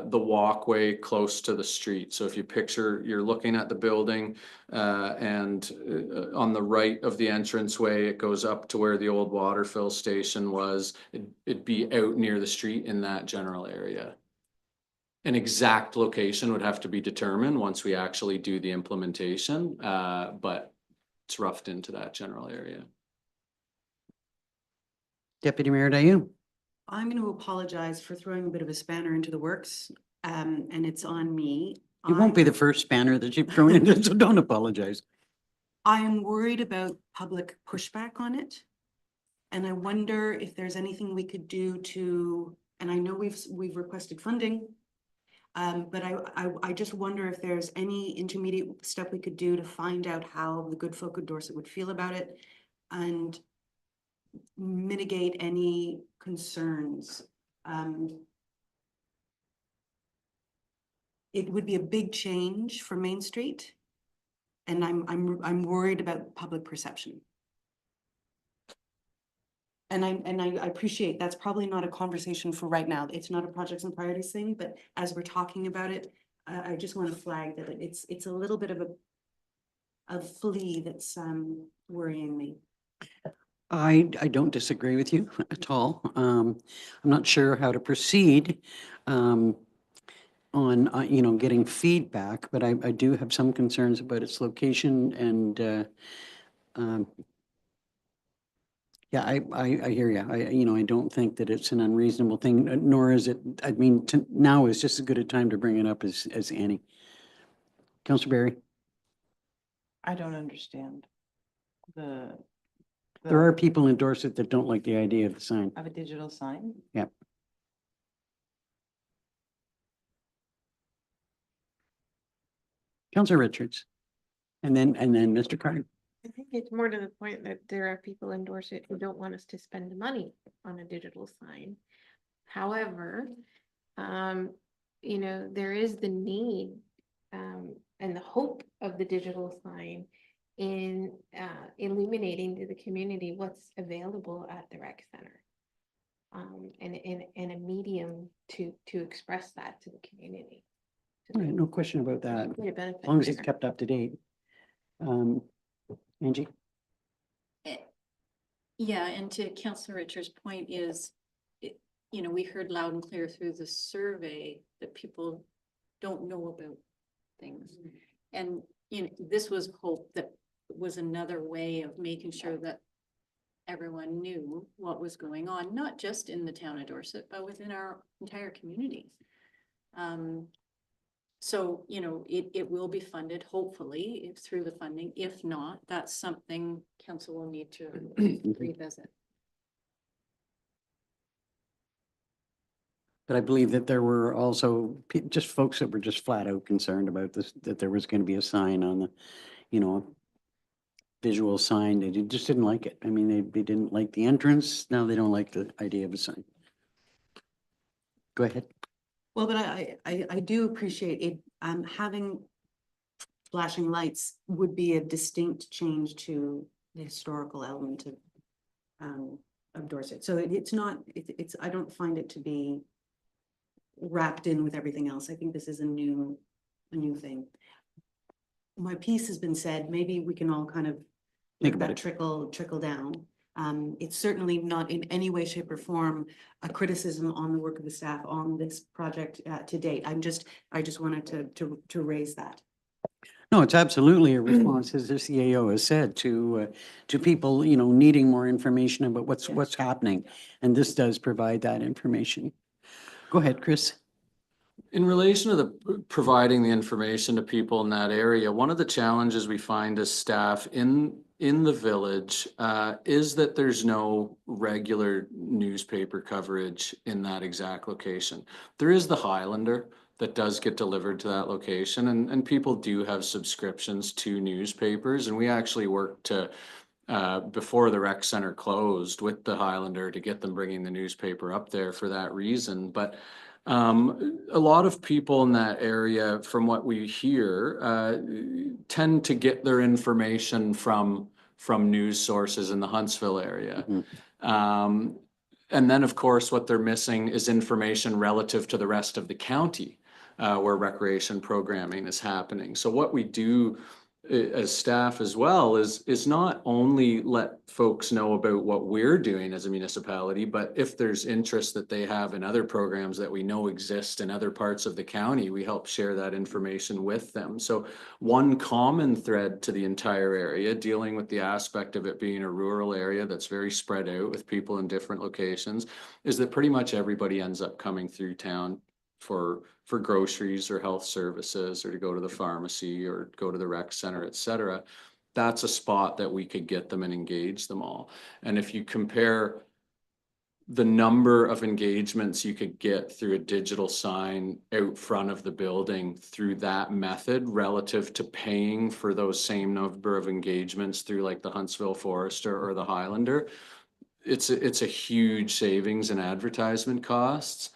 the walkway close to the street. So if you picture, you're looking at the building and on the right of the entranceway, it goes up to where the old water fill station was. It'd be out near the street in that general area. An exact location would have to be determined once we actually do the implementation, but it's roughed into that general area. Deputy Mayor Dayu? I'm going to apologize for throwing a bit of a spanner into the works, and it's on me. You won't be the first spanner that you've thrown into, so don't apologize. I am worried about public pushback on it. And I wonder if there's anything we could do to, and I know we've requested funding, but I just wonder if there's any intermediate step we could do to find out how the good folk of Dorset would feel about it and mitigate any concerns. It would be a big change for Main Street, and I'm worried about public perception. And I appreciate that's probably not a conversation for right now. It's not a projects and priorities thing, but as we're talking about it, I just want to flag that it's a little bit of a flea that's worrying me. I don't disagree with you at all. I'm not sure how to proceed on, getting feedback, but I do have some concerns about its location and Yeah, I hear you. I don't think that it's an unreasonable thing, nor is it, I mean, now is just as good a time to bring it up as any. Councillor Barry, I don't understand the. there are people in Dorset that don't like the idea of the sign. Of a digital sign? Yep. Councillor Richards. And then Mr. Carter. I think it's more to the point that there are people in Dorset who don't want us to spend money on a digital sign. However, there is the need and the hope of the digital sign in illuminating to the community what's available at the rec center. And a medium to express that to the community. All right, no question about that. Be a benefit As long as it's there. kept up to date. Angie? Yeah, and to Councillor Richards' point is, we heard loud and clear through the survey that people don't know about things. And, this was hope that was another way of making sure that everyone knew what was going on, not just in the town of Dorset, but within our entire community. So, it will be funded, hopefully, through the funding. If not, that's something council will need to revisit. But I believe that there were also just folks that were just flat out concerned about this, that there was going to be a sign on the, visual sign. They just didn't like it. I mean, they didn't like the entrance. Now they don't like the idea of a sign. Go ahead. Well, but I do appreciate it, having flashing lights would be a distinct change to the historical element of Dorset. So it's not, I don't find it to be wrapped in with everything else. I think this is a new thing. My piece has been said, maybe we can all kind of Think let about that it. trickle down. It's certainly not in any way, shape or form a criticism on the work of the staff on this project to date. I just wanted to raise that. No, it's absolutely a response, as the CAO has said, to people, needing more information about what's happening. And this does provide that information. Go ahead, Chris. In relation to the providing the information to people in that area, one of the challenges we find as staff in the village is that there's no regular newspaper coverage in that exact location. There is the Highlander that does get delivered to that location, and people do have subscriptions to newspapers, and we actually work to before the rec center closed with the Highlander to get them bringing the newspaper up there for that reason. But a lot of people in that area, from what we hear, tend to get their information from news sources in the Huntsville area. And then, of course, what they're missing is information relative to the rest of the county where recreation programming is happening. So what we do as staff as well is not only let folks know about what we're doing as a municipality, but if there's interest that they have in other programs that we know exist in other parts of the county, we help share that information with them. So one common thread to the entire area, dealing with the aspect of it being a rural area that's very spread out with people in different locations, is that pretty much everybody ends up coming through town for groceries or health services, or to go to the pharmacy or go to the rec center, et cetera. That's a spot that we could get them and engage them all. And if you compare the number of engagements you could get through a digital sign out front of the building through that method relative to paying for those same number of engagements through like the Huntsville Forester or the Highlander, it's a huge savings in advertisement costs.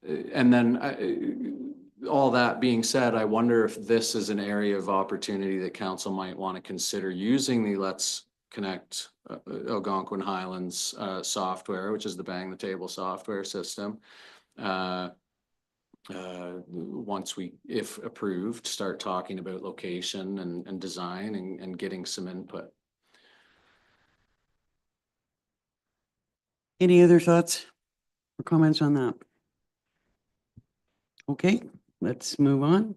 And then all that being said, I wonder if this is an area of opportunity that council might want to consider using the Let's Connect Algonquin Highlands software, which is the Bang the Table software system. Once we, if approved, start talking about location and design and getting some input. Any other thoughts or comments on that? Okay, let's move on.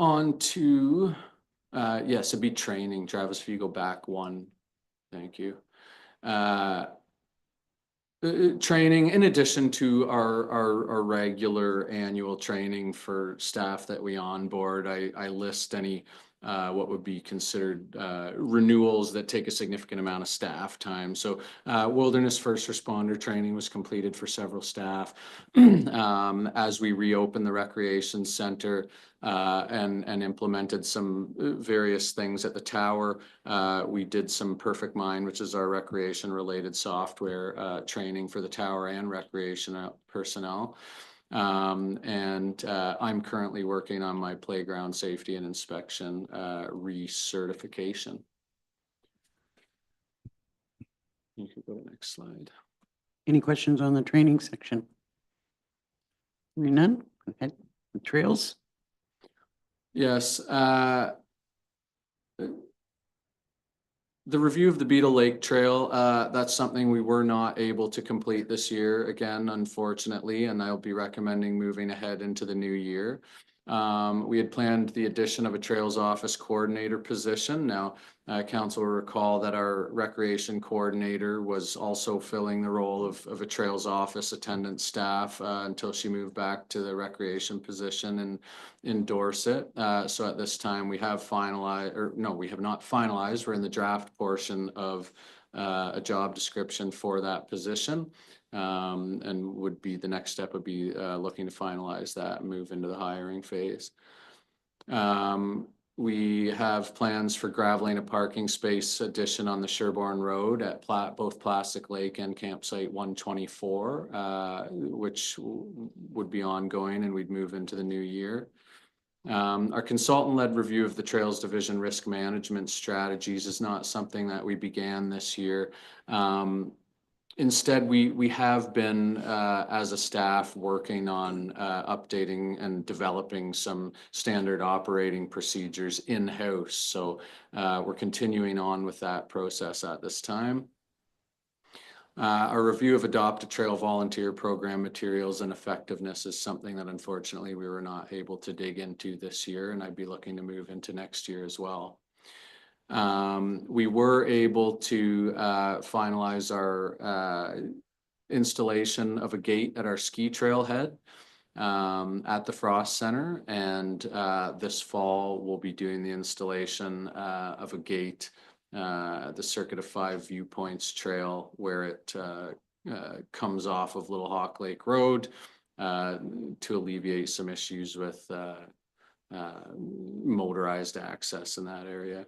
On to, yes, it'd be training. Travis, if you go back one, thank you. Training in addition to our regular annual training for staff that we onboard. I list any what would be considered renewals that take a significant amount of staff time. So wilderness first responder training was completed for several staff. As we reopened the recreation center and implemented some various things at the tower, we did some Perfect Mind, which is our recreation related software training for the tower and recreation personnel. I'm currently working on my playground safety and inspection recertification. You can go to the next slide. Any questions on the training section? Hearing none? Okay. The trails? Yes. The review of the Beetle Lake Trail, that's something we were not able to complete this year, again, unfortunately, and I'll be recommending moving ahead into the new year. We had planned the addition of a Trails Office Coordinator position. Now, council will recall that our Recreation Coordinator was also filling the role of a Trails Office attendant staff until she moved back to the Recreation position in Dorset. So at this time, we have finalized, or no, we have not finalized. We're in the draft portion of a job description for that position. And would be the next step would be looking to finalize that and move into the hiring phase. We have plans for graveling a parking space addition on the Sherbourne Road at both Plastic Lake and Campsite 124, which would be ongoing and we'd move into the new year. Our consultant-led review of the Trails Division risk management strategies is not something that we began this year. Instead, we have been, as a staff, working on updating and developing some standard operating procedures in-house. So we're continuing on with that process at this time. Our review of Adopt a Trail volunteer program materials and effectiveness is something that unfortunately we were not able to dig into this year, and I'd be looking to move into next year as well. We were able to finalize our installation of a gate at our ski trailhead at the Frost Center, and this fall we'll be doing the installation of a gate at the Circuit of Five Viewpoints Trail, where it comes off of Little Hawk Lake Road to alleviate some issues with motorized access in that area.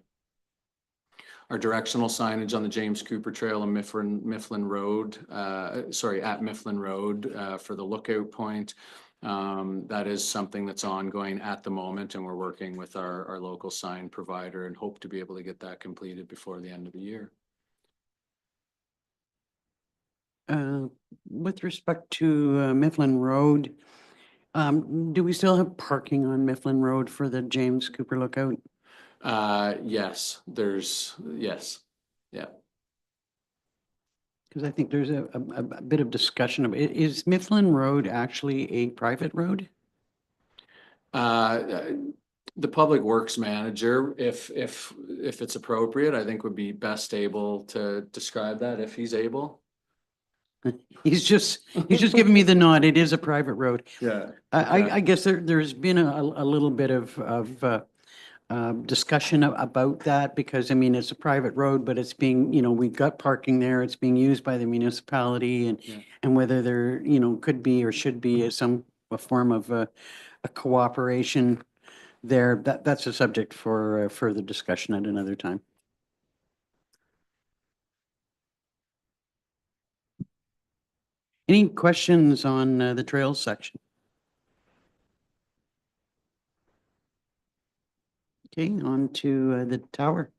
Our directional signage on the James Cooper Trail and Mifflin Road, at Mifflin Road for the lookout point. That is something that's ongoing at the moment, and we're working with our local sign provider and hope to be able to get that completed before the end of the year. With respect to Mifflin Road, do we still have parking on Mifflin Road for the James Cooper Lookout? Yes, yes, yeah. Because I think there's a bit of discussion of it. Is Mifflin Road actually a private road? The public works manager, if it's appropriate, I think would be best able to describe that if he's able. He's just giving me the nod. It is a private road. Yeah. I guess there's been a little bit of discussion about that, because I mean, it's a private road, but it's being, we've got parking there. It's being used by the municipality, and whether there, could be or should be a form of a cooperation there. That's a subject for further discussion at another time. Any questions on the trails section? Okay, on to the tower.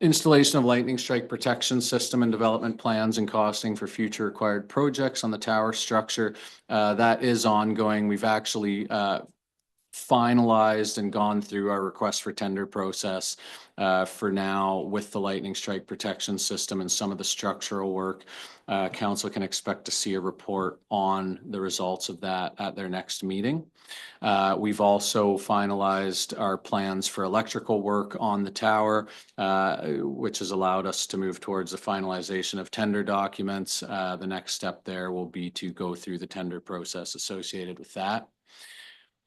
Installation of lightning strike protection system and development plans and costing for future required projects on the tower structure. That is ongoing. We've actually finalized and gone through our request for tender process. For now, with the lightning strike protection system and some of the structural work, council can expect to see a report on the results of that at their next meeting. We've also finalized our plans for electrical work on the tower, which has allowed us to move towards the finalization of tender documents. The next step there will be to go through the tender process associated with that.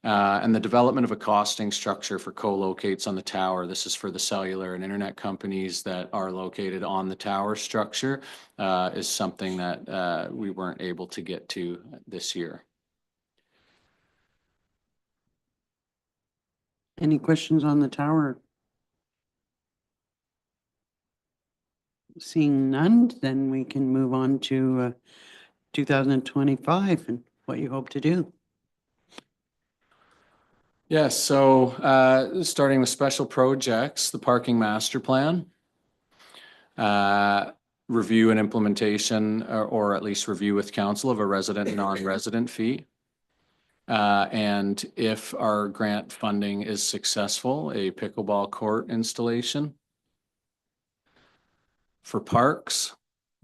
And the development of a costing structure for co-locates on the tower. This is for the cellular and internet companies that are located on the tower structure, is something that we weren't able to get to this year. Any questions on the tower? Seeing none, then we can move on to 2025 and what you hope to do. Yes, so starting with special projects, the parking master plan. Review and implementation, or at least review with council of a resident and non-resident fee. And if our grant funding is successful, a pickleball court installation. For parks,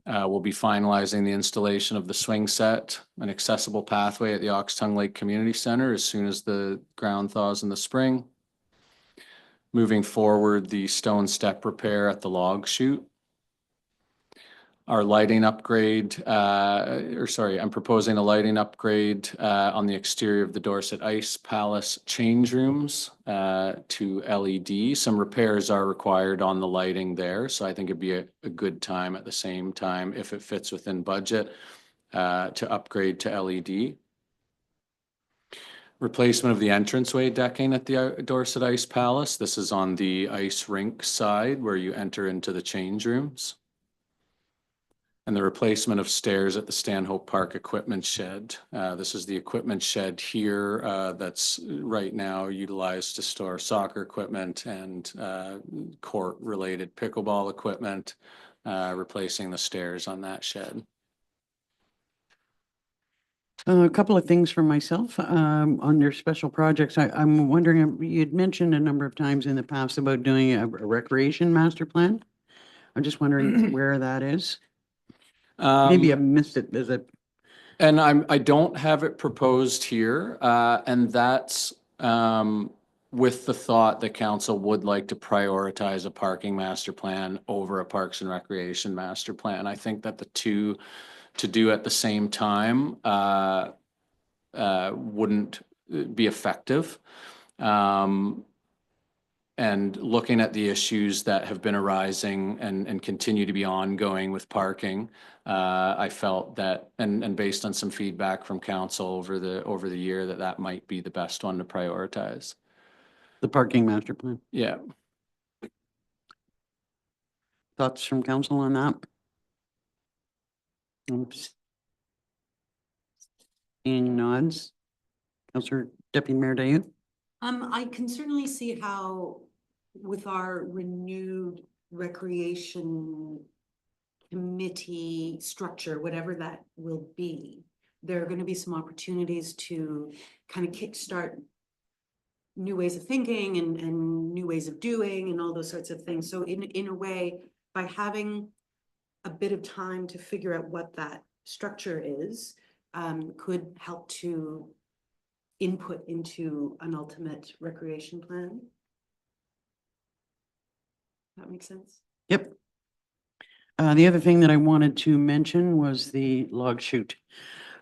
we'll be finalizing the installation of the swing set, an accessible pathway at the Oxtongue Lake Community Center as soon as the ground thaws in the spring. Moving forward, the stone step repair at the log chute. Our lighting upgrade, I'm proposing a lighting upgrade on the exterior of the Dorset Ice Palace change rooms to LED. Some repairs are required on the lighting there, so I think it'd be a good time at the same time, if it fits within budget, to upgrade to LED. Replacement of the entranceway decking at the Dorset Ice Palace. This is on the ice rink side where you enter into the change rooms. And the replacement of stairs at the Stanhope Park equipment shed. This is the equipment shed here that's right now utilized to store soccer equipment and court-related pickleball equipment, replacing the stairs on that shed. A couple of things for myself on your special projects. I'm wondering, you'd mentioned a number of times in the past about doing a recreation master plan. I'm just wondering where that is. Maybe I missed it. Is it? And I don't have it proposed here, and that's with the thought that council would like to prioritize a parking master plan over a parks and recreation master plan. I think that the two to do at the same time wouldn't be effective. And looking at the issues that have been arising and continue to be ongoing with parking, I felt that, and based on some feedback from council over the year, that might be the best one to prioritize. The parking master plan. Yeah. Thoughts from council on that? Seeing nods. Councillor Deputy Mayor Dayu? I can certainly see how with our renewed recreation committee structure, whatever that will be, there are going to be some opportunities to kind of kickstart new ways of thinking and new ways of doing and all those sorts of things. So in a way, by having a bit of time to figure out what that structure is, could help to input into an ultimate recreation plan. That makes sense? Yep. The other thing that I wanted to mention was the log chute.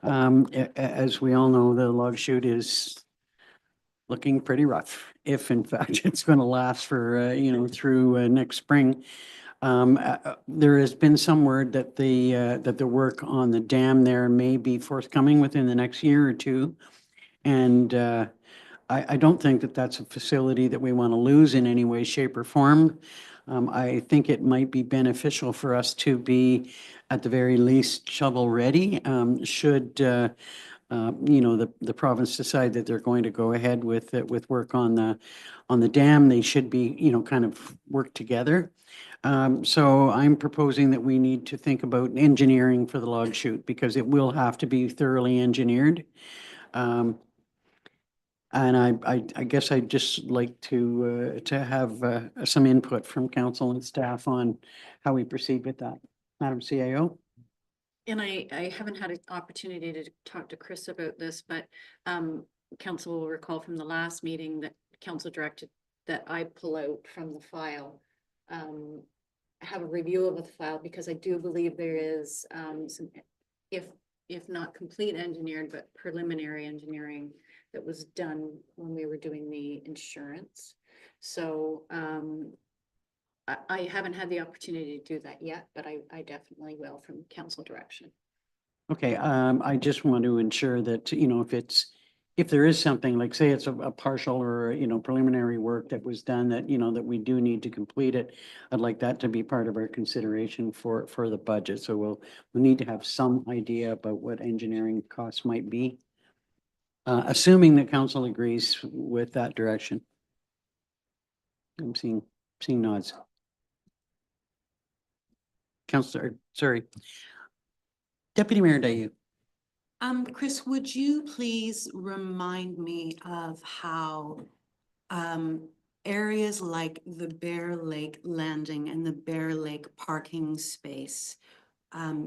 As we all know, the log chute is looking pretty rough, if in fact it's going to last for, through next spring. There has been some word that the work on the dam there may be forthcoming within the next year or two. And I don't think that that's a facility that we want to lose in any way, shape, or form. I think it might be beneficial for us to be, at the very least, shovel ready. Should the province decide that they're going to go ahead with work on the dam, they should be, kind of work together. So I'm proposing that we need to think about engineering for the log chute because it will have to be thoroughly engineered. And I guess I'd just like to have some input from council and staff on how we proceed with that. Madam CAO? And I haven't had an opportunity to talk to Chris about this, but council will recall from the last meeting that council directed that I pull out from the file, have a review of the file, because I do believe there is some, if not complete engineered, but preliminary engineering that was done when we were doing the insurance. So I haven't had the opportunity to do that yet, but I definitely will from council direction. Okay, I just want to ensure that, you know, if there is something, like say it's a partial or, you know, preliminary work that was done that, you know, that we do need to complete it, I'd like that to be part of our consideration for the budget. So we'll need to have some idea about what engineering costs might be. Assuming that council agrees with that direction. I'm seeing nods. Councillor, sorry. Deputy Mayor Dayu. Chris, would you please remind me of how areas like the Bear Lake Landing and the Bear Lake parking space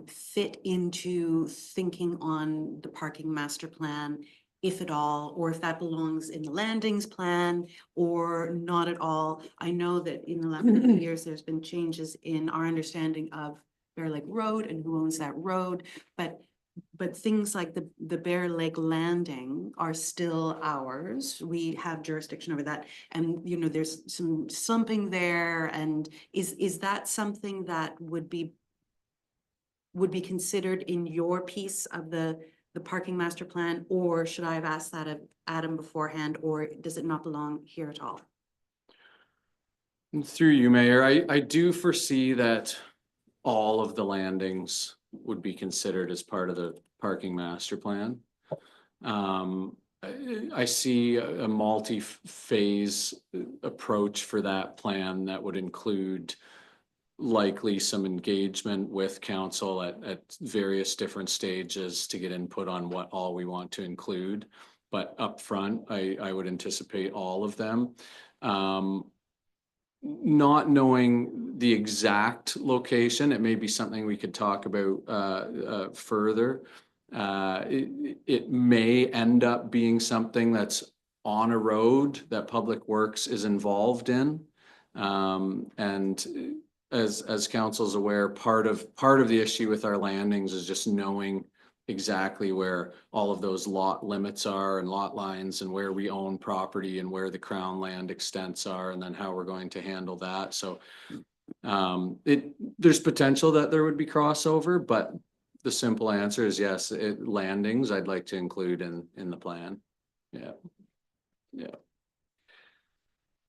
fit into thinking on the parking master plan, if at all, or if that belongs in the landings plan or not at all? I know that in the last few years, there's been changes in our understanding of Bear Lake Road and who owns that road, but things like the Bear Lake Landing are still ours. We have jurisdiction over that. And, you know, there's some slumping there. And is that something that would be considered in your piece of the parking master plan? Or should I have asked that of Adam beforehand, or does it not belong here at all? Through you, Mayor, I do foresee that all of the landings would be considered as part of the parking master plan. I see a multi-phase approach for that plan that would include likely some engagement with council at various different stages to get input on what all we want to include. But upfront, I would anticipate all of them. Not knowing the exact location, it may be something we could talk about further. It may end up being something that's on a road that Public Works is involved in. And as council's aware, part of the issue with our landings is just knowing exactly where all of those lot limits are and lot lines and where we own property and where the crown land extents are, and then how we're going to handle that. So there's potential that there would be crossover, but the simple answer is yes, landings I'd like to include in the plan. Yeah.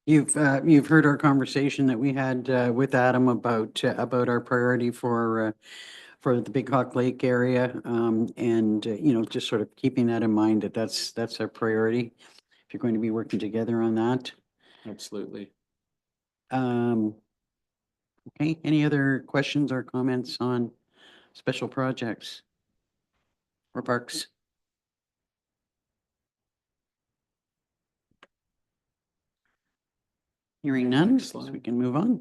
You've heard our conversation that we had with Adam about our priority for the Big Hawk Lake area, and you know, just sort of keeping that in mind, that's our priority. If you're going to be working together on that. Absolutely. Okay, any other questions or comments on special projects or parks? Hearing none, so we can move on.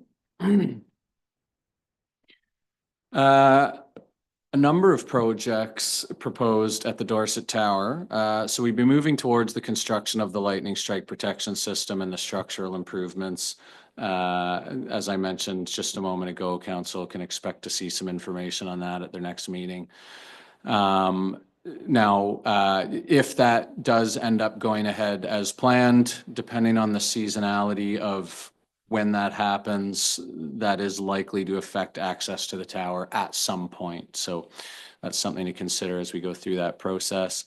A number of projects proposed at the Dorset Tower. So we'd be moving towards the construction of the lightning strike protection system and the structural improvements. As I mentioned just a moment ago, council can expect to see some information on that at their next meeting. Now, if that does end up going ahead as planned, depending on the seasonality of when that happens, that is likely to affect access to the tower at some point. So that's something to consider as we go through that process.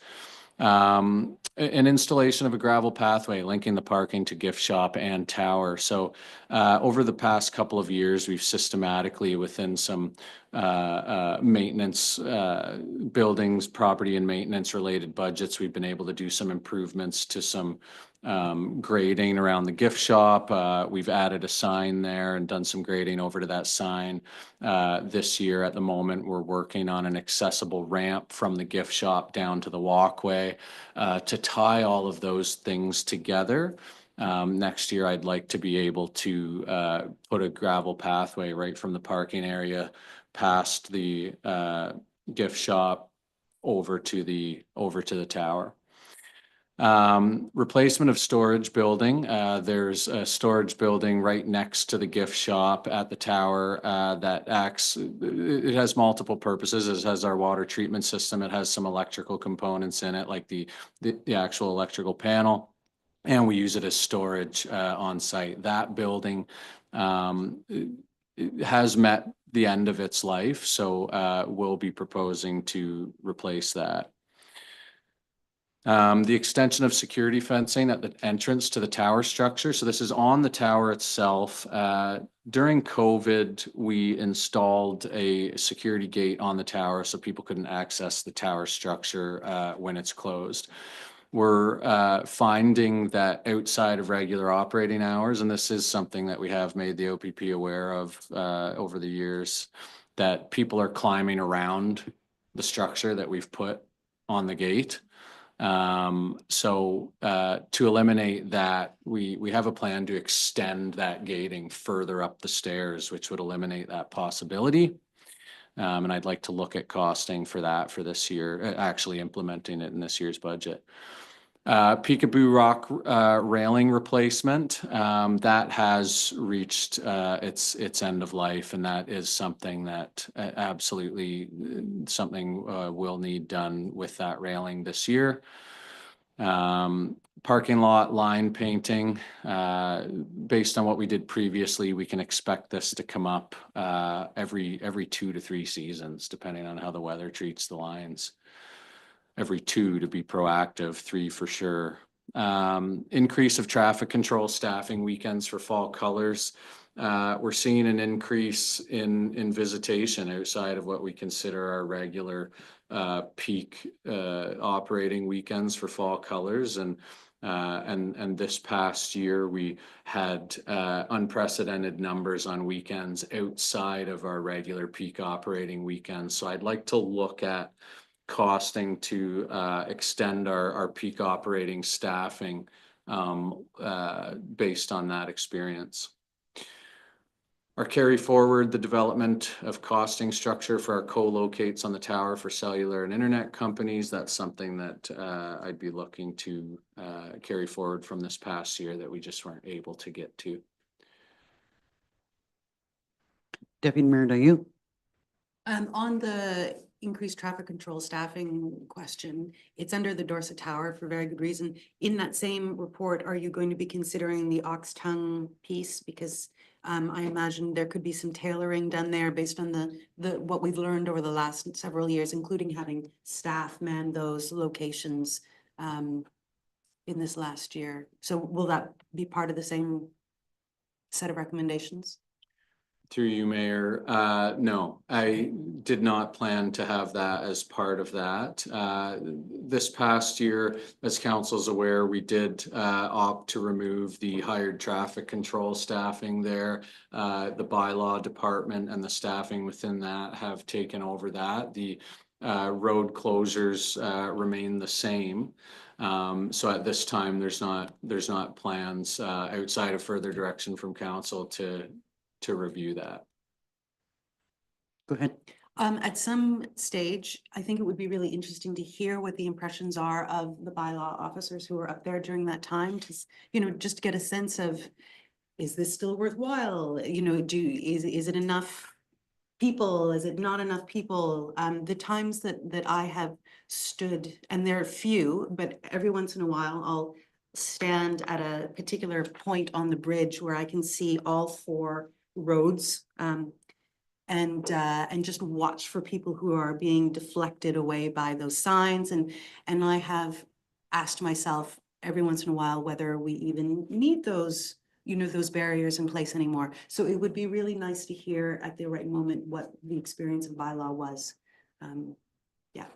An installation of a gravel pathway linking the parking to gift shop and tower. So over the past couple of years, we've systematically within some maintenance buildings, property and maintenance related budgets, we've been able to do some improvements to some grading around the gift shop. We've added a sign there and done some grading over to that sign. This year at the moment, we're working on an accessible ramp from the gift shop down to the walkway to tie all of those things together. Next year, I'd like to be able to put a gravel pathway right from the parking area past the gift shop over to the tower. Replacement of storage building. There's a storage building right next to the gift shop at the tower that acts, it has multiple purposes. It has our water treatment system. It has some electrical components in it, like the actual electrical panel. And we use it as storage on site. That building it has met the end of its life, so we'll be proposing to replace that. The extension of security fencing at the entrance to the tower structure. So this is on the tower itself. During COVID, we installed a security gate on the tower so people couldn't access the tower structure when it's closed. We're finding that outside of regular operating hours, and this is something that we have made the OPP aware of over the years, that people are climbing around the structure that we've put on the gate. So to eliminate that, we have a plan to extend that gating further up the stairs, which would eliminate that possibility. And I'd like to look at costing for that for this year, actually implementing it in this year's budget. Peekaboo Rock railing replacement, that has reached its end of life, and that is something that absolutely something will need done with that railing this year. Parking lot line painting, based on what we did previously, we can expect this to come up every 2 to 3 seasons, depending on how the weather treats the lines. Every 2 to be proactive, 3 for sure. Increase of traffic control staffing weekends for fall colors. We're seeing an increase in visitation outside of what we consider our regular peak operating weekends for fall colors. And this past year, we had unprecedented numbers on weekends outside of our regular peak operating weekends. So I'd like to look at costing to extend our peak operating staffing based on that experience. Or carry forward the development of costing structure for our co-locates on the tower for cellular and internet companies. That's something that I'd be looking to carry forward from this past year that we just weren't able to get to. Deputy Mayor Dayu? On the increased traffic control staffing question, it's under the Dorset Tower for very good reason. In that same report, are you going to be considering the Ox Tongue piece? Because I imagine there could be some tailoring done there based on the what we've learned over the last several years, including having staff man those locations in this last year. So will that be part of the same set of recommendations? Through you, Mayor. No, I did not plan to have that as part of that. This past year, as council's aware, we did opt to remove the hired traffic control staffing there. The bylaw department and the staffing within that have taken over that. The road closures remain the same. So at this time, there's not plans outside of further direction from council to review that. Go ahead. At some stage, I think it would be really interesting to hear what the impressions are of the bylaw officers who were up there during that time to, just to get a sense of, is this still worthwhile? Is it enough people? Is it not enough people? The times that I have stood, and they're few, but every once in a while, I'll stand at a particular point on the bridge where I can see all 4 roads and just watch for people who are being deflected away by those signs. And I have asked myself every once in a while whether we even need those, those barriers in place anymore. So it would be really nice to hear at the right moment what the experience of bylaw was. Yeah.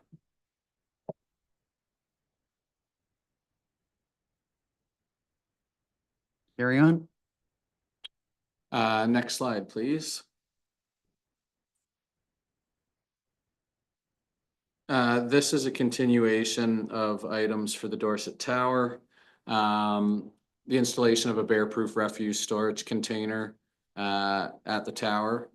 Carry on. Next slide, please. This is a continuation of items for the Dorset Tower. The installation of a bear-proof refuse storage container at the tower.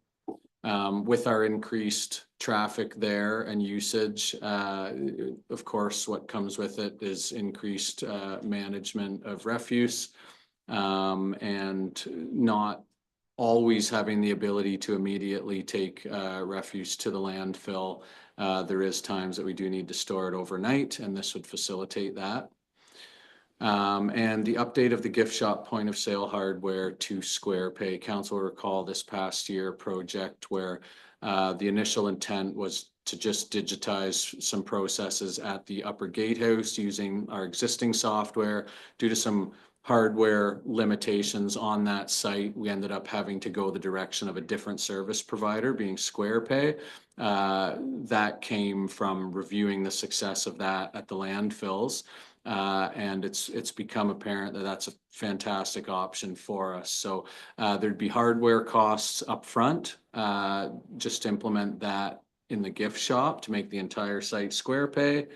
With our increased traffic there and usage, of course, what comes with it is increased management of refuse, and not always having the ability to immediately take refuse to the landfill. There is times that we do need to store it overnight, and this would facilitate that. And the update of the gift shop point of sale hardware to Square Pay. Council will recall this past year project where the initial intent was to just digitize some processes at the upper gatehouse using our existing software. Due to some hardware limitations on that site, we ended up having to go the direction of a different service provider, being Square Pay. That came from reviewing the success of that at the landfills. And it's become apparent that that's a fantastic option for us. So there'd be hardware costs up front, just to implement that in the gift shop to make the entire site Square Pay.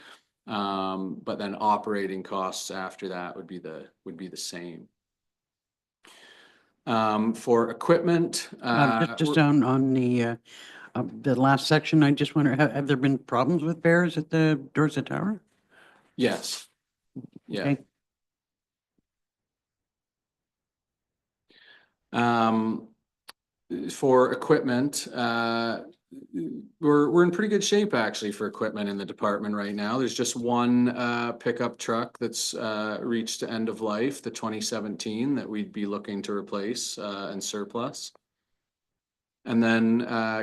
But then operating costs after that would be the same. For equipment, Just on the last section, I just wonder, have there been problems with bears at the Dorset Tower? yes. Yeah. Okay. For equipment, we're in pretty good shape actually for equipment in the department right now. There's just one pickup truck that's reached the end of life, the 2017, that we'd be looking to replace and surplus. And then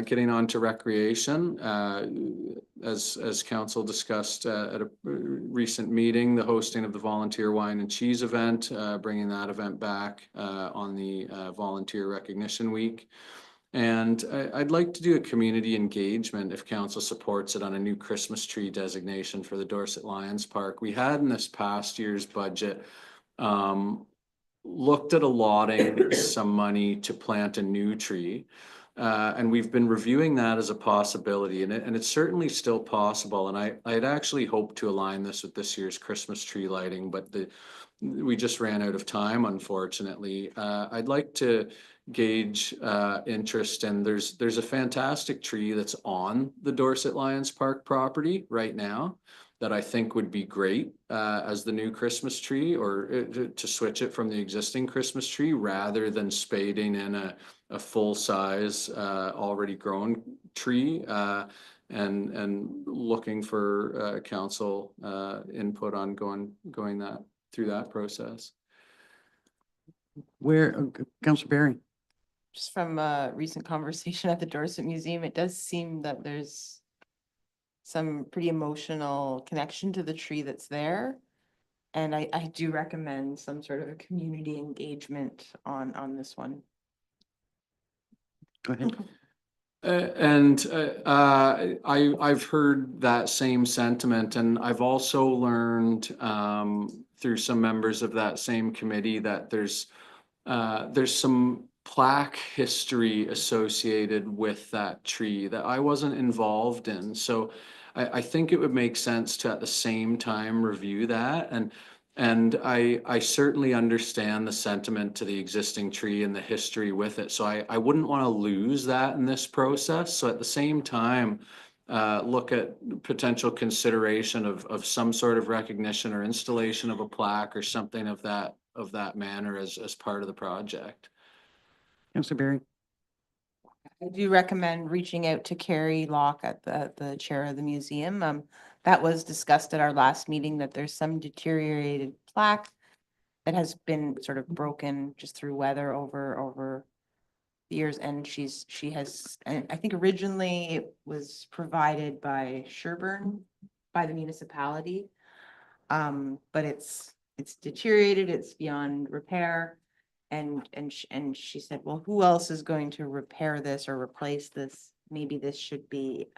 getting on to recreation, as council discussed at a recent meeting, the hosting of the volunteer wine and cheese event, bringing that event back on the volunteer recognition week. And I'd like to do a community engagement if council supports it on a new Christmas tree designation for the Dorset Lions Park. We had in this past year's budget looked at allotting some money to plant a new tree. And we've been reviewing that as a possibility, and it's certainly still possible. And I'd actually hoped to align this with this year's Christmas tree lighting, but we just ran out of time, unfortunately. I'd like to gauge interest, and there's a fantastic tree that's on the Dorset Lions Park property right now that I think would be great as the new Christmas tree, or to switch it from the existing Christmas tree rather than spading in a full size already grown tree, and looking for council input on going that through that process. Where, Councillor Barry? Just from a recent conversation at the Dorset Museum, it does seem that there's some pretty emotional connection to the tree that's there. And I do recommend some sort of a community engagement on this one. Go ahead. I've heard that same sentiment, and I've also learned through some members of that same committee that there's some plaque history associated with that tree that I wasn't involved in. So I think it would make sense to at the same time review that. And I certainly understand the sentiment to the existing tree and the history with it. So I wouldn't want to lose that in this process. So at the same time, look at potential consideration of some sort of recognition or installation of a plaque or something of that manner as part of the project. Councillor Barry? I do recommend reaching out to Carrie Locke at the chair of the museum. That was discussed at our last meeting, that there's some deteriorated plaque that has been sort of broken just through weather over the years. And and I think originally it was provided by Sherburne, by the municipality. But it's deteriorated, it's beyond repair. And she said, well, who else is going to repair this or replace this? Maybe this should be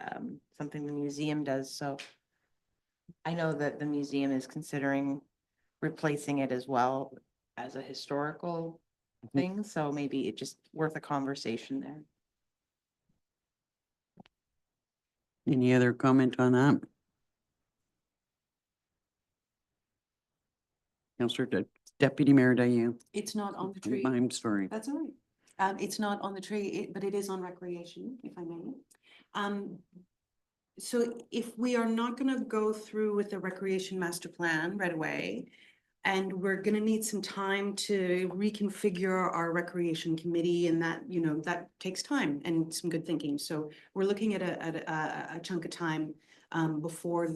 something the museum does. So I know that the museum is considering replacing it as well as a historical Mhm. thing, so maybe it's just worth a conversation there. Any other comment on that? Councillor Deputy Mayor Dayu. It's not on the tree. I'm sorry. That's all right. It's not on the tree, but it is on recreation, if I may. So if we are not gonna go through with the recreation master plan right away, and we're gonna need some time to reconfigure our recreation committee, and that, you know, that takes time and some good thinking. So we're looking at a chunk of time before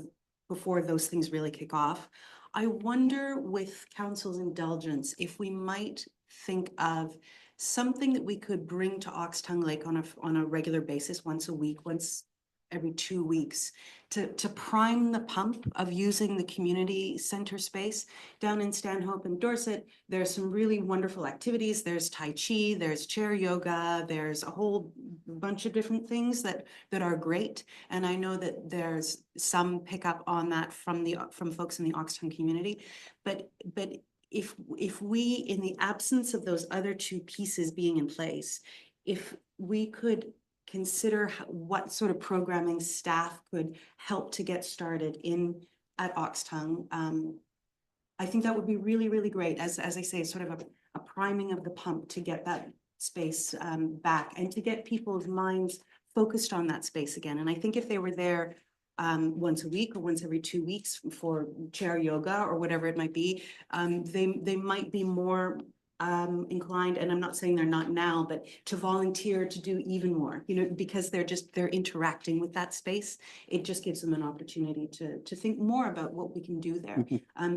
those things really kick off. I wonder, with council's indulgence, if we might think of something that we could bring to Oxtongue Lake on a regular basis, once a week, once every 2 weeks, to prime the pump of using the community center space. Down in Stanhope and Dorset, there's some really wonderful activities. There's Tai Chi, there's chair yoga, there's a whole bunch of different things that are great. And I know that there's some pickup on that from folks in the Oxtongue community. But if we, in the absence of those other two pieces being in place, if we could consider what sort of programming staff could help to get started at Oxtongue, I think that would be really, really great. As I say, sort of a priming of the pump to get that space back, and to get people's minds focused on that space again. And I think if they were there once a week or once every 2 weeks for chair yoga or whatever it might be, they might be more inclined, and I'm not saying they're not now, but to volunteer to do even more, you know, because they're interacting with that space. It just gives them an opportunity to think more about what we can do there.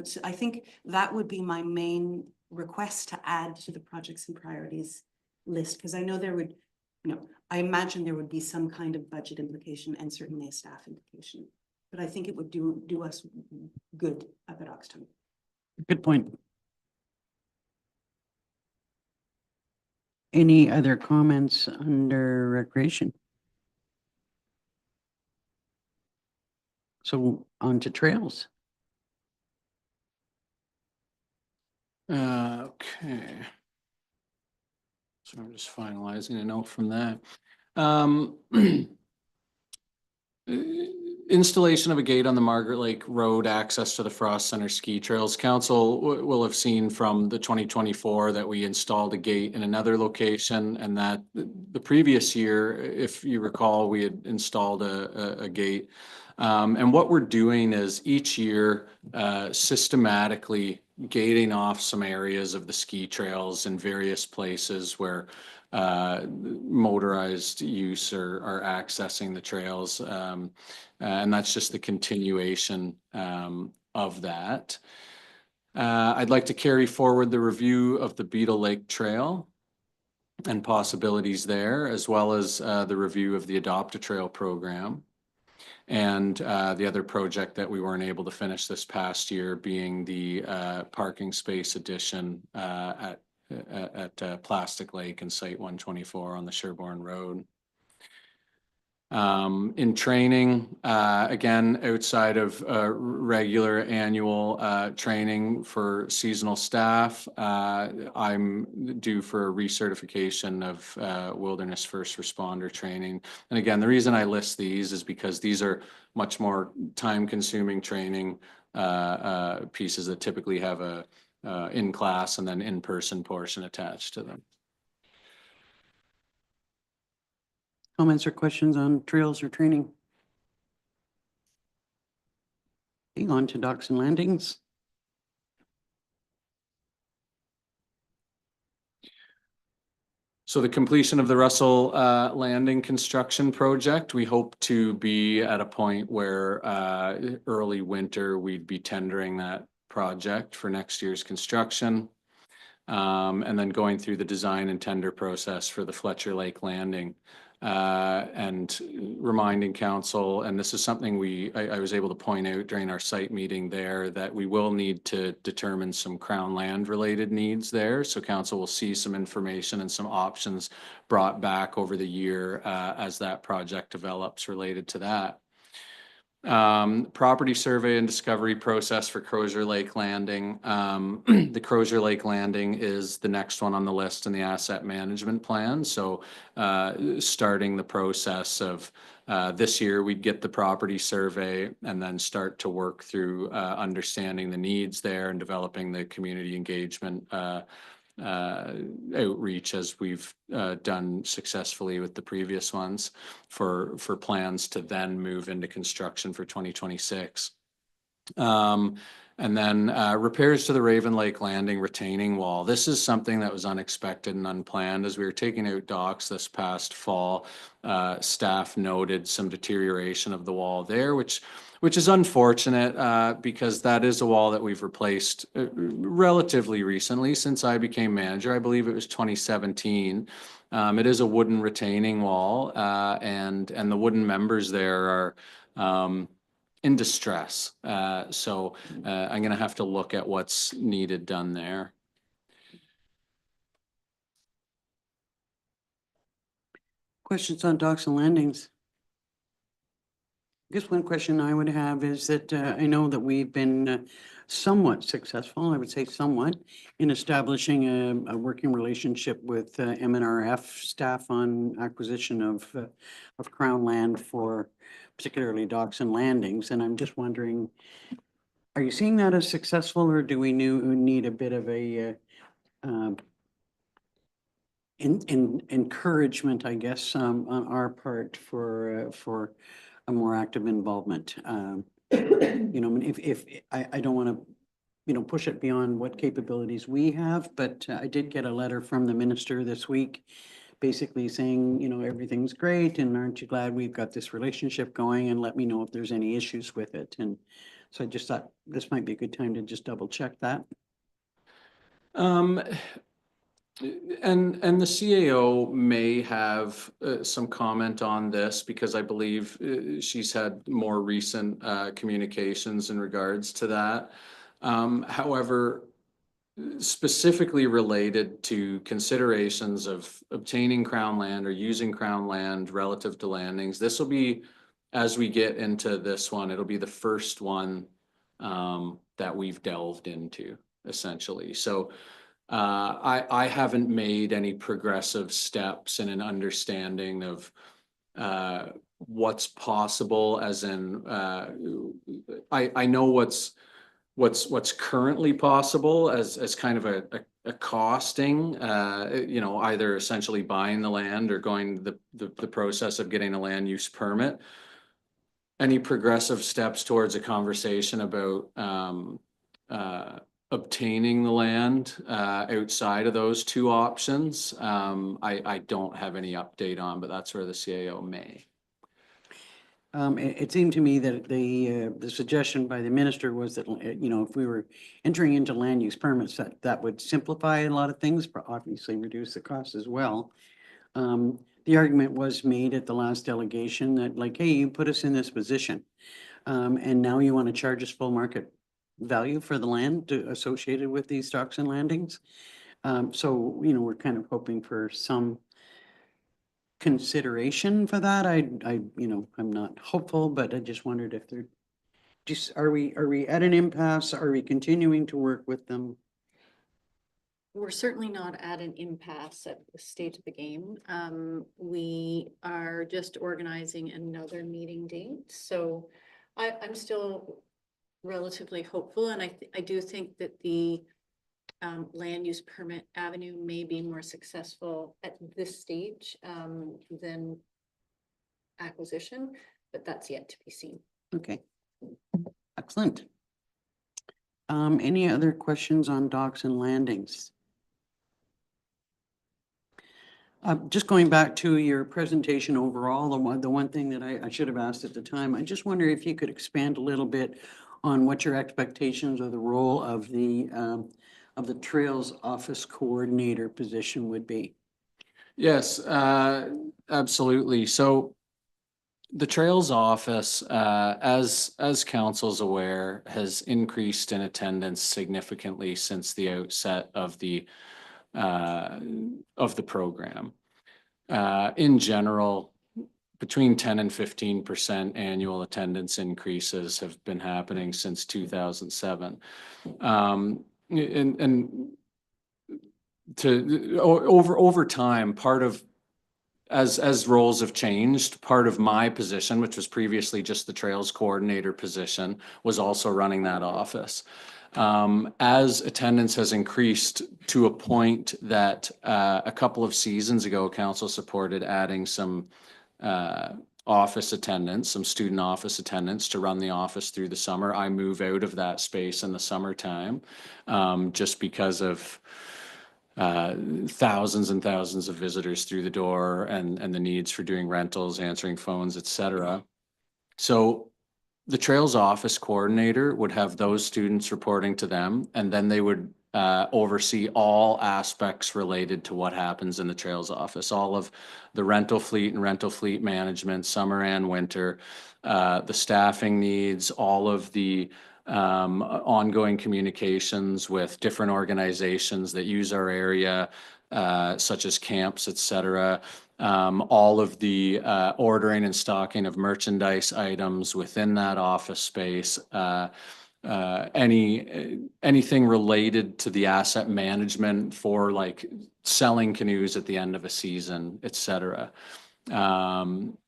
So I think that would be my main request to add to the projects and priorities list, because I know there would, you know, I imagine there would be some kind of budget implication and certainly a staff implication, but I think it would do us good up at Oxtongue. Good point. Any other comments under recreation? So on to trails. Okay. So I'm just finalizing a note from that. Installation of a gate on the Margaret Lake Road access to the Frost Center ski trails. Council will have seen from the 2024 that we installed a gate in another location, and that the previous year, if you recall, we had installed a gate. And what we're doing is each year systematically gating off some areas of the ski trails in various places where motorized use are accessing the trails. And that's just the continuation of that. I'd like to carry forward the review of the Beetle Lake Trail and possibilities there, as well as the review of the Adopt a Trail program. And the other project that we weren't able to finish this past year being the parking space addition at Plastic Lake and Site 124 on the Sherbourne Road. In training, again, outside of regular annual training for seasonal staff, I'm due for a recertification of wilderness first responder training. And again, the reason I list these is because these are much more time-consuming training pieces that typically have a in-class and then in-person portion attached to them. Comments or questions on trails or training? Okay, on to docks and landings. So the completion of the Russell Landing construction project, we hope to be at a point where early winter, we'd be tendering that project for next year's construction. And then going through the design and tender process for the Fletcher Lake Landing. And reminding council, and this is something I was able to point out during our site meeting there, that we will need to determine some Crown land related needs there. So council will see some information and some options brought back over the year as that project develops related to that. Property survey and discovery process for Crozier Lake Landing. The Crozier Lake Landing is the next one on the list in the asset management plan. So starting the process of this year, we'd get the property survey and then start to work through understanding the needs there and developing the community engagement outreach as we've done successfully with the previous ones for plans to then move into construction for 2026. And then repairs to the Raven Lake Landing retaining wall. This is something that was unexpected and unplanned. As we were taking out docks this past fall, staff noted some deterioration of the wall there, which is unfortunate because that is a wall that we've replaced relatively recently since I became manager. I believe it was 2017. It is a wooden retaining wall, and the wooden members there are in distress. So I'm going to have to look at what's needed done there. Questions on docks and landings? I guess one question I would have is that I know that we've been somewhat successful, I would say somewhat, in establishing a working relationship with MNRF staff on acquisition of Crown land for particularly docks and landings. And I'm just wondering, are you seeing that as successful, or do we need a bit of a encouragement, I guess, on our part for a more active involvement? You know, if I don't want to, you know, push it beyond what capabilities we have, but I did get a letter from the minister this week, basically saying, you know, everything's great, and aren't you glad we've got this relationship going, and let me know if there's any issues with it. And so I just thought this might be a good time to just double check that. And the CAO may have some comment on this because I believe she's had more recent communications in regards to that. However, specifically related to considerations of obtaining Crown land or using Crown land relative to landings, this will be, as we get into this one, it'll be the first one that we've delved into, essentially. So I haven't made any progressive steps in an understanding of what's possible, as in I know what's currently possible as kind of a costing, you know, either essentially buying the land or going the process of getting a land use permit. Any progressive steps towards a conversation about obtaining the land outside of those two options, I don't have any update on, but that's where the CAO may. It seemed to me that the suggestion by the minister was that, you know, if we were entering into land use permits, that would simplify a lot of things, but obviously reduce the cost as well. The argument was made at the last delegation that, like, hey, you put us in this position, and now you want to charge us full market value for the land associated with these docks and landings. So, you know, we're kind of hoping for some consideration for that. You know, I'm not hopeful, but I just wondered if they're just, are we at an impasse? Are we continuing to work with them? We're certainly not at an impasse at the stage of the game. We are just organizing another meeting date. So I'm still relatively hopeful, and I do think that the land use permit avenue may be more successful at this stage than acquisition, but that's yet to be seen. Okay, excellent. Any other questions on docks and landings? Just going back to your presentation overall, the one thing that I should have asked at the time, I just wonder if you could expand a little bit on what your expectations of the role of the Trails Office Coordinator position would be. Yes, absolutely. So the Trails Office, as council's aware, has increased in attendance significantly since the outset of the program. In general, between 10 and 15% annual attendance increases have been happening since 2007. And over time, part of as roles have changed, part of my position, which was previously just the trails coordinator position, was also running that office. As attendance has increased to a point that a couple of seasons ago, council supported adding some office attendance, some student office attendance to run the office through the summer. I move out of that space in the summertime just because of thousands and thousands of visitors through the door and the needs for doing rentals, answering phones, et cetera. So the trails office coordinator would have those students reporting to them, and then they would oversee all aspects related to what happens in the trails office, all of the rental fleet and rental fleet management, summer and winter, the staffing needs, all of the ongoing communications with different organizations that use our area, such as camps, et cetera. All of the ordering and stocking of merchandise items within that office space, anything related to the asset management for like selling canoes at the end of a season, et cetera.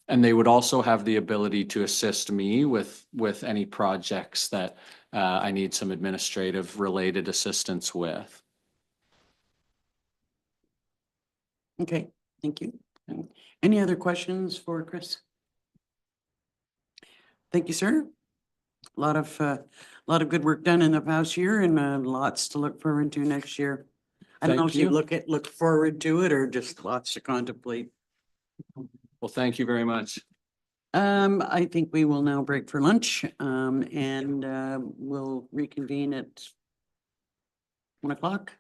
And they would also have the ability to assist me with any projects that I need some administrative related assistance with. Okay, thank you. Any other questions for Chris? Thank you, sir. A lot of good work done in the past year and lots to look forward to next year. I don't know Thank if you you. look forward to it or just lots to contemplate. Well, thank you very much. I think we will now break for lunch, and we'll reconvene at 1 o'clock.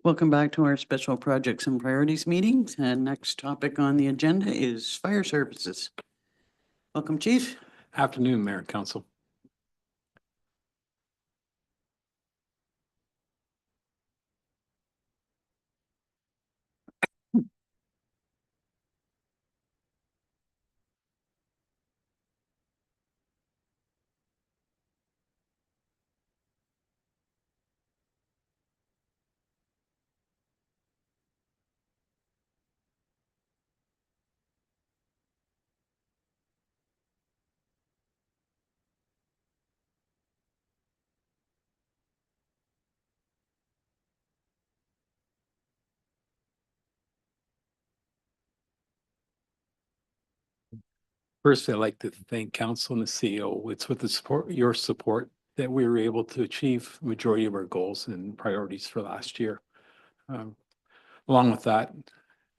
Welcome back to our special projects and priorities meetings. And next topic on the agenda is fire services. Welcome, Chief. Afternoon, Mayor and Council. First, I'd like to thank Council and the CEO. It's with the support, your support, that we were able to achieve majority of our goals and priorities for last year. Um, Along with that,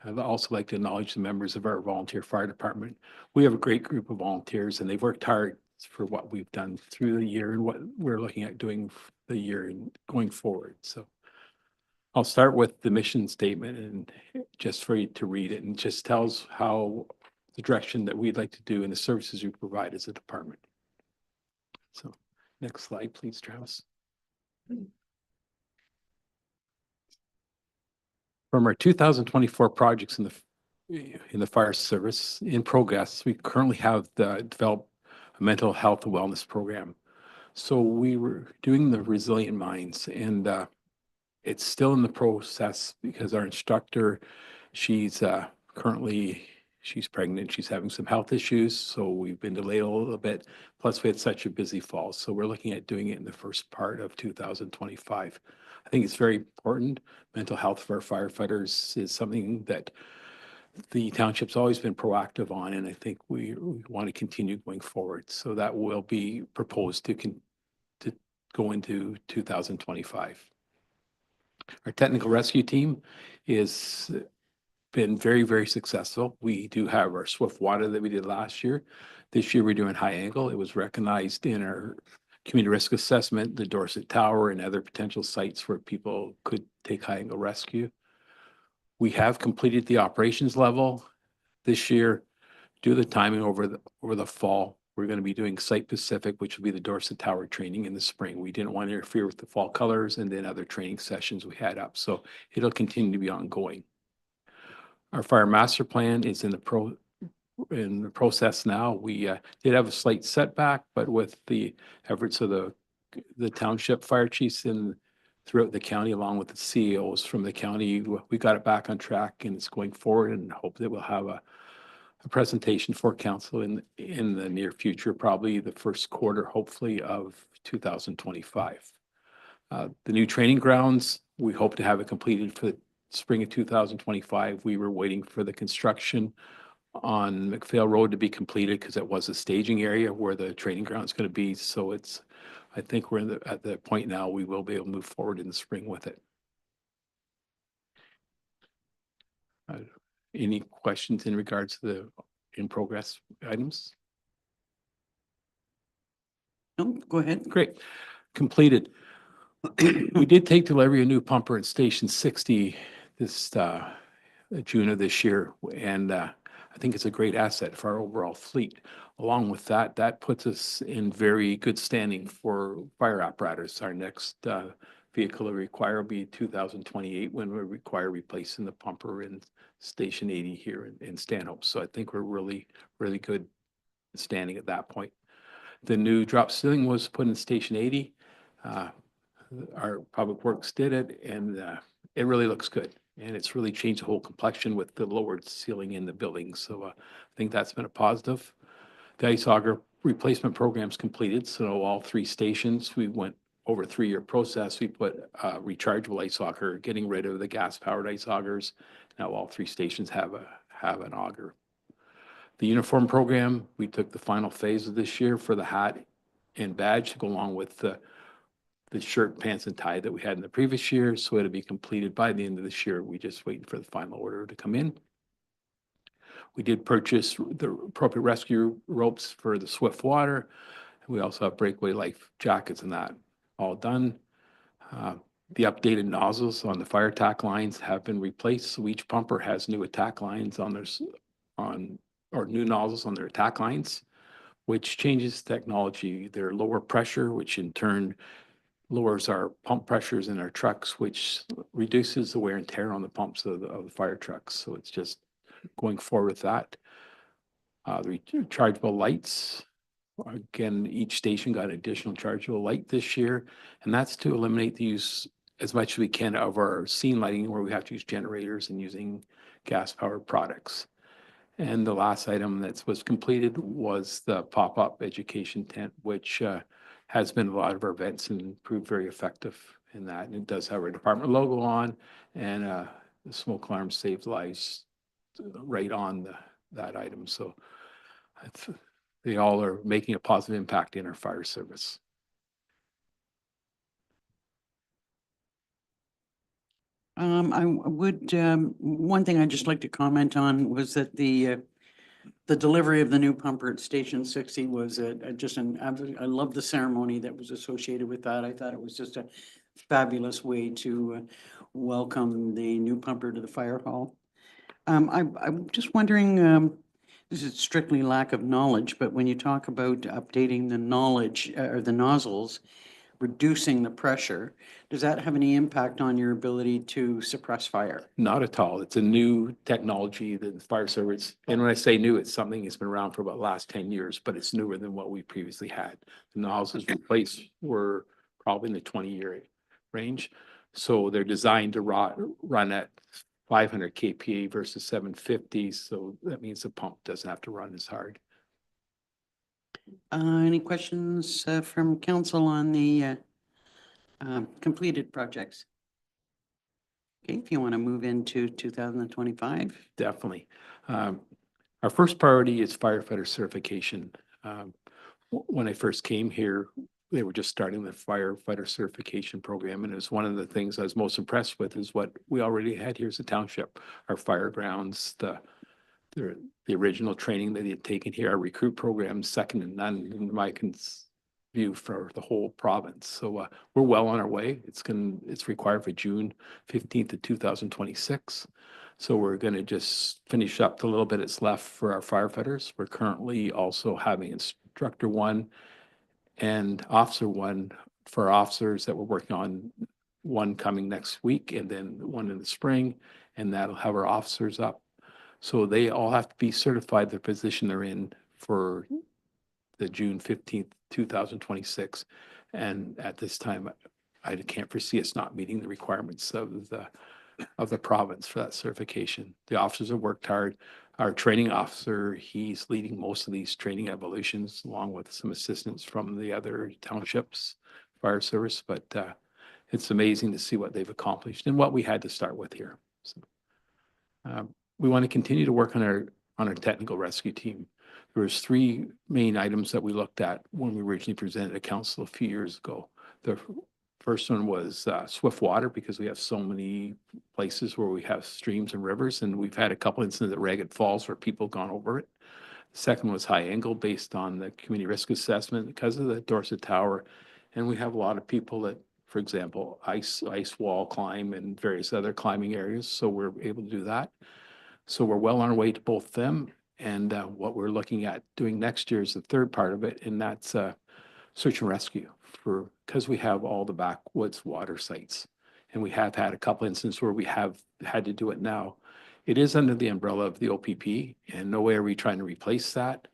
I'd also like to acknowledge the members of our volunteer fire department. We have a great group of volunteers and they've worked hard for what we've done through the year and what we're looking at doing the year and going forward. So I'll start with the mission statement and just for you to read it, and it just tells how the direction that we'd like to do and the services we provide as a department. So next slide, please, Travis. From our 2024 projects in the fire service in progress, we currently have developed a mental health and wellness program. So we were doing the resilient minds, and it's still in the process because our instructor, she's pregnant, she's having some health issues, so we've been delayed a little bit. Plus, we had such a busy fall, so we're looking at doing it in the first part of 2025. I think it's very important. Mental health for our firefighters is something that the township's always been proactive on, and I think we want to continue going forward. So that will be proposed to go into 2025. Our technical rescue team is been very, very successful. We do have our swift water that we did last year. This year we're doing high angle. It was recognized in our community risk assessment, the Dorset Tower and other potential sites where people could take high angle rescue. We have completed the operations level this year. Due to the timing over the fall, we're going to be doing site specific, which will be the Dorset Tower training in the spring. We didn't want to interfere with the fall colors and then other training sessions we had up. So it'll continue to be ongoing. Our fire master plan is in the process now. We did have a slight setback, but with the efforts of the township fire chiefs throughout the county, along with the CEOs from the county, we got it back on track and it's going forward, and hope that we'll have a presentation for council in the near future, probably the first quarter, hopefully, of 2025. The new training grounds, we hope to have it completed for the spring of 2025. We were waiting for the construction on McPhail Road to be completed because it was a staging area where the training ground is going to be. So I think we're at the point now we will be able to move forward in the spring with it. Any questions in regards to the in progress items? No, go ahead. Great. Completed. We did take delivery of a new pumper at Station 60 this June of this year, and I think it's a great asset for our overall fleet. Along with that, that puts us in very good standing for fire apparatus. Our next vehicle to require will be 2028 when we require replacing the pumper in Station 80 here in Stanhope. So I think we're really, really good standing at that point. The new drop ceiling was put in Station 80. Our public works did it, and it really looks good. And it's really changed the whole complexion with the lowered ceiling in the building. So I think that's been a positive. The ice auger replacement program's completed. So all three stations, we went over a 3-year process. We put rechargeable ice auger, getting rid of the gas-powered ice augers. Now all three stations have an auger. The uniform program, we took the final phase of this year for the hat and badge to go along with the shirt, pants, and tie that we had in the previous year. So it'll be completed by the end of this year. We just waiting for the final order to come in. We did purchase the appropriate rescue ropes for the swift water. We also have breakaway life jackets and that all done. The updated nozzles on the fire attack lines have been replaced, so each pumper has new attack lines on or new nozzles on their attack lines, which changes technology. They're lower pressure, which in turn lowers our pump pressures in our trucks, which reduces the wear and tear on the pumps of the fire trucks. So it's just going forward with that. The rechargeable lights, again, each station got an additional chargeable light this year, and that's to eliminate the use as much as we can of our scene lighting where we have to use generators and using gas-powered products. And the last item that was completed was the pop-up education tent, which has been a lot of our events and proved very effective in that. And it does have our department logo on, and the smoke alarm saved lives right on that item. So they all are making a positive impact in our fire service. I would, one thing I'd just like to comment on was that the delivery of the new pumper at Station 60 was just I love the ceremony that was associated with that. I thought it was just a fabulous way to welcome the new pumper to the fire hall. I'm just wondering, this is strictly lack of knowledge, but when you talk about updating the knowledge or the nozzles, reducing the pressure, does that have any impact on your ability to suppress fire? Not at all. It's a new technology that the fire service, and when I say new, it's something that's been around for about the last 10 years, but it's newer than what we previously had. The nozzles replaced were probably in the 20-year range. So they're designed to run at 500 kPa versus 750. So that means the pump doesn't have to run as hard. Any questions from council on the completed projects? Okay, if you want to move into 2025. Definitely. Our first priority is firefighter certification. When I first came here, they were just starting the firefighter certification program, and it was one of the things I was most impressed with is what we already had here as a township, our fire grounds, the original training that they had taken here, our recruit program, second to none in my view for the whole province. So we're well on our way. It's required for June 15th of 2026. So we're going to just finish up the little bit that's left for our firefighters. We're currently also having instructor 1 and officer 1 for officers that we're working on, one coming next week and then one in the spring, and that'll have our officers up. So they all have to be certified the position they're in for the June 15th, 2026. And at this time, I can't foresee us not meeting the requirements of the province for that certification. The officers have worked hard. Our training officer, he's leading most of these training evolutions along with some assistance from the other townships, fire service, but it's amazing to see what they've accomplished and what we had to start with here. So, we want to continue to work on our technical rescue team. There was 3 main items that we looked at when we originally presented to council a few years ago. The first one was swift water, because we have so many places where we have streams and rivers, and we've had a couple incidents at Ragged Falls where people have gone over it. The second was high angle, based on the community risk assessment because of the Dorset Tower. And we have a lot of people that, for example, ice wall climb and various other climbing areas. So we're able to do that. So we're well on our way to both them. And what we're looking at doing next year is the third part of it, and that's search and rescue, because we have all the backwoods water sites. And we have had a couple instances where we have had to do it now. It is under the umbrella of the OPP, and no way are we trying to replace that.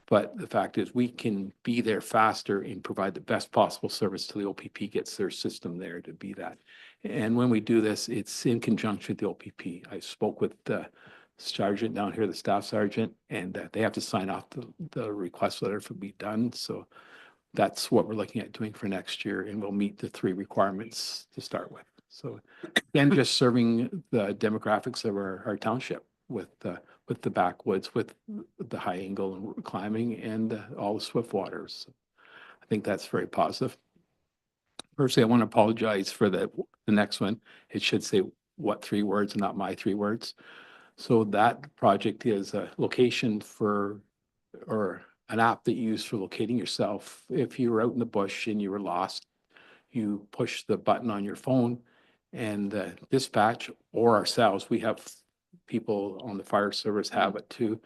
But the fact is, we can be there faster and provide the best possible service till the OPP gets their system there to be that. And when we do this, it's in conjunction with the OPP. I spoke with the sergeant down here, the staff sergeant, and they have to sign off the request letter to be done. So that's what we're looking at doing for next year, and we'll meet the 3 requirements to start with. So again, just serving the demographics of our township with the backwoods, with the high angle and climbing, and all the swift waters. I think that's very positive. Firstly, I want to apologize for the next one. It should say what 3 words and not my 3 words. So that project is a location or an app that you use for locating yourself. If you were out in the bush and you were lost, you push the button on your phone and dispatch or ourselves, we have people on the fire service have it too,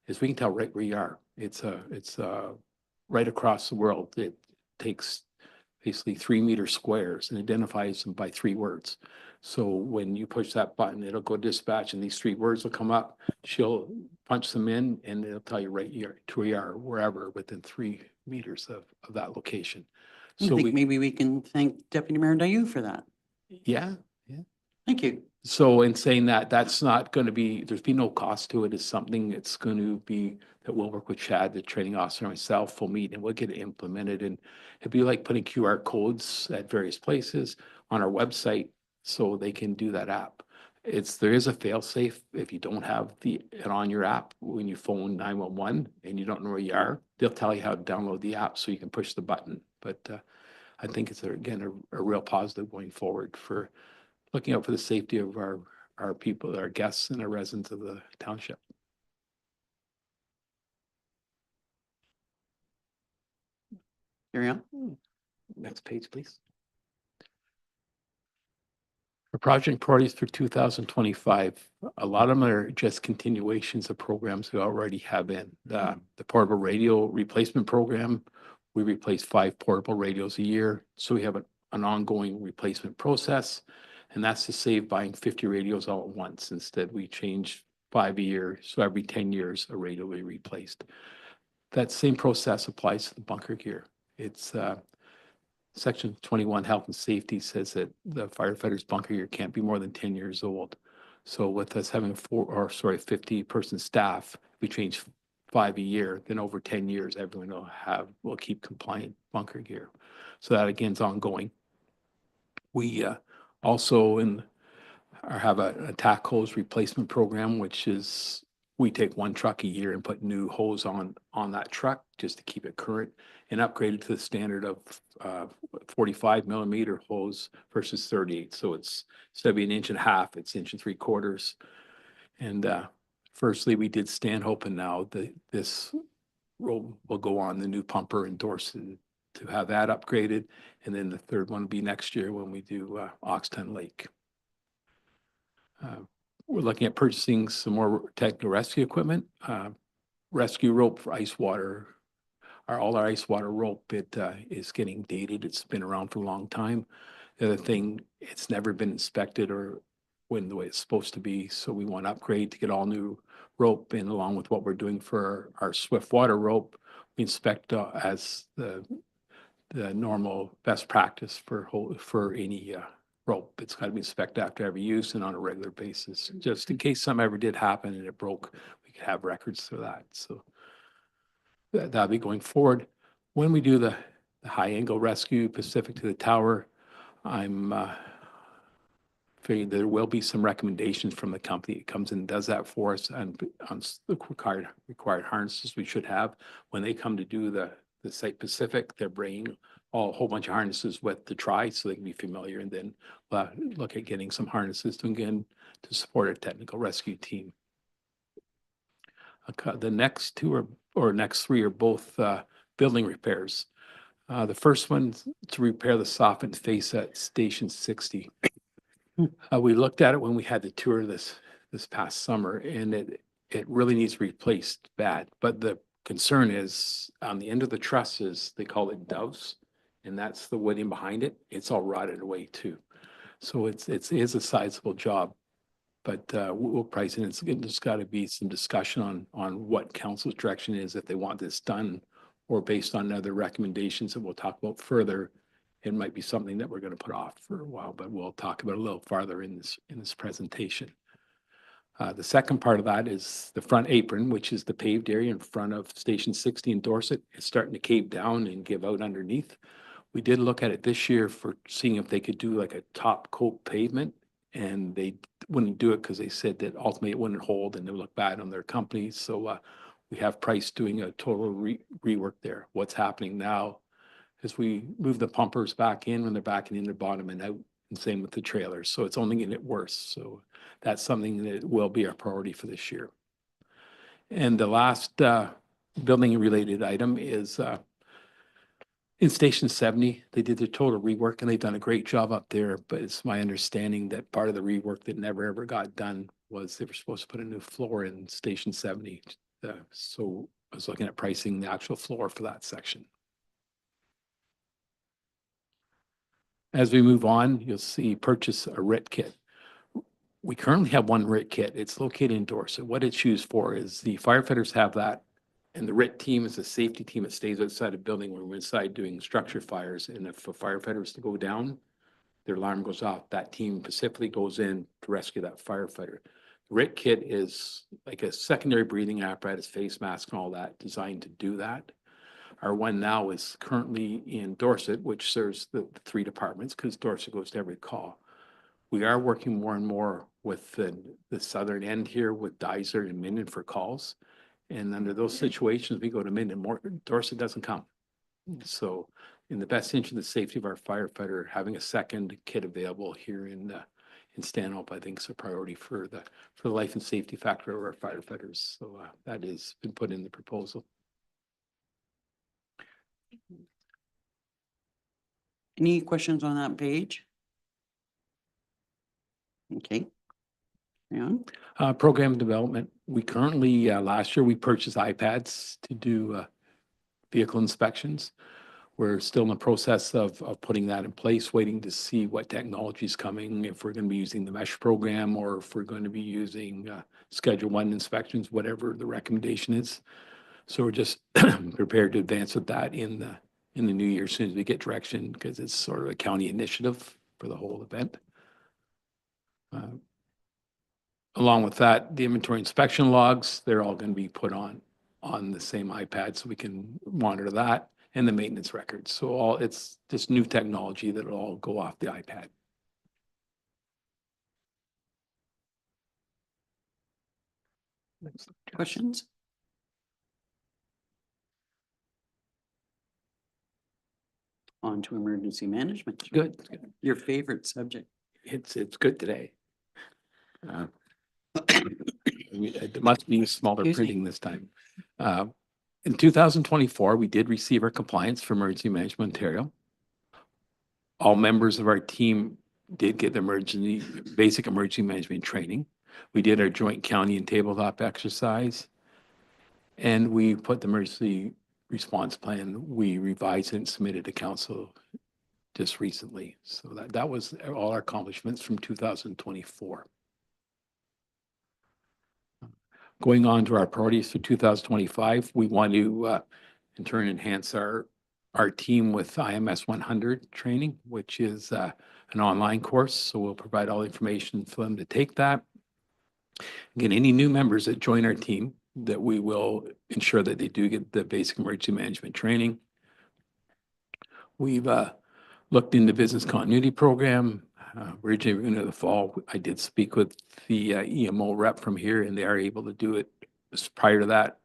is we can tell right where you are. It's right across the world. It takes basically 3-meter squares and identifies them by 3 words. So when you push that button, it'll go dispatch and these 3 words will come up. She'll punch them in and it'll tell you right here to where you are, wherever within 3 meters of that location. I So think maybe we can thank Deputy Mayor Dayu for that. yeah. Thank you. So in saying that, that's not going to be, there's be no cost to it. It's something that's going to be, that we'll work with Chad, the training officer, and myself, we'll meet and we'll get it implemented. And it'd be like putting QR codes at various places on our website so they can do that app. There is a fail safe. If you don't have it on your app, when you phone 911 and you don't know where you are, they'll tell you how to download the app so you can push the button. But I think it's, again, a real positive going forward for looking out for the safety of our people, our guests and our residents of the township. Carry on. Next page, please. For project priorities for 2025, a lot of them are just continuations of programs we already have in. The portable radio replacement program, we replace 5 portable radios a year. So we have an ongoing replacement process. And that's to save buying 50 radios all at once. Instead, we change 5 a year. So every 10 years, a radio will be replaced. That same process applies to the bunker gear. It's Section 21 Health and Safety says that the firefighter's bunker gear can't be more than 10 years old. So with us having 50-person staff, we change 5 a year, then over 10 years, everyone will keep compliant bunker gear. So that again is ongoing. We also have an attack hose replacement program, which is we take 1 truck a year and put new hose on that truck just to keep it current and upgrade it to the standard of 45 millimeter hose versus 38. So it's instead of being 1.5 inches, it's 1 3/4. And firstly, we did Stanhope, and now this road will go on the new pumper in Dorset to have that upgraded. And then the third one will be next year when we do Oxton Lake. We're looking at purchasing some more technical rescue equipment, rescue rope for ice water. All our ice water rope, it is getting dated. It's been around for a long time. The other thing, it's never been inspected or when the way it's supposed to be. So we want to upgrade to get all new rope, and along with what we're doing for our swift water rope, we inspect as the normal best practice for any rope. It's got to be inspected after every use and on a regular basis, just in case something ever did happen and it broke, we could have records for that. So that'll be going forward. When we do the high angle rescue Pacific to the tower, I'm figuring there will be some recommendations from the company that comes in and does that for us, and on the required harnesses we should have. When they come to do the site Pacific, they're bringing a whole bunch of harnesses with to try so they can be familiar, and then look at getting some harnesses to support our technical rescue team. The next 2 or next 3 are both building repairs. The first one to repair the softened face at Station 60. We looked at it when we had the tour this past summer, and it really needs replaced bad. But the concern is on the end of the trusses, they call it doves, and that's the wooding behind it. It's all rotted away too. So it is a sizable job, but we'll price it. There's got to be some discussion on what council's direction is if they want this done, or based on other recommendations that we'll talk about further. It might be something that we're going to put off for a while, but we'll talk about it a little farther in this presentation. The second part of that is the front apron, which is the paved area in front of Station 60 in Dorset. It's starting to cave down and give out underneath. We did look at it this year for seeing if they could do like a top coat pavement, and they wouldn't do it because they said that ultimately it wouldn't hold and it would look bad on their company. So we have Price doing a total rework there. What's happening now is we move the pumpers back in when they're backing in the bottom and out, and same with the trailers. So it's only getting it worse. So that's something that will be our priority for this year. And the last building related item is In Station 70, they did their total rework and they've done a great job up there, but it's my understanding that part of the rework that never ever got done was they were supposed to put a new floor in Station 70. So I was looking at pricing the actual floor for that section. As we move on, you'll see purchase a RIT kit. We currently have one RIT kit. It's located in Dorset. What it's used for is the firefighters have that. And the RIT team is a safety team that stays outside a building when we're inside doing structure fires. And if a firefighter is to go down, their alarm goes off. That team specifically goes in to rescue that firefighter. The RIT kit is like a secondary breathing apparatus, face mask and all that designed to do that. Our one now is currently in Dorset, which serves the three departments because Dorset goes to every call. We are working more and more with the southern end here with Dyser and Minden for calls. And under those situations, we go to Minden. Dorset doesn't come. So in the best interest of the safety of our firefighter, having a second kit available here in Stanhope, I think is a priority for the life and safety factor of our firefighters. So that has been put in the proposal. Any questions on that page? Okay. Yeah. Program development. We currently, last year, we purchased iPads to do vehicle inspections. We're still in the process of putting that in place, waiting to see what technology is coming, if we're going to be using the mesh program or if we're going to be using Schedule 1 inspections, whatever the recommendation is. So we're just prepared to advance with that in the new year as soon as we get direction, because it's sort of a county initiative for the whole event. Along with that, the inventory inspection logs, they're all going to be put on the same iPad so we can monitor that, and the maintenance records. So it's this new technology that will all go off the iPad. Questions? On to emergency management. Good. Your favorite subject. It's good today. It must be smaller Excuse me. printing this time. In 2024, we did receive our compliance from Emergency Management Ontario. All members of our team did get the basic emergency management training. We did our joint county and tabletop exercise. And we put the emergency response plan, we revised and submitted to council just recently. So that was all our accomplishments from 2024. Going on to our priorities for 2025, we want to in turn enhance our team with IMS 100 training, which is an online course. So we'll provide all the information for them to take that. Again, any new members that join our team, that we will ensure that they do get the basic emergency management training. We've looked into business continuity program. Originally in the fall, I did speak with the EMO rep from here, and they are able to do it prior to that.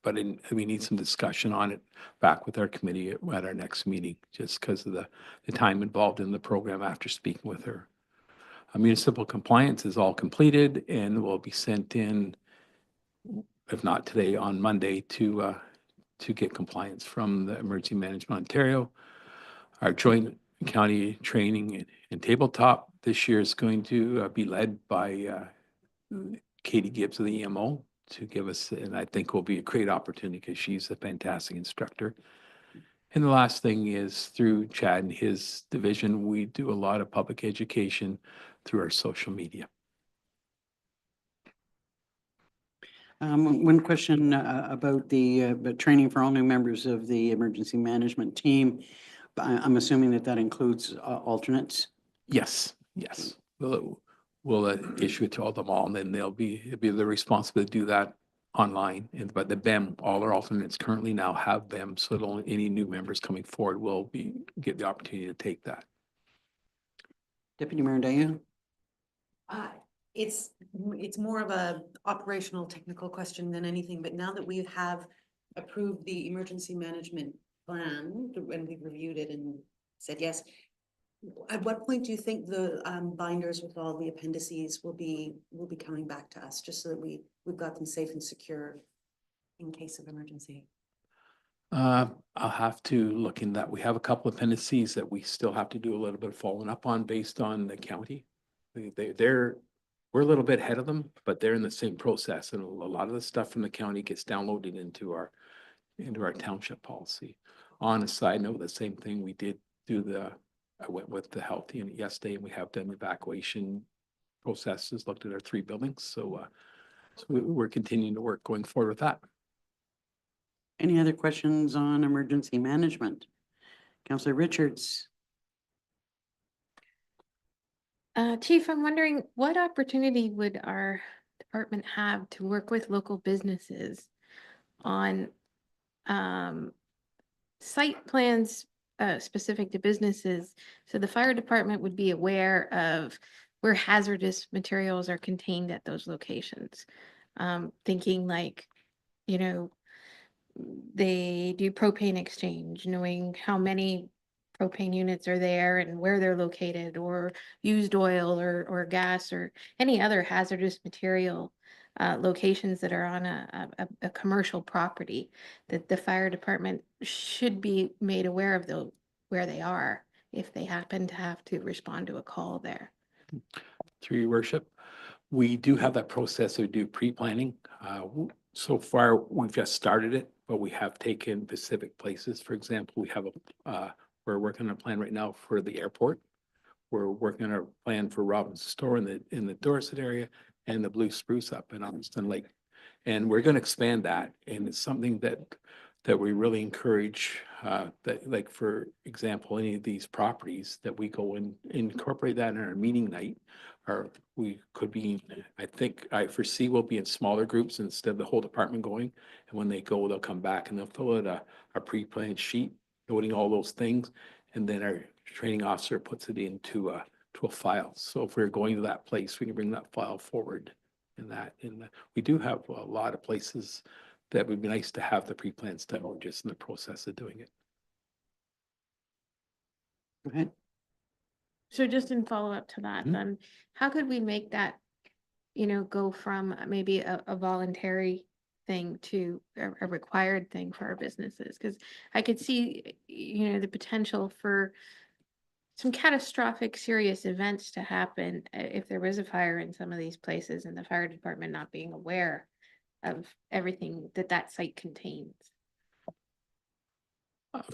But we need some discussion on it back with our committee at our next meeting, just because of the time involved in the program after speaking with her. Municipal compliance is all completed and will be sent in, if not today, on Monday to get compliance from the Emergency Management Ontario. Our joint county training and tabletop this year is going to be led by Katie Gibbs of the EMO to give us, and I think will be a great opportunity because she's a fantastic instructor. And the last thing is through Chad and his division, we do a lot of public education through our social media. One question about the training for all new members of the emergency management team. I'm assuming that includes alternates? Yes, yes. We'll issue it to all them all, and then it'll be the responsibility to do that online. But the BEM, all our alternates currently now have BEM, so that only any new members coming forward will get the opportunity to take that. Deputy Mayor Dayu? It's more of a operational technical question than anything, but now that we have approved the emergency management plan, when we reviewed it and said yes, at what point do you think the binders with all the appendices will be coming back to us, just so that we've got them safe and secure in case of emergency? I I'll have to look in that. We have a couple of appendices that we still have to do a little bit of following up on based on the county. We're a little bit ahead of them, but they're in the same process, and a lot of the stuff from the county gets downloaded into our township policy. On a side note, the same thing we did I went with the health unit yesterday, and we have done evacuation processes, looked at our 3 buildings, so we're continuing to work going forward with that. Any other questions on emergency management? Councillor Richards? Chief, I'm wondering what opportunity would our department have to work with local businesses on site plans specific to businesses? So the fire department would be aware of where hazardous materials are contained at those locations. Thinking like, you know, they do propane exchange, knowing how many propane units are there and where they're located, or used oil or gas or any other hazardous material locations that are on a commercial property, that the fire department should be made aware of where they are if they happen to have to respond to a call there. Through your worship, we do have that process. We do pre-planning. So far, we've just started it, but we have taken specific places. For example, we're working on a plan right now for the airport. We're working on a plan for Robinson's Store in the Dorset area, and the Blue Spruce up in Algonquin Lake. And we're going to expand that, and it's something that we really encourage, that, like, for example, any of these properties that we go and incorporate that in our meeting night, or we could be, I foresee we'll be in smaller groups instead of the whole department going. And when they go, they'll come back and they'll fill out a pre-planned sheet noting all those things. And then our training officer puts it into a file. So if we're going to that place, we can bring that file forward in that. And we do have a lot of places that would be nice to have the pre-plans done. We're just in the process of doing it. Go ahead. So just in follow-up to that, Mhm. then how could we make that, go from maybe a voluntary thing to a required thing for our businesses? Because I could see, the potential for some catastrophic serious events to happen if there was a fire in some of these places and the fire department not being aware of everything that site contains.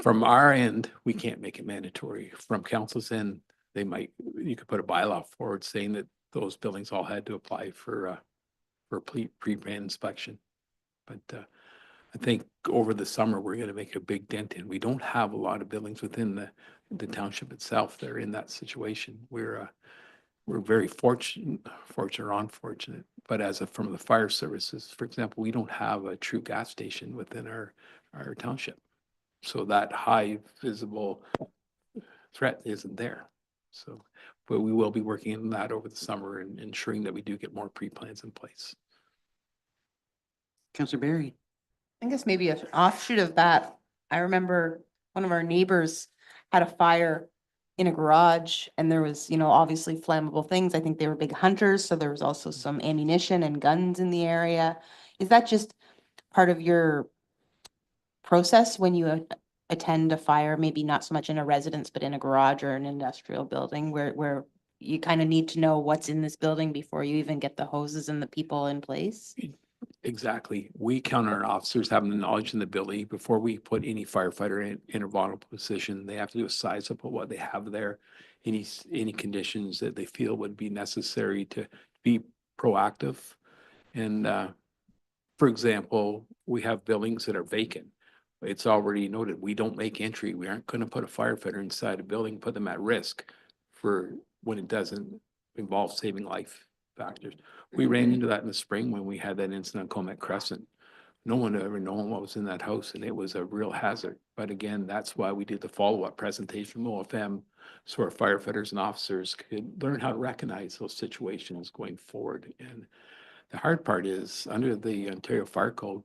From our end, we can't make it mandatory. From council's end, you could put a bylaw forward saying that those buildings all had to apply for pre-plan inspection. But I think over the summer, we're going to make a big dent in. We don't have a lot of buildings within the township itself that are in that situation. We're very fortunate or unfortunate, but from the fire services, for example, we don't have a true gas station within our township. So that high visible threat isn't there. So, but we will be working on that over the summer and ensuring that we do get more pre-plans in place. Councillor Barry? I guess maybe an offshoot of that. I remember one of our neighbors had a fire in a garage, and there was, obviously flammable things. I think they were big hunters, so there was also some ammunition and guns in the area. Is that just part of your process when you attend a fire, maybe not so much in a residence, but in a garage or an industrial building where you kind of need to know what's in this building before you even get the hoses and the people in place? Exactly. We count on our officers having the knowledge and the ability before we put any firefighter in a vulnerable position. They have to do a size up of what they have there, any conditions that they feel would be necessary to be proactive. And for example, we have buildings that are vacant. It's already noted, we don't make entry. We aren't going to put a firefighter inside a building, put them at risk for when it doesn't involve saving life factors. We ran into that in the spring when we had that incident on Comet Crescent. No one had ever known what was in that house, and it was a real hazard. But again, that's why we did the follow-up presentation from OFM, so our firefighters and officers could learn how to recognize those situations going forward. And the hard part is, under the Ontario Fire Code,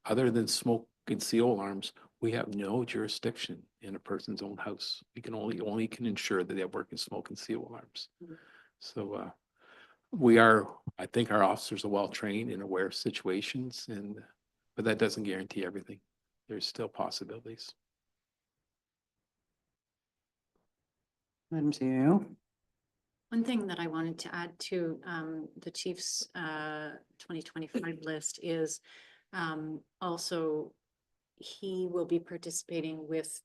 other than smoke and CO alarms, we have no jurisdiction in a person's own house. We can only can ensure that they have working smoke and CO alarms. So I think our officers are well trained and aware of situations, but that doesn't guarantee everything. There's still possibilities. Madam CEO? One thing that I wanted to add to the chief's 2025 list is also he will be participating with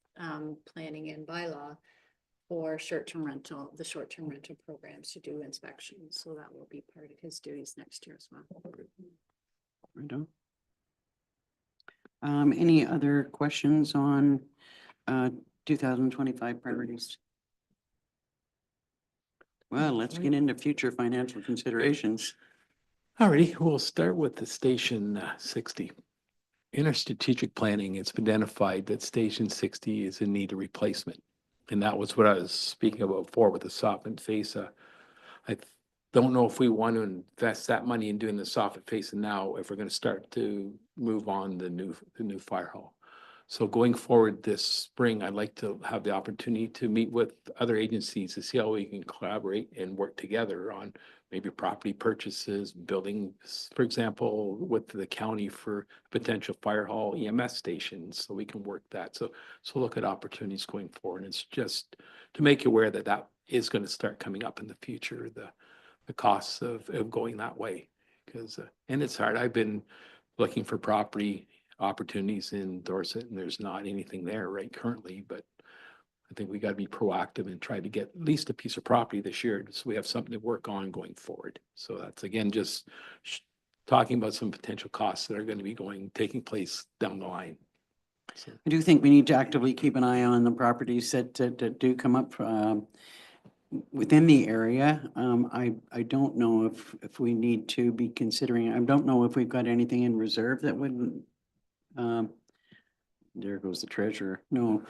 planning and bylaw for short-term rental, the short-term rental programs to do inspections. So that will be part of his duties next year as well. Right on. Any other questions on 2025 priorities? Well, let's get into future financial considerations. Alrighty, we'll start with the Station 60. In our strategic planning, it's been identified that Station 60 is in need of replacement. And that was what I was speaking about before with the soffit face. I don't know if we want to invest that money in doing the soffit face now, if we're going to start to move on the new fire hall. So going forward this spring, I'd like to have the opportunity to meet with other agencies to see how we can collaborate and work together on maybe property purchases, building, for example, with the county for potential fire hall EMS stations, so we can work that. So look at opportunities going forward. It's just to make you aware that that is going to start coming up in the future, the costs of going that way. Because, and it's hard. I've been looking for property opportunities in Dorset, and there's not anything there right currently, but I think we got to be proactive and try to get at least a piece of property this year, so we have something to work on going forward. So that's again just talking about some potential costs that are going to be taking place down the line. So. I do think we need to actively keep an eye on the properties that do come up within the area. I don't know if we need to be considering, I don't know if we've got anything in reserve that would, there goes the treasurer. No.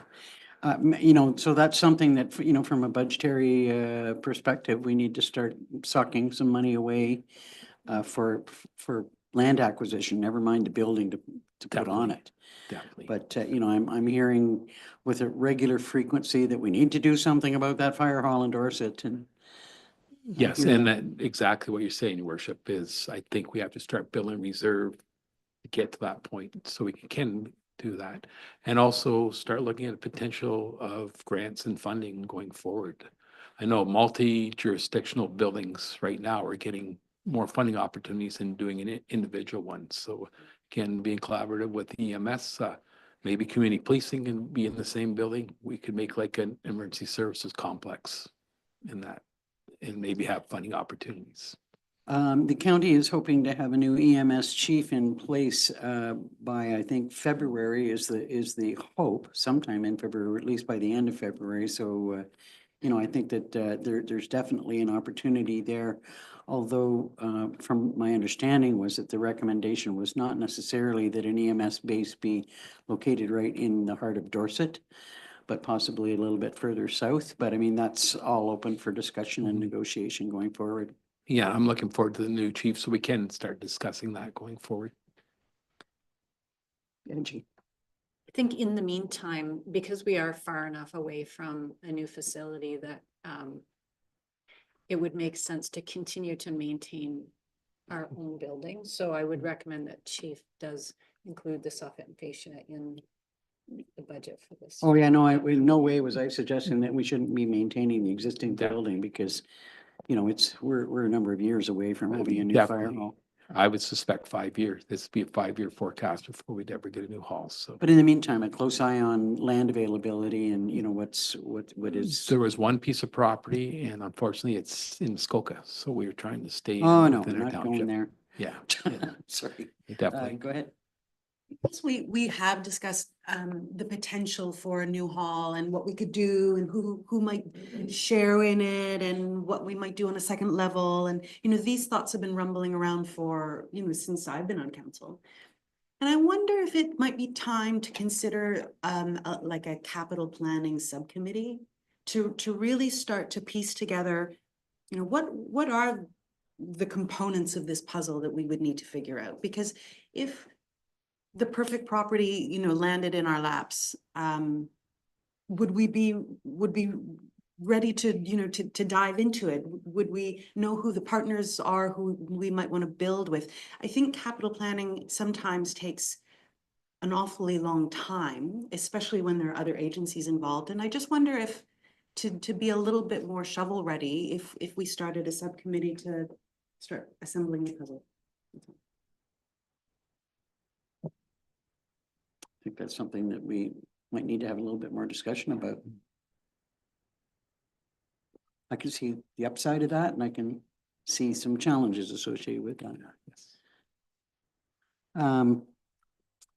You know, so that's something that, you know, from a budgetary perspective, we need to start sucking some money away for land acquisition, never mind the building to put on it. Definitely. But, you know, I'm hearing with a regular frequency that we need to do something about that fire hall in Dorset, and Yes, hear and that. that exactly what you're saying, your worship, is I think we have to start building reserve to get to that point, so we can do that. And also start looking at the potential of grants and funding going forward. I know multi-jurisdictional buildings right now are getting more funding opportunities than doing an individual one. So again, being collaborative with EMS, maybe community policing and be in the same building. We could make like an emergency services complex in that, and maybe have funding opportunities. The county is hoping to have a new EMS chief in place by, I think, February is the hope, sometime in February, or at least by the end of February. So, you know, I think that there's definitely an opportunity there. Although, from my understanding was that the recommendation was not necessarily that an EMS base be located right in the heart of Dorset, but possibly a little bit further south. But I mean, that's all open for discussion and negotiation going forward. Yeah, I'm looking forward to the new chief, so we can start discussing that going forward. Angie. I think in the meantime, because we are far enough away from a new facility that it would make sense to continue to maintain our own building. So I would recommend that chief does include the soffit and fascia in the budget for this. Oh, yeah, no, in no way was I suggesting that we shouldn't be maintaining the existing building, because, you know, we're a number of years away from having a new fire Definitely. hall. I would suspect 5 years. This would be a 5-year forecast before we'd ever get a new hall. So But in the meantime, a close eye on land availability and, you know, what is. there was one piece of property, and unfortunately, it's in Muskoka. So we were trying to stay Oh, no, within our not going township. there. Yeah, Sorry. definitely. Go ahead. Yes, we have discussed the potential for a new hall and what we could do and who might share in it and what we might do on a second level. And, you know, these thoughts have been rumbling around for, you know, since I've been on council. And I wonder if it might be time to consider like a capital planning subcommittee to really start to piece together, you know, what are the components of this puzzle that we would need to figure out? Because if the perfect property, you know, landed in our laps, would we be ready to, you know, to dive into it? Would we know who the partners are who we might want to build with? I think capital planning sometimes takes an awfully long time, especially when there are other agencies involved. And I just wonder if to be a little bit more shovel ready if we started a subcommittee to start assembling the puzzle. I think that's something that we might need to have a little bit more discussion about. I can see the upside of that, and I can see some challenges associated with that.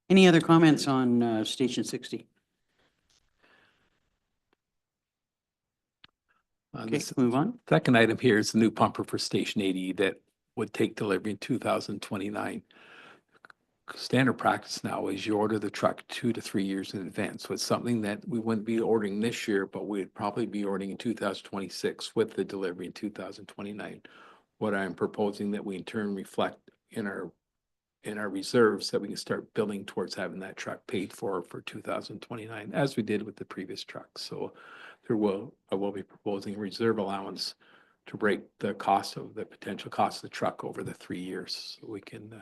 Any other comments on Station 60? Okay, The move on. second item here is the new pumper for Station 80 that would take delivery in 2029. Standard practice now is you order the truck 2 to 3 years in advance. So it's something that we wouldn't be ordering this year, but we'd probably be ordering in 2026 with the delivery in 2029. What I'm proposing that we in turn reflect in our reserves, that we can start building towards having that truck paid for 2029, as we did with the previous truck. So I will be proposing a reserve allowance to break the potential cost of the truck over the 3 years. So we can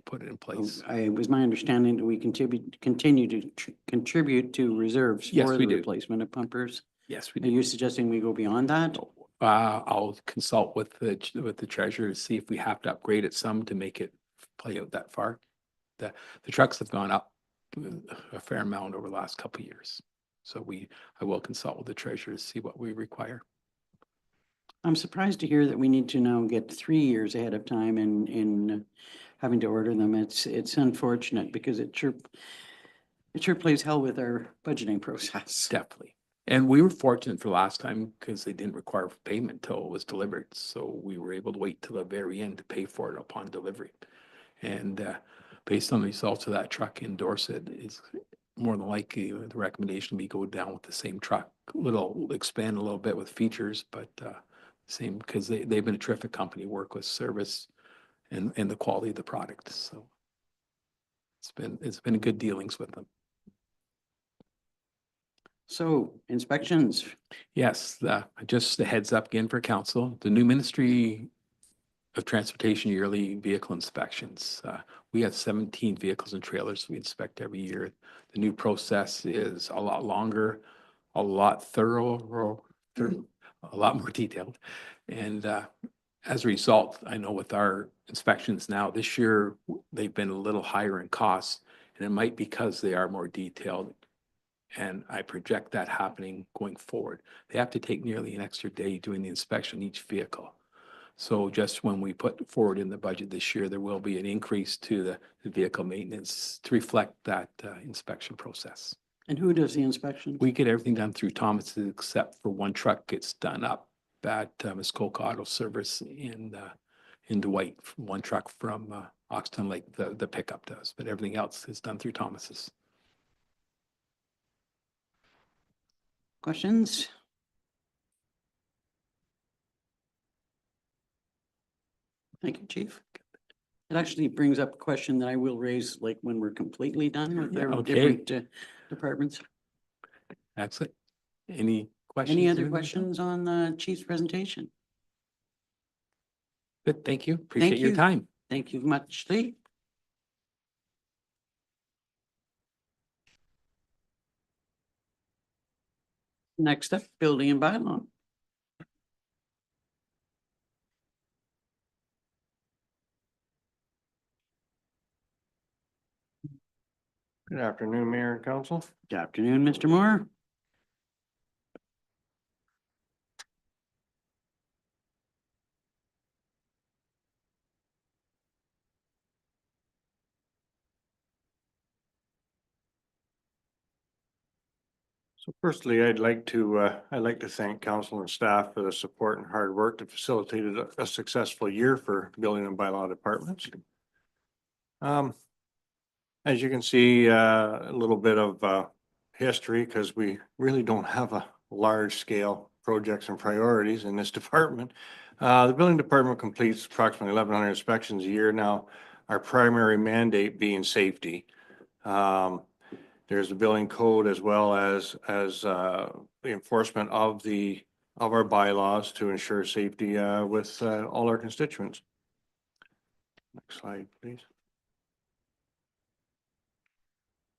put it in place. It was my understanding that we continue to contribute to reserves Yes, for we the do. replacement of pumpers. Yes, we Are do. you suggesting we go beyond that? I'll consult with the treasurer to see if we have to upgrade it some to make it play out that far. The trucks have gone up a fair amount over the last couple of years. So I will consult with the treasurer to see what we require. I'm surprised to hear that we need to now get 3 years ahead of time in having to order them. It's unfortunate because it sure plays hell with our budgeting process. Definitely. And we were fortunate for last time because they didn't require payment till it was delivered. So we were able to wait till the very end to pay for it upon delivery. And based on the results of that truck in Dorset, is more than likely the recommendation we go down with the same truck, expand a little bit with features, but same, because they've been a terrific company, work with service and the quality of the product. So it's been good dealings with them. So inspections, Yes, just a heads up again for council, the new Ministry of Transportation yearly vehicle inspections. We have 17 vehicles and trailers we inspect every year. The new process is a lot longer, a lot thorough, a lot more detailed. And as a result, I know with our inspections now this year, they've been a little higher in cost, and it might be because they are more detailed. And I project that happening going forward. They have to take nearly an extra day doing the inspection each vehicle. So just when we put forward in the budget this year, there will be an increase to the vehicle maintenance to reflect that inspection process. and who does the inspections? We get everything done through Thomas except for one truck gets done up at Muskoka Auto Service in Dwight. One truck from Oxton Lake, the pickup does, but everything else is done through Thomas's. Questions? Thank you, Chief. It actually brings up a question that I will raise like when we're completely done with Yeah, our okay. different departments. Excellent. Any questions? Any or other anything? questions on the Chief's presentation? Good, thank you. Appreciate your you. time. Thank you much, Lee. Next up, building and bylaw. Good afternoon, Mayor and Council. Good afternoon, Mr. Moore. So firstly, I'd like to thank council and staff for the support and hard work that facilitated a successful year for building and bylaw departments. As you can see, a little bit of history, because we really don't have a large scale projects and priorities in this department. The building department completes approximately 1,100 inspections a year now, our primary mandate being safety. There's the building code as well as the enforcement of our bylaws to ensure safety with all our constituents. Next slide, please.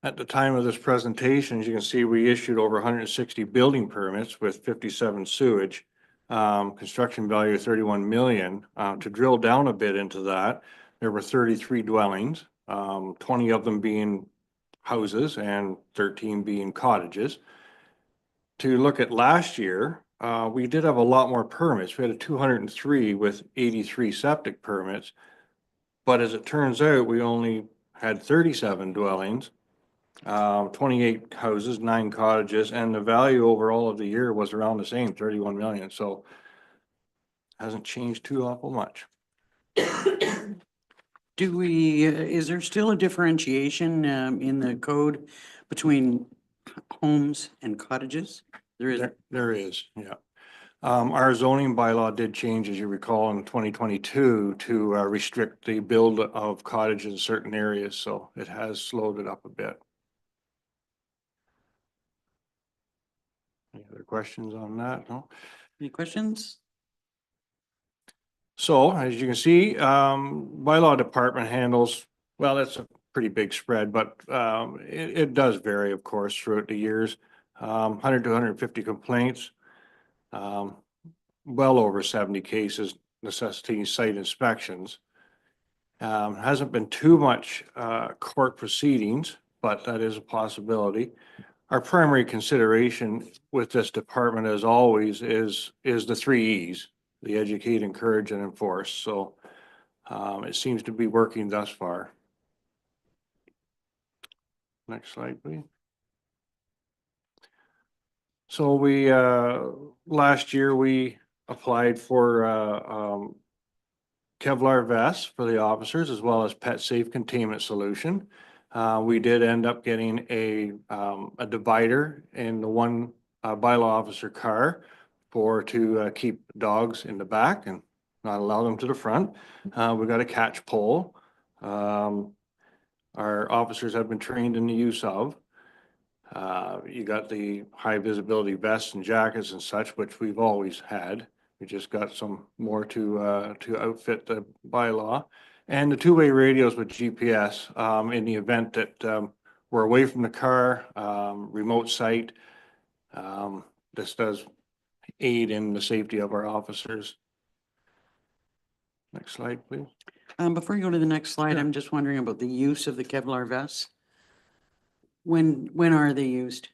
At the time of this presentation, as you can see, we issued over 160 building permits with 57 sewage. Construction value of 31 million. To drill down a bit into that, there were 33 dwellings, 20 of them being houses and 13 being cottages. To look at last year, we did have a lot more permits. We had a 203 with 83 septic permits. But as it turns out, we only had 37 dwellings, 28 houses, 9 cottages, and the value overall of the year was around the same, 31 million. So hasn't changed too awful much. Do we, is there still a differentiation in the code between homes and cottages? There is. There is, yeah. Our zoning bylaw did change, as you recall, in 2022 to restrict the build of cottages in certain areas, so it has slowed it up a bit. Any other questions on that? No? Any questions? So as you can see, bylaw department handles, well, that's a pretty big spread, but it does vary, of course, throughout the years. 100 to 150 complaints, well over 70 cases necessitating site inspections. Hasn't been too much court proceedings, but that is a possibility. Our primary consideration with this department, as always, is the 3 E's, the educate, encourage, and enforce. So it seems to be working thus far. Next slide, please. So we, last year, we applied for Kevlar vests for the officers as well as pet safe containment solution. We did end up getting a divider in the one bylaw officer car to keep dogs in the back and not allow them to the front. We got a catch pole. Our officers have been trained in the use of. You got the high visibility vests and jackets and such, which we've always had. We just got some more to outfit the bylaw. And the 2-way radios with GPS in the event that we're away from the car, remote site. This does aid in the safety of our officers. Next slide, please. Before you go to the next slide, Sure. I'm just wondering about the use of the Kevlar vests. When are they used?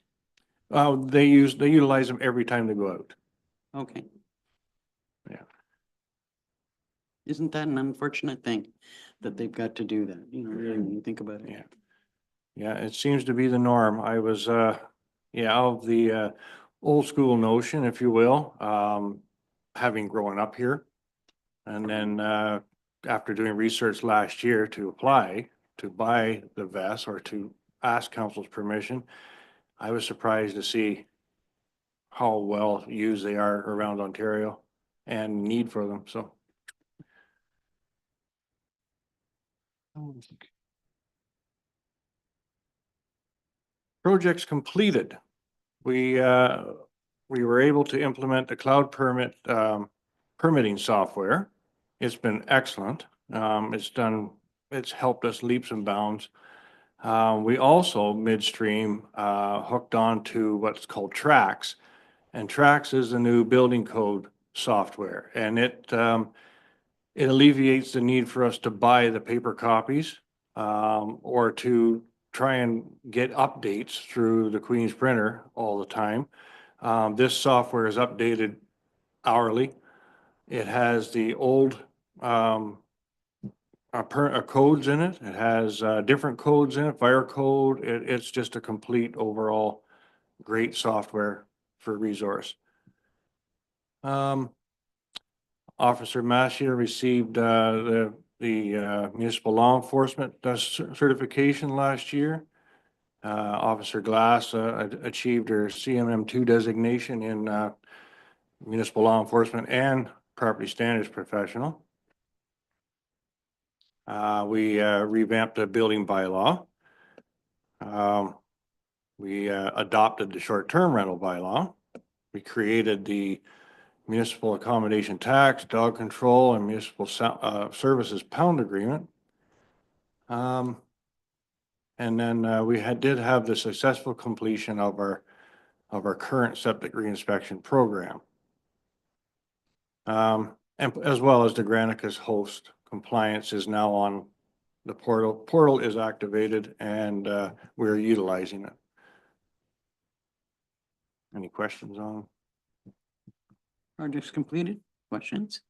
They utilize them every time they go out. Okay. Yeah. Isn't that an unfortunate thing that they've got to do that? You know, really, when you think about it. Yeah. Yeah, it seems to be the norm. I was, of the old school notion, if you will, having grown up here. And then after doing research last year to apply to buy the vest or to ask council's permission, I was surprised to see how well used they are around Ontario and need for them, so. Projects completed. We were able to implement the cloud permitting software. It's been excellent. It's helped us leaps and bounds. We also midstream hooked on to what's called Trax, and Trax is the new building code software, and it alleviates the need for us to buy the paper copies or to try and get updates through the Queen's printer all the time. This software is updated hourly. It has the old codes in it. It has different codes in it, fire code. It's just a complete overall great software for resource. Officer Massier received the municipal law enforcement certification last year. Officer Glass achieved her CMM2 designation in municipal law enforcement and property standards professional. We revamped the building bylaw. We adopted the short-term rental bylaw. We created the municipal accommodation tax, dog control, and municipal services pound agreement. And then we did have the successful completion of our current septic reinspection program. And as well as the Granicus host compliance is now on the portal. Portal is activated and we're utilizing it. Any questions on? Projects completed? Questions?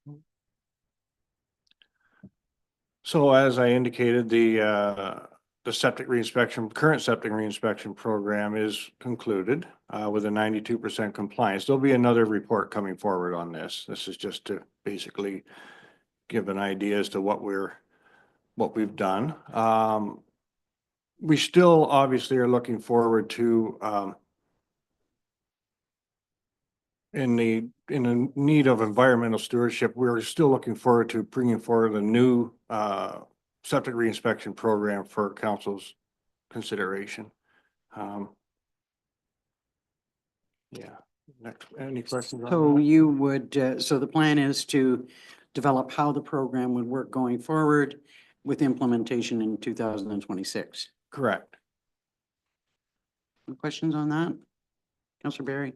So as I indicated, the septic reinspection, current septic reinspection program is concluded with a 92% compliance. There'll be another report coming forward on this. This is just to basically give an idea as to what we've done. We still obviously are looking forward to in the need of environmental stewardship, we're still looking forward to bringing forward a new septic reinspection program for council's consideration. Yeah, next, any questions on So that? you would, so the plan is to develop how the program would work going forward with implementation in 2026. Correct. Any questions on that? Councillor Barry?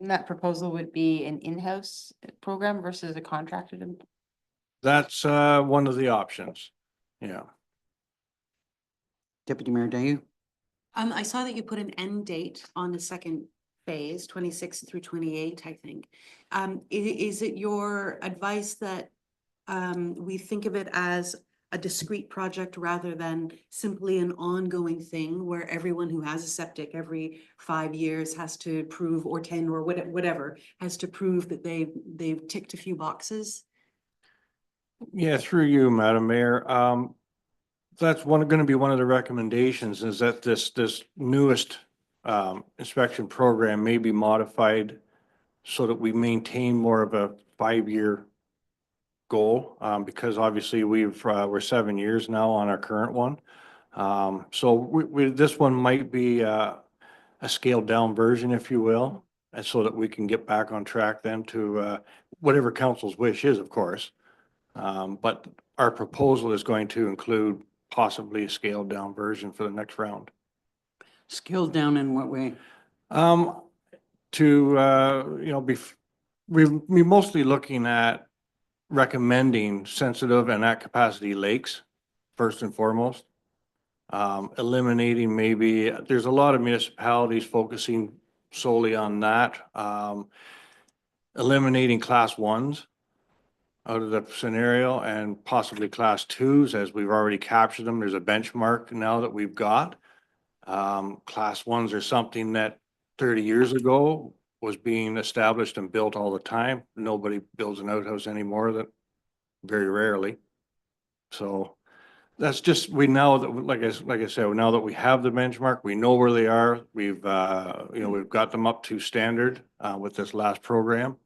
And that proposal would be an in-house program versus a contracted. That's one of the options. Yeah. Deputy Mayor Dayu? I saw that you put an end date on the second phase, 26 through 28, I think. Is it your advice that we think of it as a discrete project rather than simply an ongoing thing where everyone who has a septic every 5 years has to prove, or 10 or whatever, has to prove that they've ticked a few boxes? Yeah, through you, Madam Mayor. That's going to be one of the recommendations, is that this newest inspection program may be modified so that we maintain more of a 5-year goal, because obviously we're 7 years now on our current one. So this one might be a scaled down version, if you will, and so that we can get back on track then to whatever council's wish is, of course. But our proposal is going to include possibly a scaled down version for the next round. Scaled down in what way? We're mostly looking at recommending sensitive and at capacity lakes first and foremost. Eliminating, maybe, there's a lot of municipalities focusing solely on that. Eliminating class ones out of the scenario and possibly class twos, as we've already captured them. There's a benchmark now that we've got. Class ones are something that 30 years ago was being established and built all the time. Nobody builds an outhouse anymore, that very rarely. So that's just, we know that, like I said, now that we have the benchmark, we know where they are. We've got them up to standard with this last program.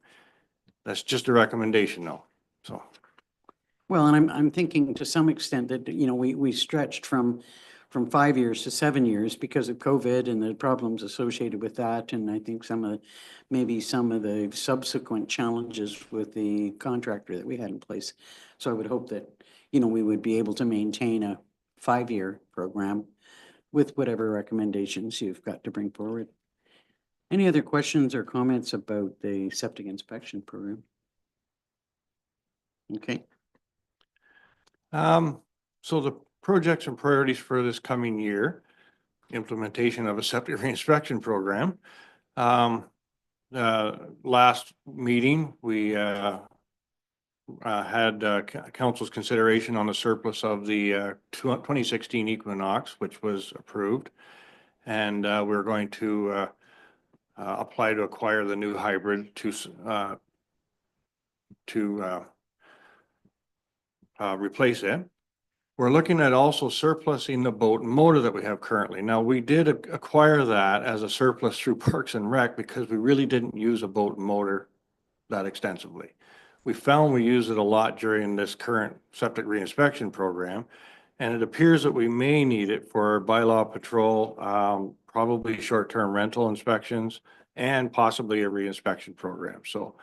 That's just a recommendation though. So. Well, and I'm thinking to some extent that, we stretched from 5 years to 7 years because of COVID and the problems associated with that. And I think maybe some of the subsequent challenges with the contractor that we had in place. So I would hope that, we would be able to maintain a 5-year program with whatever recommendations you've got to bring forward. Any other questions or comments about the septic inspection program? Okay. So the projects and priorities for this coming year, implementation of a septic reinspection program. Last meeting, we had council's consideration on the surplus of the 2016 Equinox, which was approved. And we're going to apply to acquire the new hybrid to replace it. We're looking at also surplusing the boat and motor that we have currently. Now, we did acquire that as a surplus through Parks and Rec because we really didn't use a boat and motor that extensively. We found we use it a lot during this current septic reinspection program, and it appears that we may need it for bylaw patrol, probably short-term rental inspections, and possibly a reinspection program. So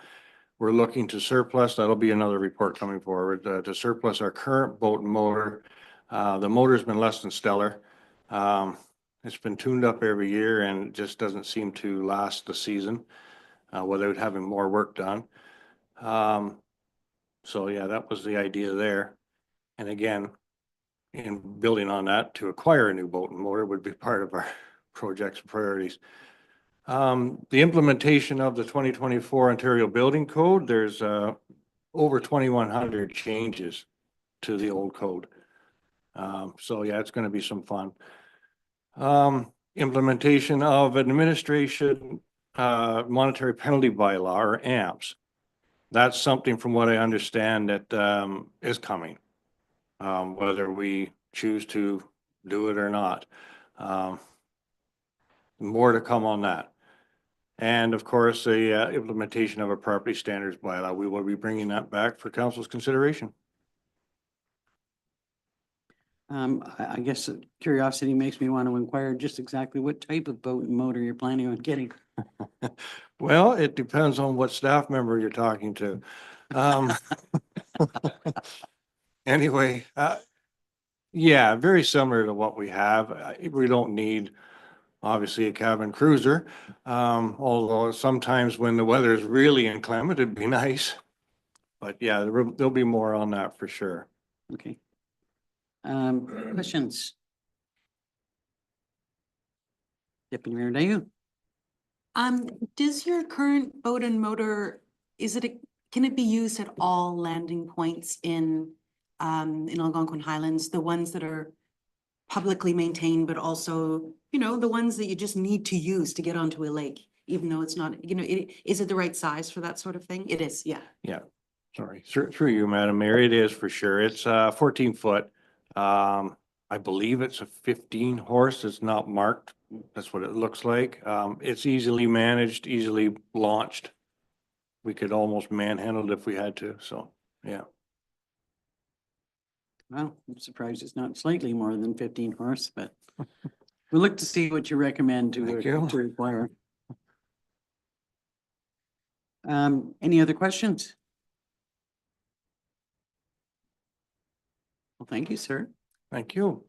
we're looking to surplus, that'll be another report coming forward, to surplus our current boat and motor. The motor's been less than stellar. It's been tuned up every year and it just doesn't seem to last the season, without having more work done. So yeah, that was the idea there. And again, in building on that, to acquire a new boat and motor would be part of our project's priorities. The implementation of the 2024 Ontario Building Code, there's over 2,100 changes to the old code. So yeah, it's going to be some fun. Implementation of administration monetary penalty bylaw, or AMPS. That's something, from what I understand, that is coming, whether we choose to do it or not. More to come on that. And of course, the implementation of a property standards bylaw. We will be bringing that back for council's consideration. I guess curiosity makes me want to inquire just exactly what type of boat and motor you're planning on getting. Well, it depends on what staff member you're talking to. Anyway, yeah, very similar to what we have. We don't need, obviously, a cabin cruiser. Although sometimes when the weather is really inclement, it'd be nice. But yeah, there'll be more on that for sure. Okay. Questions? Deputy Mayor Dayu? Does your current boat and motor, can it be used at all landing points in Algonquin Highlands, the ones that are publicly maintained, but also, the ones that you just need to use to get onto a lake, even though it's not, is it the right size for that sort of thing? It is, yeah. Yeah, sorry. Through you, Madam Mayor, it is for sure. It's 14 foot. I believe it's a 15 horse. It's not marked. That's what it looks like. It's easily managed, easily launched. We could almost manhandle it if we had to. So, yeah. Well, I'm surprised it's not slightly more than 15 horse, but we'll look to see what you recommend Thank you. to require. Any other questions? Well, thank you, sir. Thank you.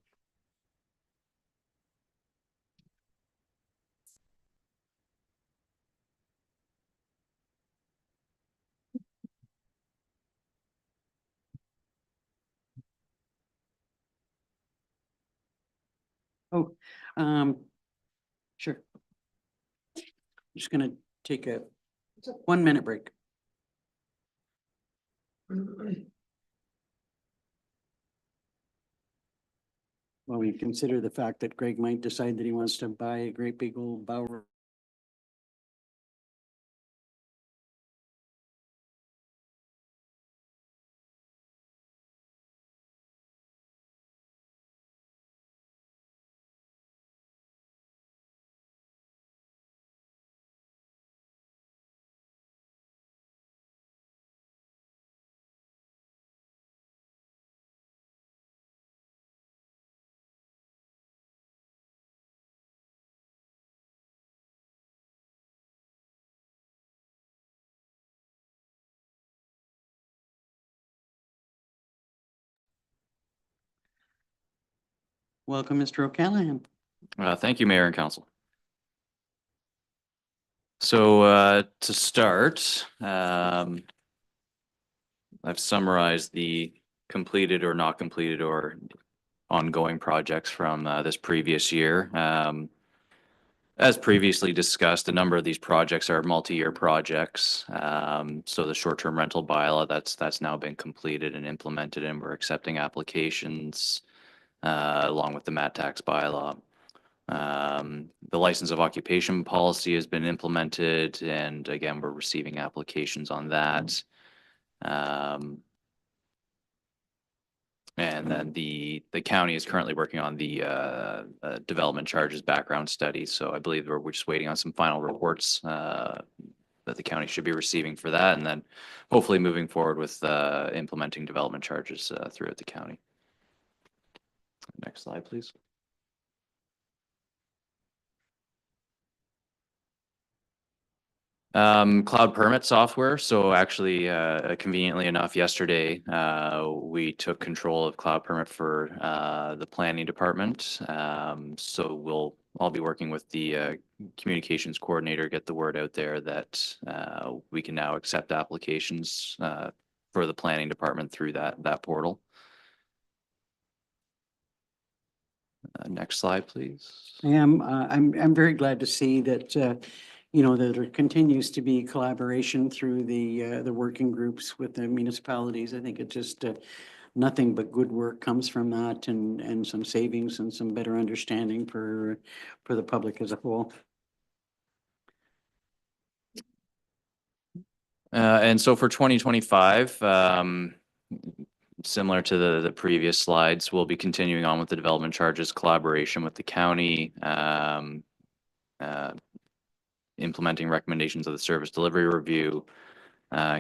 Oh, sure. Just gonna take a 1-minute break. While we consider the fact that Greg might decide that he wants to buy a great big old bower. Welcome, Mr. O'Callahan. Thank you, Mayor and Council. So to start, I've summarized the completed or not completed or ongoing projects from this previous year. As previously discussed, a number of these projects are multi-year projects. So the short-term rental bylaw, that's now been completed and implemented, and we're accepting applications along with the MAT tax bylaw. The license of occupation policy has been implemented, and again, we're receiving applications on that. And then the county is currently working on the development charges background study. So I believe we're just waiting on some final reports that the county should be receiving for that, and then hopefully moving forward with implementing development charges throughout the county. Next slide, please. Cloud permit software. So actually, conveniently enough, yesterday, we took control of cloud permit for, the planning department. So I'll be working with the, communications coordinator, get the word out there that, we can now accept applications, for the planning department through that portal. Next slide, please. I'm very glad to see that, you know, that there continues to be collaboration through the working groups with the municipalities. I think it just, nothing but good work comes from that and some savings and some better understanding for the public as a whole. And so for 2025, similar to the previous slides, we'll be continuing on with the development charges collaboration with the county, implementing recommendations of the service delivery review,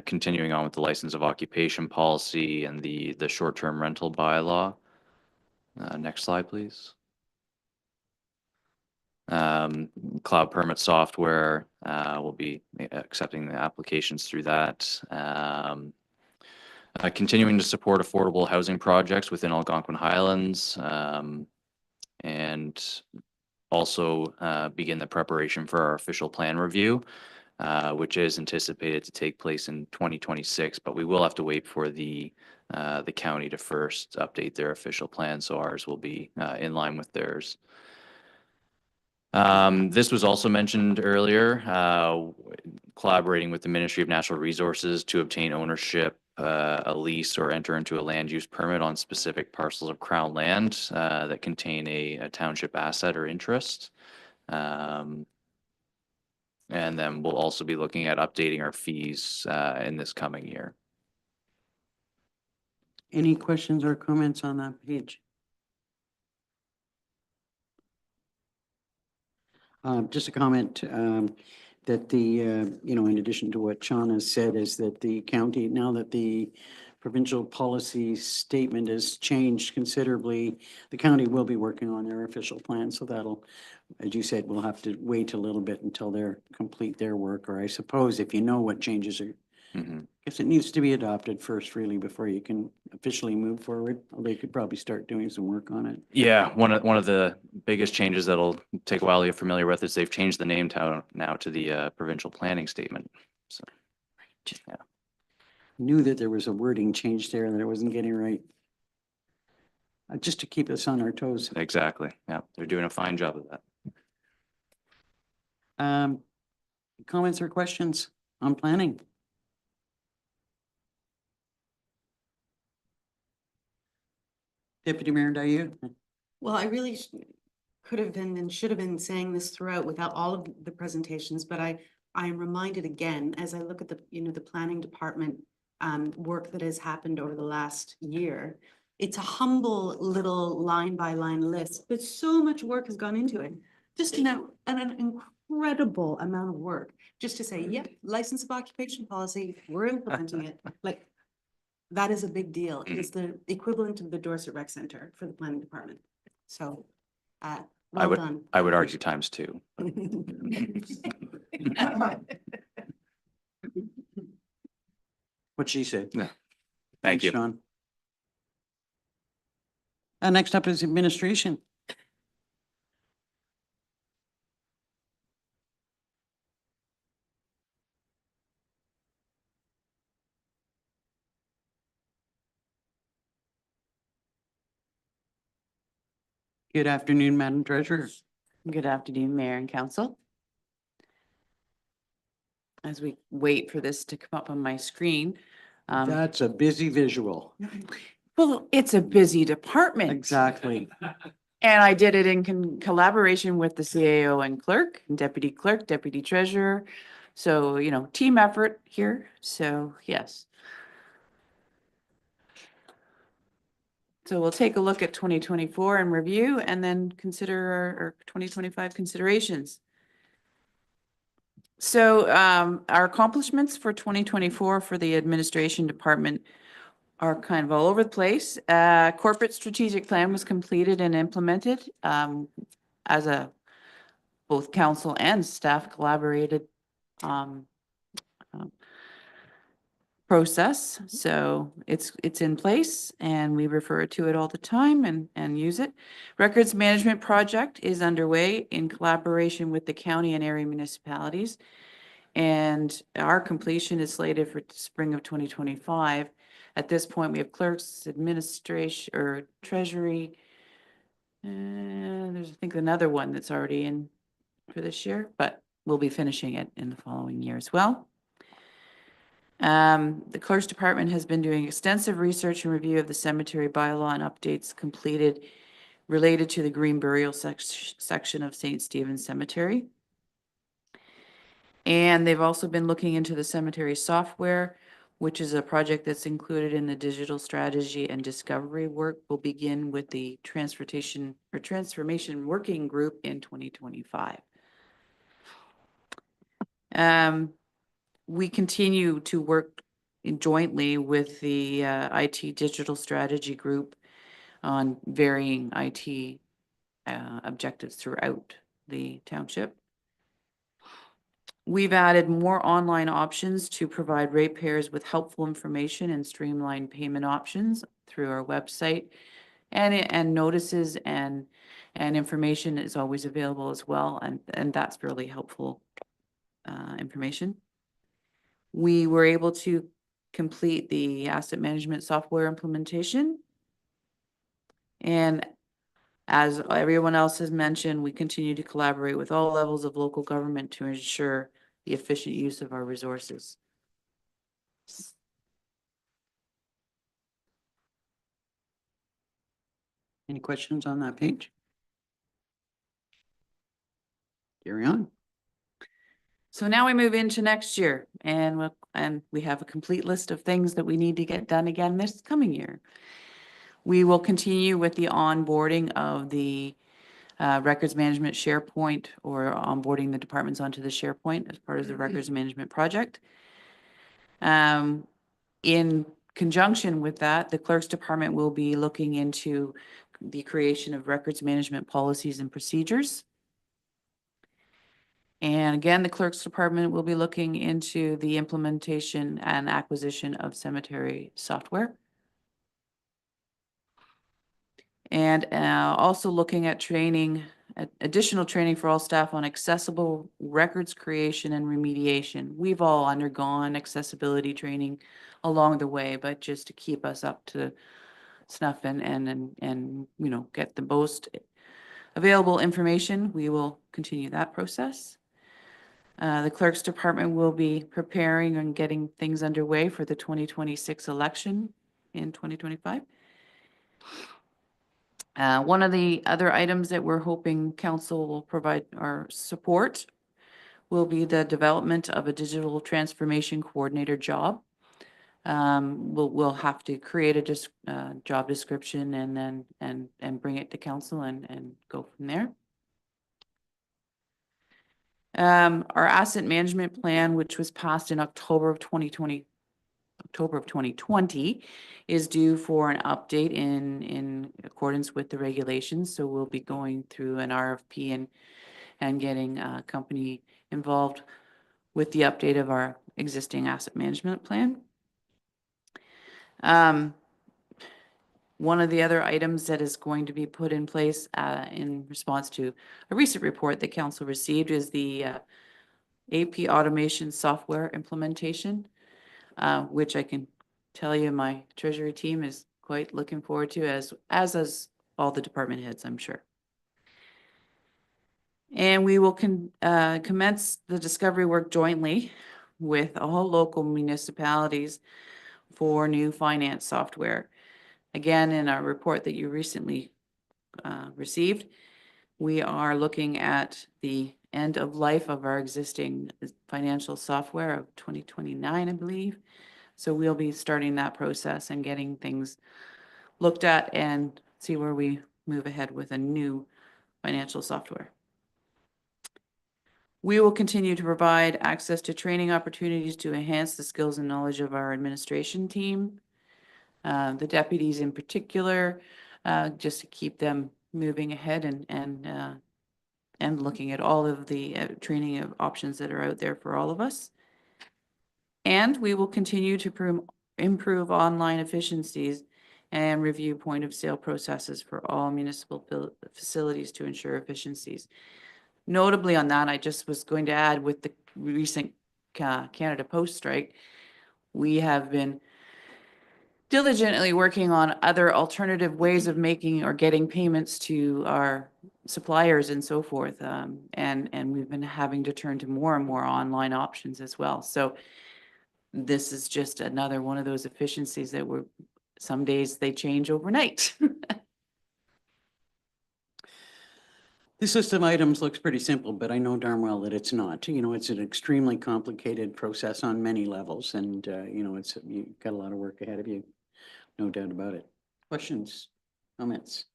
continuing on with the license of occupation policy and the short-term rental bylaw. Next slide, please. Cloud permit software, we'll be accepting the applications through that. Continuing to support affordable housing projects within Algonquin Highlands, and also begin the preparation for our official plan review, which is anticipated to take place in 2026, but we will have to wait for the county to first update their official plan, so ours will be in line with theirs. This was also mentioned earlier, collaborating with the Ministry of Natural Resources to obtain ownership, a lease, or enter into a land use permit on specific parcels of Crown land that contain a township asset or interest. And then we'll also be looking at updating our fees in this coming year. Any questions or comments on that page? Just a comment that you know, in addition to what Sean has said, is that the county, now that the provincial policy statement has changed considerably, the county will be working on their official plan. So that'll, as you said, we'll have to wait a little bit until they're complete their work. Or I suppose if you know what changes are, guess it needs to be adopted first, really, before you can officially move forward. Although you could probably start doing some work on it. Yeah, one of the biggest changes that'll take a while to get familiar with is they've changed the name now to the provincial planning statement. So, yeah. Knew that there was a wording change there that I wasn't getting right. Just to keep us on our toes. Exactly. Yeah, they're doing a fine job of that. Comments or questions on planning? Deputy Mayor Dayu? Well, I really could have been and should have been saying this throughout without all of the presentations, but I am reminded again, as I look at the, you know, the planning department work that has happened over the last year. It's a humble little line by line list, but so much work has gone into it. Just an incredible amount of work, just to say, yep, license of occupation policy, we're implementing it. Like, that is a big deal. It is the equivalent of the Dorset Rec Center for the planning department. So, well done. I would argue times two. What she said. Yeah. Thank Thanks, you. Sean. Next up is administration. Good afternoon, Madam Treasurer. Good afternoon, Mayor and Council. As we wait for this to come up on my screen. That's a busy visual. Well, it's a busy department. Exactly. And I did it in collaboration with the CAO and clerk, deputy treasurer. So, you know, team effort here. So, yes. So we'll take a look at 2024 and review and then consider our 2025 considerations. So our accomplishments for 2024 for the administration department are kind of all over the place. Corporate strategic plan was completed and implemented as both council and staff collaborated process. So it's in place and we refer to it all the time and use it. Records management project is underway in collaboration with the county and area municipalities. And our completion is slated for spring of 2025. At this point, we have clerks, administration, or treasury. And there's, I think, another one that's already in for this year, but we'll be finishing it in the following year as well. The clerk's department has been doing extensive research and review of the cemetery bylaw and updates completed related to the green burial section of St. Stephen's Cemetery. And they've also been looking into the cemetery software, which is a project that's included in the digital strategy and discovery work. Will begin with the transformation working group in 2025. We continue to work jointly with the IT digital strategy group on varying IT objectives throughout the township. We've added more online options to provide ratepayers with helpful information and streamlined payment options through our website, and notices and information is always available as well, and that's really helpful information. We were able to complete the asset management software implementation. And as everyone else has mentioned, we continue to collaborate with all levels of local government to ensure the efficient use of our resources. Any questions on that page? Carry on. So now we move into next year, and we have a complete list of things that we need to get done again this coming year. We will continue with the onboarding of the records management SharePoint, or onboarding the departments onto the SharePoint as part of the records management project. In conjunction with that, the clerk's department will be looking into the creation of records management policies and procedures. And again, the clerk's department will be looking into the implementation and acquisition of cemetery software. And also looking at training, additional training for all staff on accessible records creation and remediation. We've all undergone accessibility training along the way, but just to keep us up to snuff and you know, get the most available information, we will continue that process. The clerk's department will be preparing and getting things underway for the 2026 election in 2025. One of the other items that we're hoping council will provide our support will be the development of a digital transformation coordinator job. We'll have to create a job description and then bring it to council and go from there. Our asset management plan, which was passed in October of 2020, is due for an update in accordance with the regulations. So we'll be going through an RFP and getting a company involved with the update of our existing asset management plan. One of the other items that is going to be put in place in response to a recent report that council received is the AP automation software implementation, which I can tell you my treasury team is quite looking forward to, as all the department heads, I'm sure. And we will commence the discovery work jointly with all local municipalities for new finance software. Again, in our report that you recently received, we are looking at the end of life of our existing financial software of 2029, I believe. So we'll be starting that process and getting things looked at and see where we move ahead with a new financial software. We will continue to provide access to training opportunities to enhance the skills and knowledge of our administration team, the deputies in particular, just to keep them moving ahead and looking at all of the training of options that are out there for all of us. And we will continue to improve online efficiencies and review point of sale processes for all municipal facilities to ensure efficiencies. Notably on that, I just was going to add with the recent Canada Post strike, we have been diligently working on other alternative ways of making or getting payments to our suppliers and so forth. And we've been having to turn to more and more online options as well. So this is just another one of those efficiencies that some days they change overnight. This list of items looks pretty simple, but I know darn well that it's not. You know, it's an extremely complicated process on many levels, and, you know, you've got a lot of work ahead of you, no doubt about it. Questions, comments?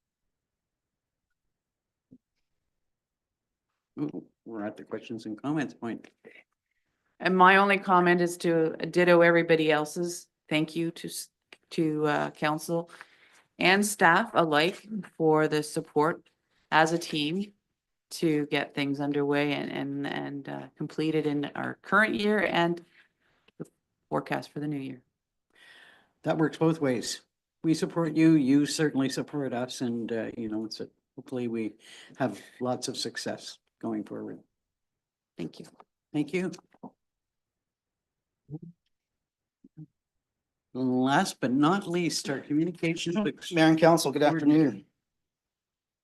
Ooh, we're at the questions and comments point. And my only comment is to ditto everybody else's. Thank you to council and staff alike for the support as a team to get things underway and completed in our current year and the forecast for the new year. That works both ways. We support you, you certainly support us, and, you know, hopefully we have lots of success going forward. Thank you. Thank you. Last but not least, our communications. Mayor and Council, good afternoon.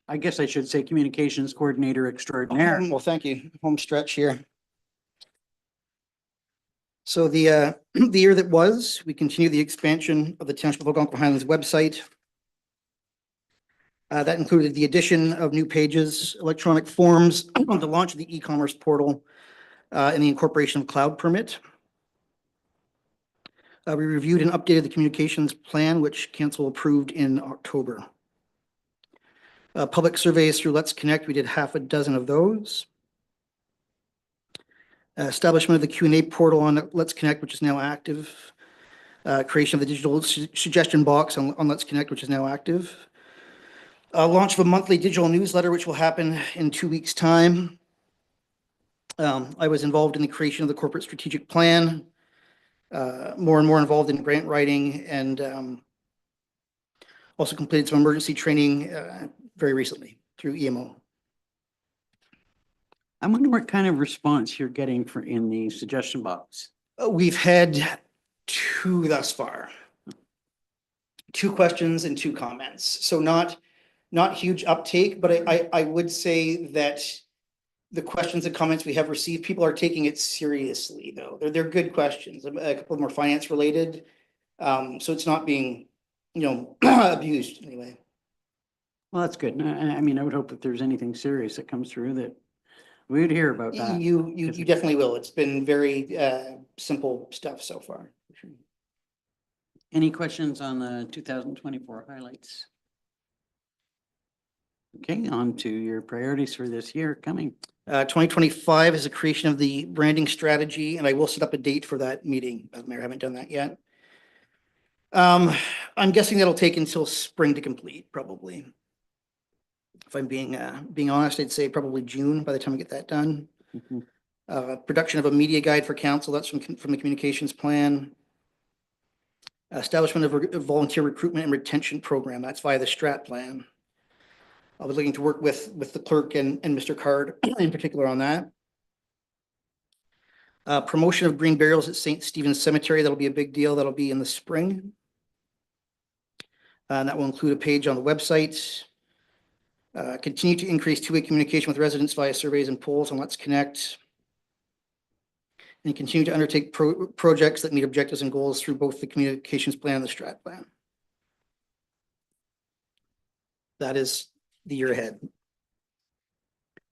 I guess I should say communications coordinator extraordinaire. Well, thank you. Home stretch here. So the year that was, we continue the expansion of the Township of Algonquin Highlands website. That included the addition of new pages, electronic forms, the launch of the e-commerce portal, and the incorporation of cloud permit. We reviewed and updated the communications plan, which council approved in October. Public surveys through Let's Connect, we did half a dozen of those. Establishment of the Q&A portal on Let's Connect, which is now active. Creation of the digital suggestion box on Let's Connect, which is now active. Launch of a monthly digital newsletter, which will happen in 2 weeks' time. I was involved in the creation of the corporate strategic plan. More and more involved in grant writing, and also completed some emergency training very recently through EMO. I wonder what kind of response you're getting in the suggestion box. We've had 2 thus far. 2 questions and 2 comments. So not huge uptake, but I would say that the questions and comments we have received, people are taking it seriously, though. They're good questions. A couple of them are finance related. So it's not being, you know, abused anyway. Well, that's good. I mean, I would hope that there's anything serious that comes through that we would hear about that. You definitely will. It's been very simple stuff so far. Any questions on the 2024 highlights? Okay, on to your priorities for this year coming. 2025 is the creation of the branding strategy, and I will set up a date for that meeting. Mayor, I haven't done that yet. I'm guessing that'll take until spring to complete, probably. If I'm being honest, I'd say probably June by the time we get that done. Production of a media guide for council, that's from the communications plan. Establishment of a volunteer recruitment and retention program, that's via the strat plan. I was looking to work with the clerk and Mr. Card in particular on that. Promotion of green burials at St. Stephen's Cemetery, that'll be a big deal, that'll be in the spring. And that will include a page on the website. Continue to increase two-way communication with residents via surveys and polls on Let's Connect. And continue to undertake projects that meet objectives and goals through both the communications plan and the strat plan. That is the year ahead.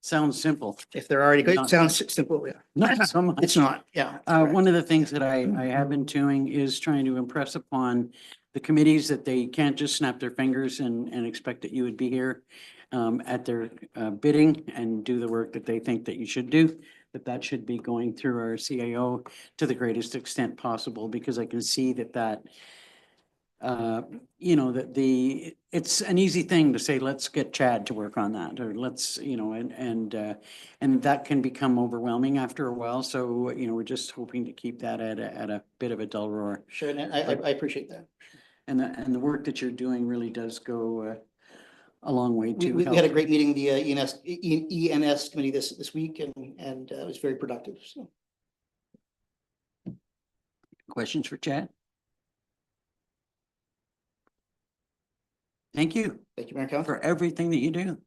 Sounds simple. If they're already good, Not- it sounds simple, yeah. Not so much. It's not, yeah. One of the things that I have been doing is trying to impress upon the committees that they can't just snap their fingers and expect that you would be here at their bidding and do the work that they think that you should do, that should be going through our CAO to the greatest extent possible, because I can see that you know, that it's an easy thing to say, let's get Chad to work on that, or let's, you know, and that can become overwhelming after a while. So, you know, we're just hoping to keep that at a bit of a dull roar. Sure, and I appreciate that. And the work that you're doing really does go a long way to We had a help. great meeting, the ENS committee this week, and it was very productive, so. Questions for Chad? Thank you Thank you, Mayor Council. for everything that you do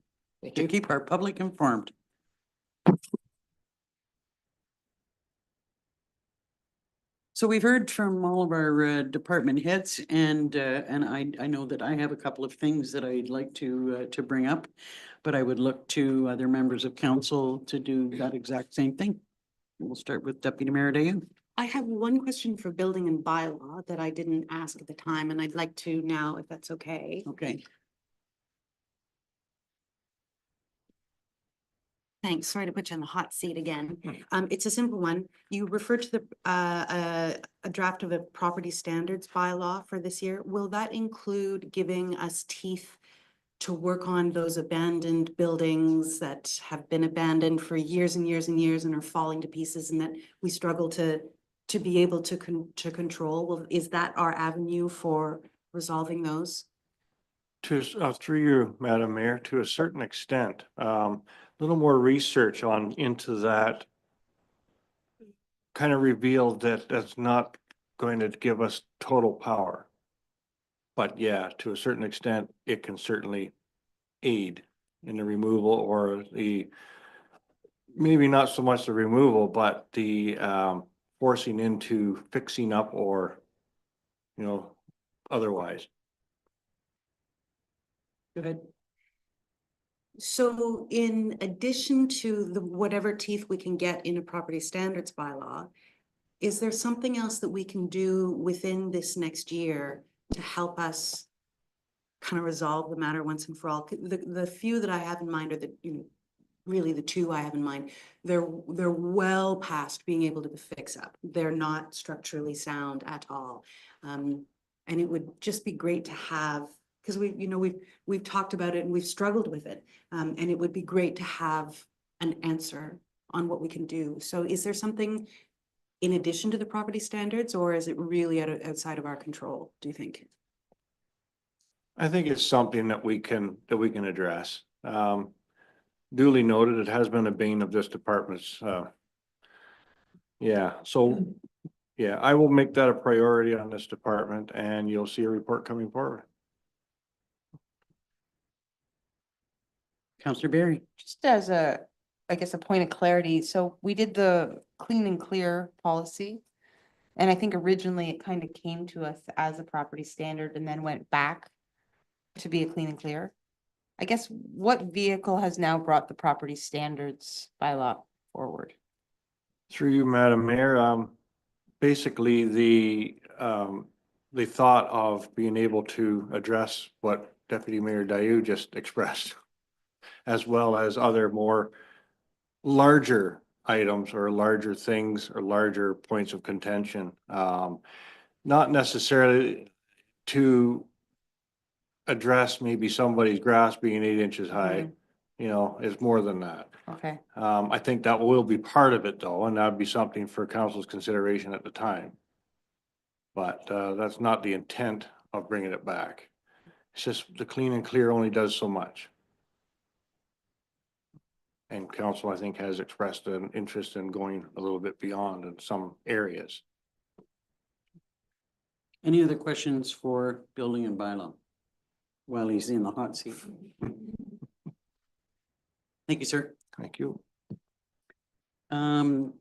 Thank to you. keep our public informed. So we've heard from all of our department heads, and I know that I have a couple of things that I'd like to bring up, but I would look to other members of council to do that exact same thing. We'll start with Deputy Mayor Dayu. I have one question for building and bylaw that I didn't ask at the time, and I'd like to now, if that's okay. Okay. Thanks. Sorry to put you on the hot seat again. It's a simple one. You referred to the a draft of a property standards bylaw for this year. Will that include giving us teeth to work on those abandoned buildings that have been abandoned for years and years and years and are falling to pieces, and that we struggle to be able to control? Well, is that our avenue for resolving those? Through you, Madam Mayor, to a certain extent, little more research into that kind of revealed that that's not going to give us total power. But yeah, to a certain extent, it can certainly aid in the removal or maybe not so much the removal, but the forcing into fixing up or, you know, otherwise. Go ahead. So in addition to the whatever teeth we can get in a property standards bylaw, is there something else that we can do within this next year to help us kind of resolve the matter once and for all? The few that I have in mind are really the two I have in mind. They're well past being able to fix up. They're not structurally sound at all. And it would just be great to have, because we've talked about it and we've struggled with it. And it would be great to have an answer on what we can do. So is there something in addition to the property standards, or is it really outside of our control, do you think? I think it's something that we can address. Duly noted, it has been a bane of this department's. Yeah, so yeah, I will make that a priority on this department, and you'll see a report coming forward. Councillor Barry. Just as I guess, a point of clarity, so we did the clean and clear policy. And I think originally it kind of came to us as a property standard and then went back to be a clean and clear. I guess what vehicle has now brought the property standards bylaw forward? Through you, Madam Mayor, basically the thought of being able to address what Deputy Mayor Dayu just expressed, as well as other more larger items or larger things or larger points of contention. Not necessarily to address maybe somebody's grass being 8 inches high, you know, it's more than that. Okay, I think that will be part of it though, and that'd be something for council's consideration at the time. But that's not the intent of bringing it back. It's just the clean and clear only does so much. And council, I think, has expressed an interest in going a little bit beyond in some areas. Any other questions for building and bylaw while he's in the hot seat? Thank you, sir. Thank you. Councillor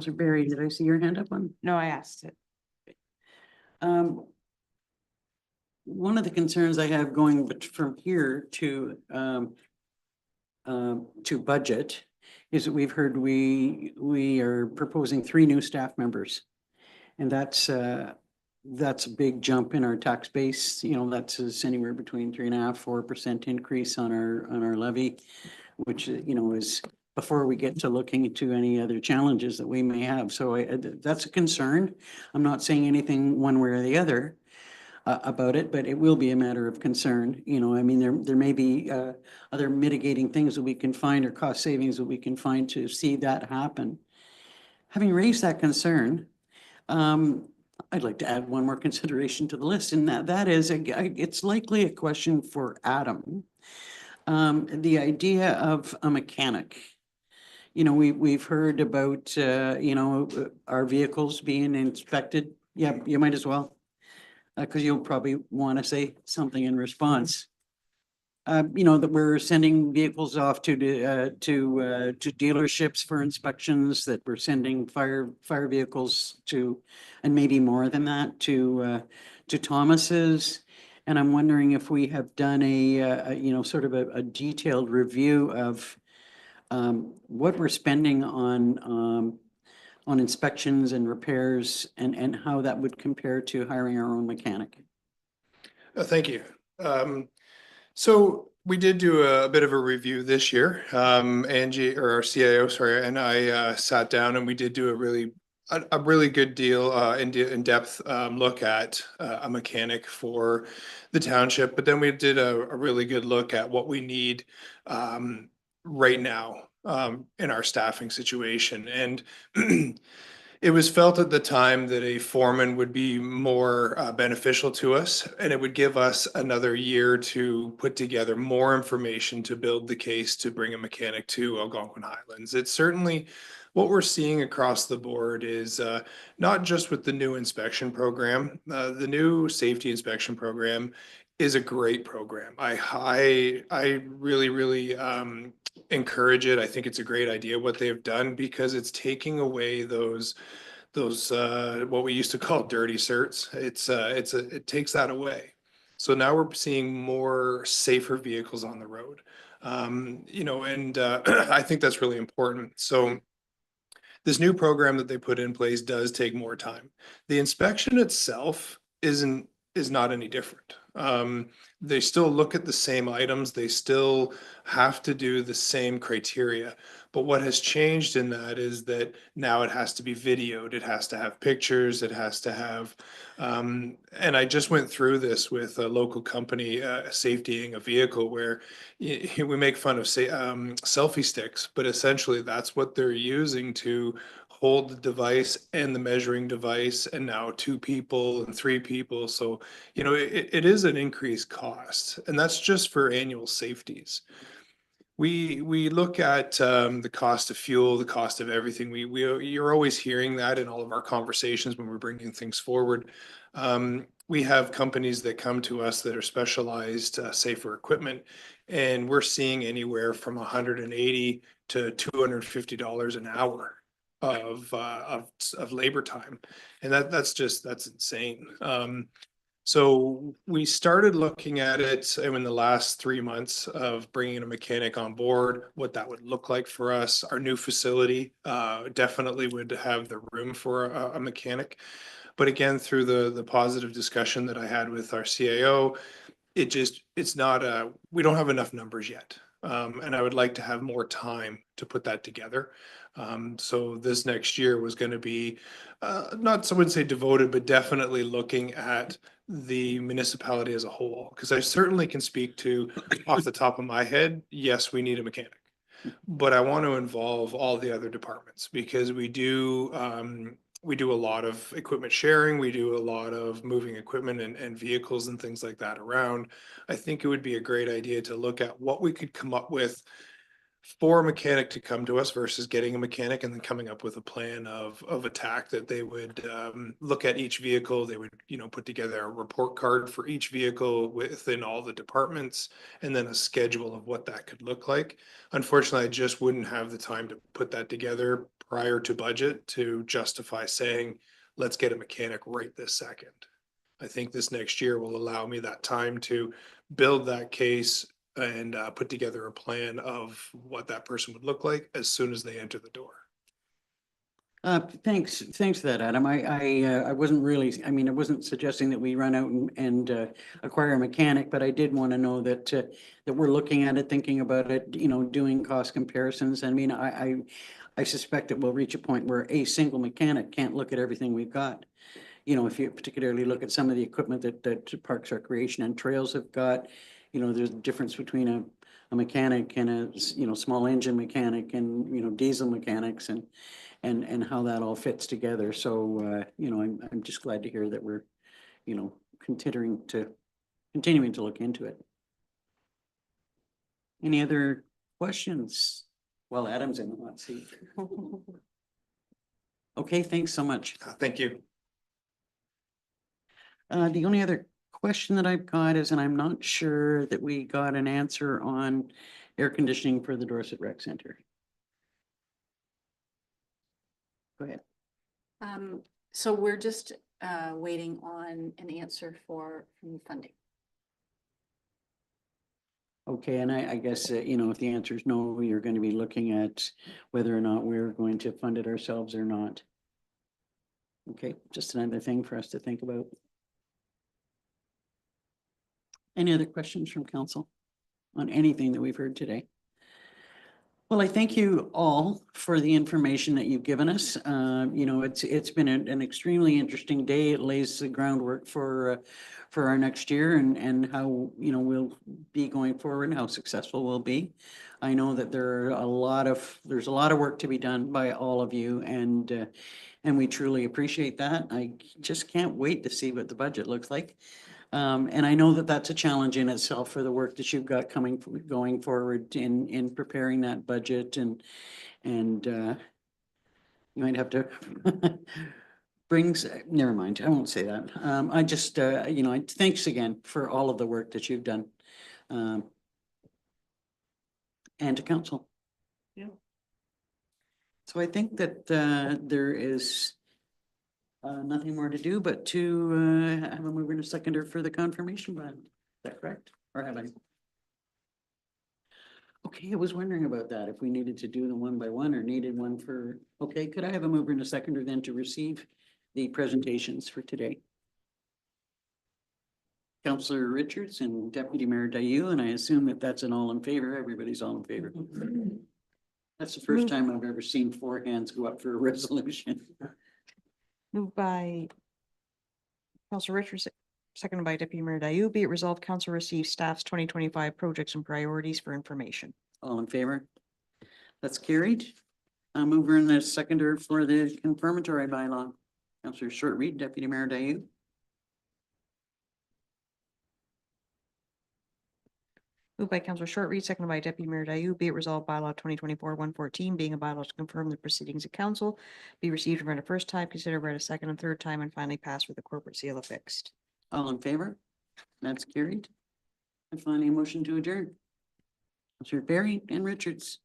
Barry, did I see your hand up on? no, I asked it. One of the concerns I have going from here to budget is that we've heard we are proposing 3 new staff members. And that's a big jump in our tax base. You know, that's anywhere between 3.5–4% increase on our levy, which, you know, is before we get to looking into any other challenges that we may have. So that's a concern. I'm not saying anything one way or the other, about it, but it will be a matter of concern. You know, I mean, there may be other mitigating things that we can find or cost savings that we can find to see that happen. Having raised that concern, I'd like to add one more consideration to the list, and that is, it's likely a question for Adam. The idea of a mechanic. You know, we've heard about, you know, our vehicles being inspected. Yeah, you might as well. Because you'll probably want to say something in response. You know, that we're sending vehicles off to dealerships for inspections, that we're sending fire vehicles to, and maybe more than that, to Thomas's. And I'm wondering if we have done you know, sort of a detailed review of what we're spending on inspections and repairs, and how that would compare to hiring our own mechanic. Thank you. So we did do a bit of a review this year. Angie, or our CIO, sorry, and I sat down and we did do a really good deal, in-depth look at a mechanic for the township. But then we did a really good look at what we need right now in our staffing situation. And it was felt at the time that a foreman would be more beneficial to us, and it would give us another year to put together more information to build the case to bring a mechanic to Algonquin Highlands. It's certainly what we're seeing across the board is not just with the new inspection program, the new safety inspection program is a great program. I really encourage it. I think it's a great idea what they've done, because it's taking away those what we used to call dirty certs. It takes that away. So now we're seeing more safer vehicles on the road. You know, and I think that's really important. So this new program that they put in place does take more time. The inspection itself is not any different. They still look at the same items, they still have to do the same criteria. But what has changed in that is that now it has to be videoed, it has to have pictures, it has to have, and I just went through this with a local company, safetying a vehicle, where we make fun of selfie sticks, but essentially that's what they're using to hold the device and the measuring device, and now 2 people and 3 people. So, you know, it is an increased cost, and that's just for annual safeties. We look at the cost of fuel, the cost of everything. You're always hearing that in all of our conversations when we're bringing things forward. We have companies that come to us that are specialized safer equipment, and we're seeing anywhere from $180 to $250 an hour of labor time, and that's insane. So we started looking at it in the last 3 months of bringing a mechanic on board, what that would look like for us. Our new facility definitely would have the room for a mechanic. But again, through the positive discussion that I had with our CAO, it's not we don't have enough numbers yet. And I would like to have more time to put that together. So this next year was going to be not, so I wouldn't say devoted, but definitely looking at the municipality as a whole. Because I certainly can speak to, off the top of my head, yes, we need a mechanic. But I want to involve all the other departments, because we do a lot of equipment sharing. We do a lot of moving equipment and vehicles and things like that around. I think it would be a great idea to look at what we could come up with for a mechanic to come to us versus getting a mechanic, and then coming up with a plan of attack that they would look at each vehicle. They would, you know, put together a report card for each vehicle within all the departments, and then a schedule of what that could look like. Unfortunately, I just wouldn't have the time to put that together prior to budget to justify saying, let's get a mechanic right this second. I think this next year will allow me that time to build that case and put together a plan of what that person would look like as soon as they enter the door. Thanks for that, Adam. I wasn't really, I mean, I wasn't suggesting that we run out and acquire a mechanic, but I did want to know that that we're looking at it, thinking about it, you know, doing cost comparisons. I mean, I suspect that we'll reach a point where a single mechanic can't look at everything we've got. you know, if you particularly look at some of the equipment that Parks Recreation and Trails have got, you know, there's a difference between a mechanic and you know, small engine mechanic and, you know, diesel mechanics and how that all fits together. So, you know, I'm just glad to hear that we're, you know, continuing to look into it. Any other questions? Well, Adam's in the hot seat. Okay, thanks so much. Thank you. The only other question that I've got is, and I'm not sure that we got an answer on air conditioning for the Dorset Rec Center. Go ahead. So we're just waiting on an answer from funding. Okay, and I guess, you know, if the answer is no, you're going to be looking at whether or not we're going to fund it ourselves or not. Okay, just another thing for us to think about. Any other questions from council on anything that we've heard today? Well, I thank you all for the information that you've given us. You know, it's been an extremely interesting day. It lays the groundwork for our next year and how, you know, we'll be going forward and how successful we'll be. I know that there's a lot of work to be done by all of you, and we truly appreciate that. I just can't wait to see what the budget looks like. And I know that that's a challenge in itself for the work that you've got going forward in preparing that budget and you might have to never mind, I won't say that. I just, you know, thanks again for all of the work that you've done. And to council. Yeah. So I think that there is nothing more to do but to have a mover and a seconder for the confirmation bond. Is that correct? Or have I? Okay, I was wondering about that, if we needed to do them one by one or needed one for, okay, could I have a mover and a seconder then to receive the presentations for today? Councillor Richards and Deputy Mayor Dayu, and I assume that that's an all in favor. Everybody's all in favor. That's the first time I've ever seen 4 hands go up for a resolution. Moved by Councilor Richards, seconded by Deputy Mayor Dayu. Be it resolved, council receives staff's 2025 projects and priorities for information. All in favor? That's carried. I'm mover and the seconder for the confirmatory bylaw. Councillor Short Reed, Deputy Mayor Dayu. Moved by Councilor Short Reed, seconded by Deputy Mayor Dayu. Be it resolved, bylaw 2024-114, being a bylaw to confirm the proceedings of council, be received and read a first time, considered read a second and third time, and finally passed with the corporate seal affixed. All in favor? That's carried. And finally, a motion to adjourn. Councillor Berry and Richards.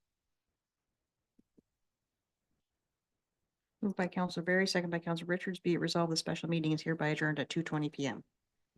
Moved by Councilor Berry, seconded by Councilor Richards. Be it resolved, the special meeting is hereby adjourned at 2:20 PM.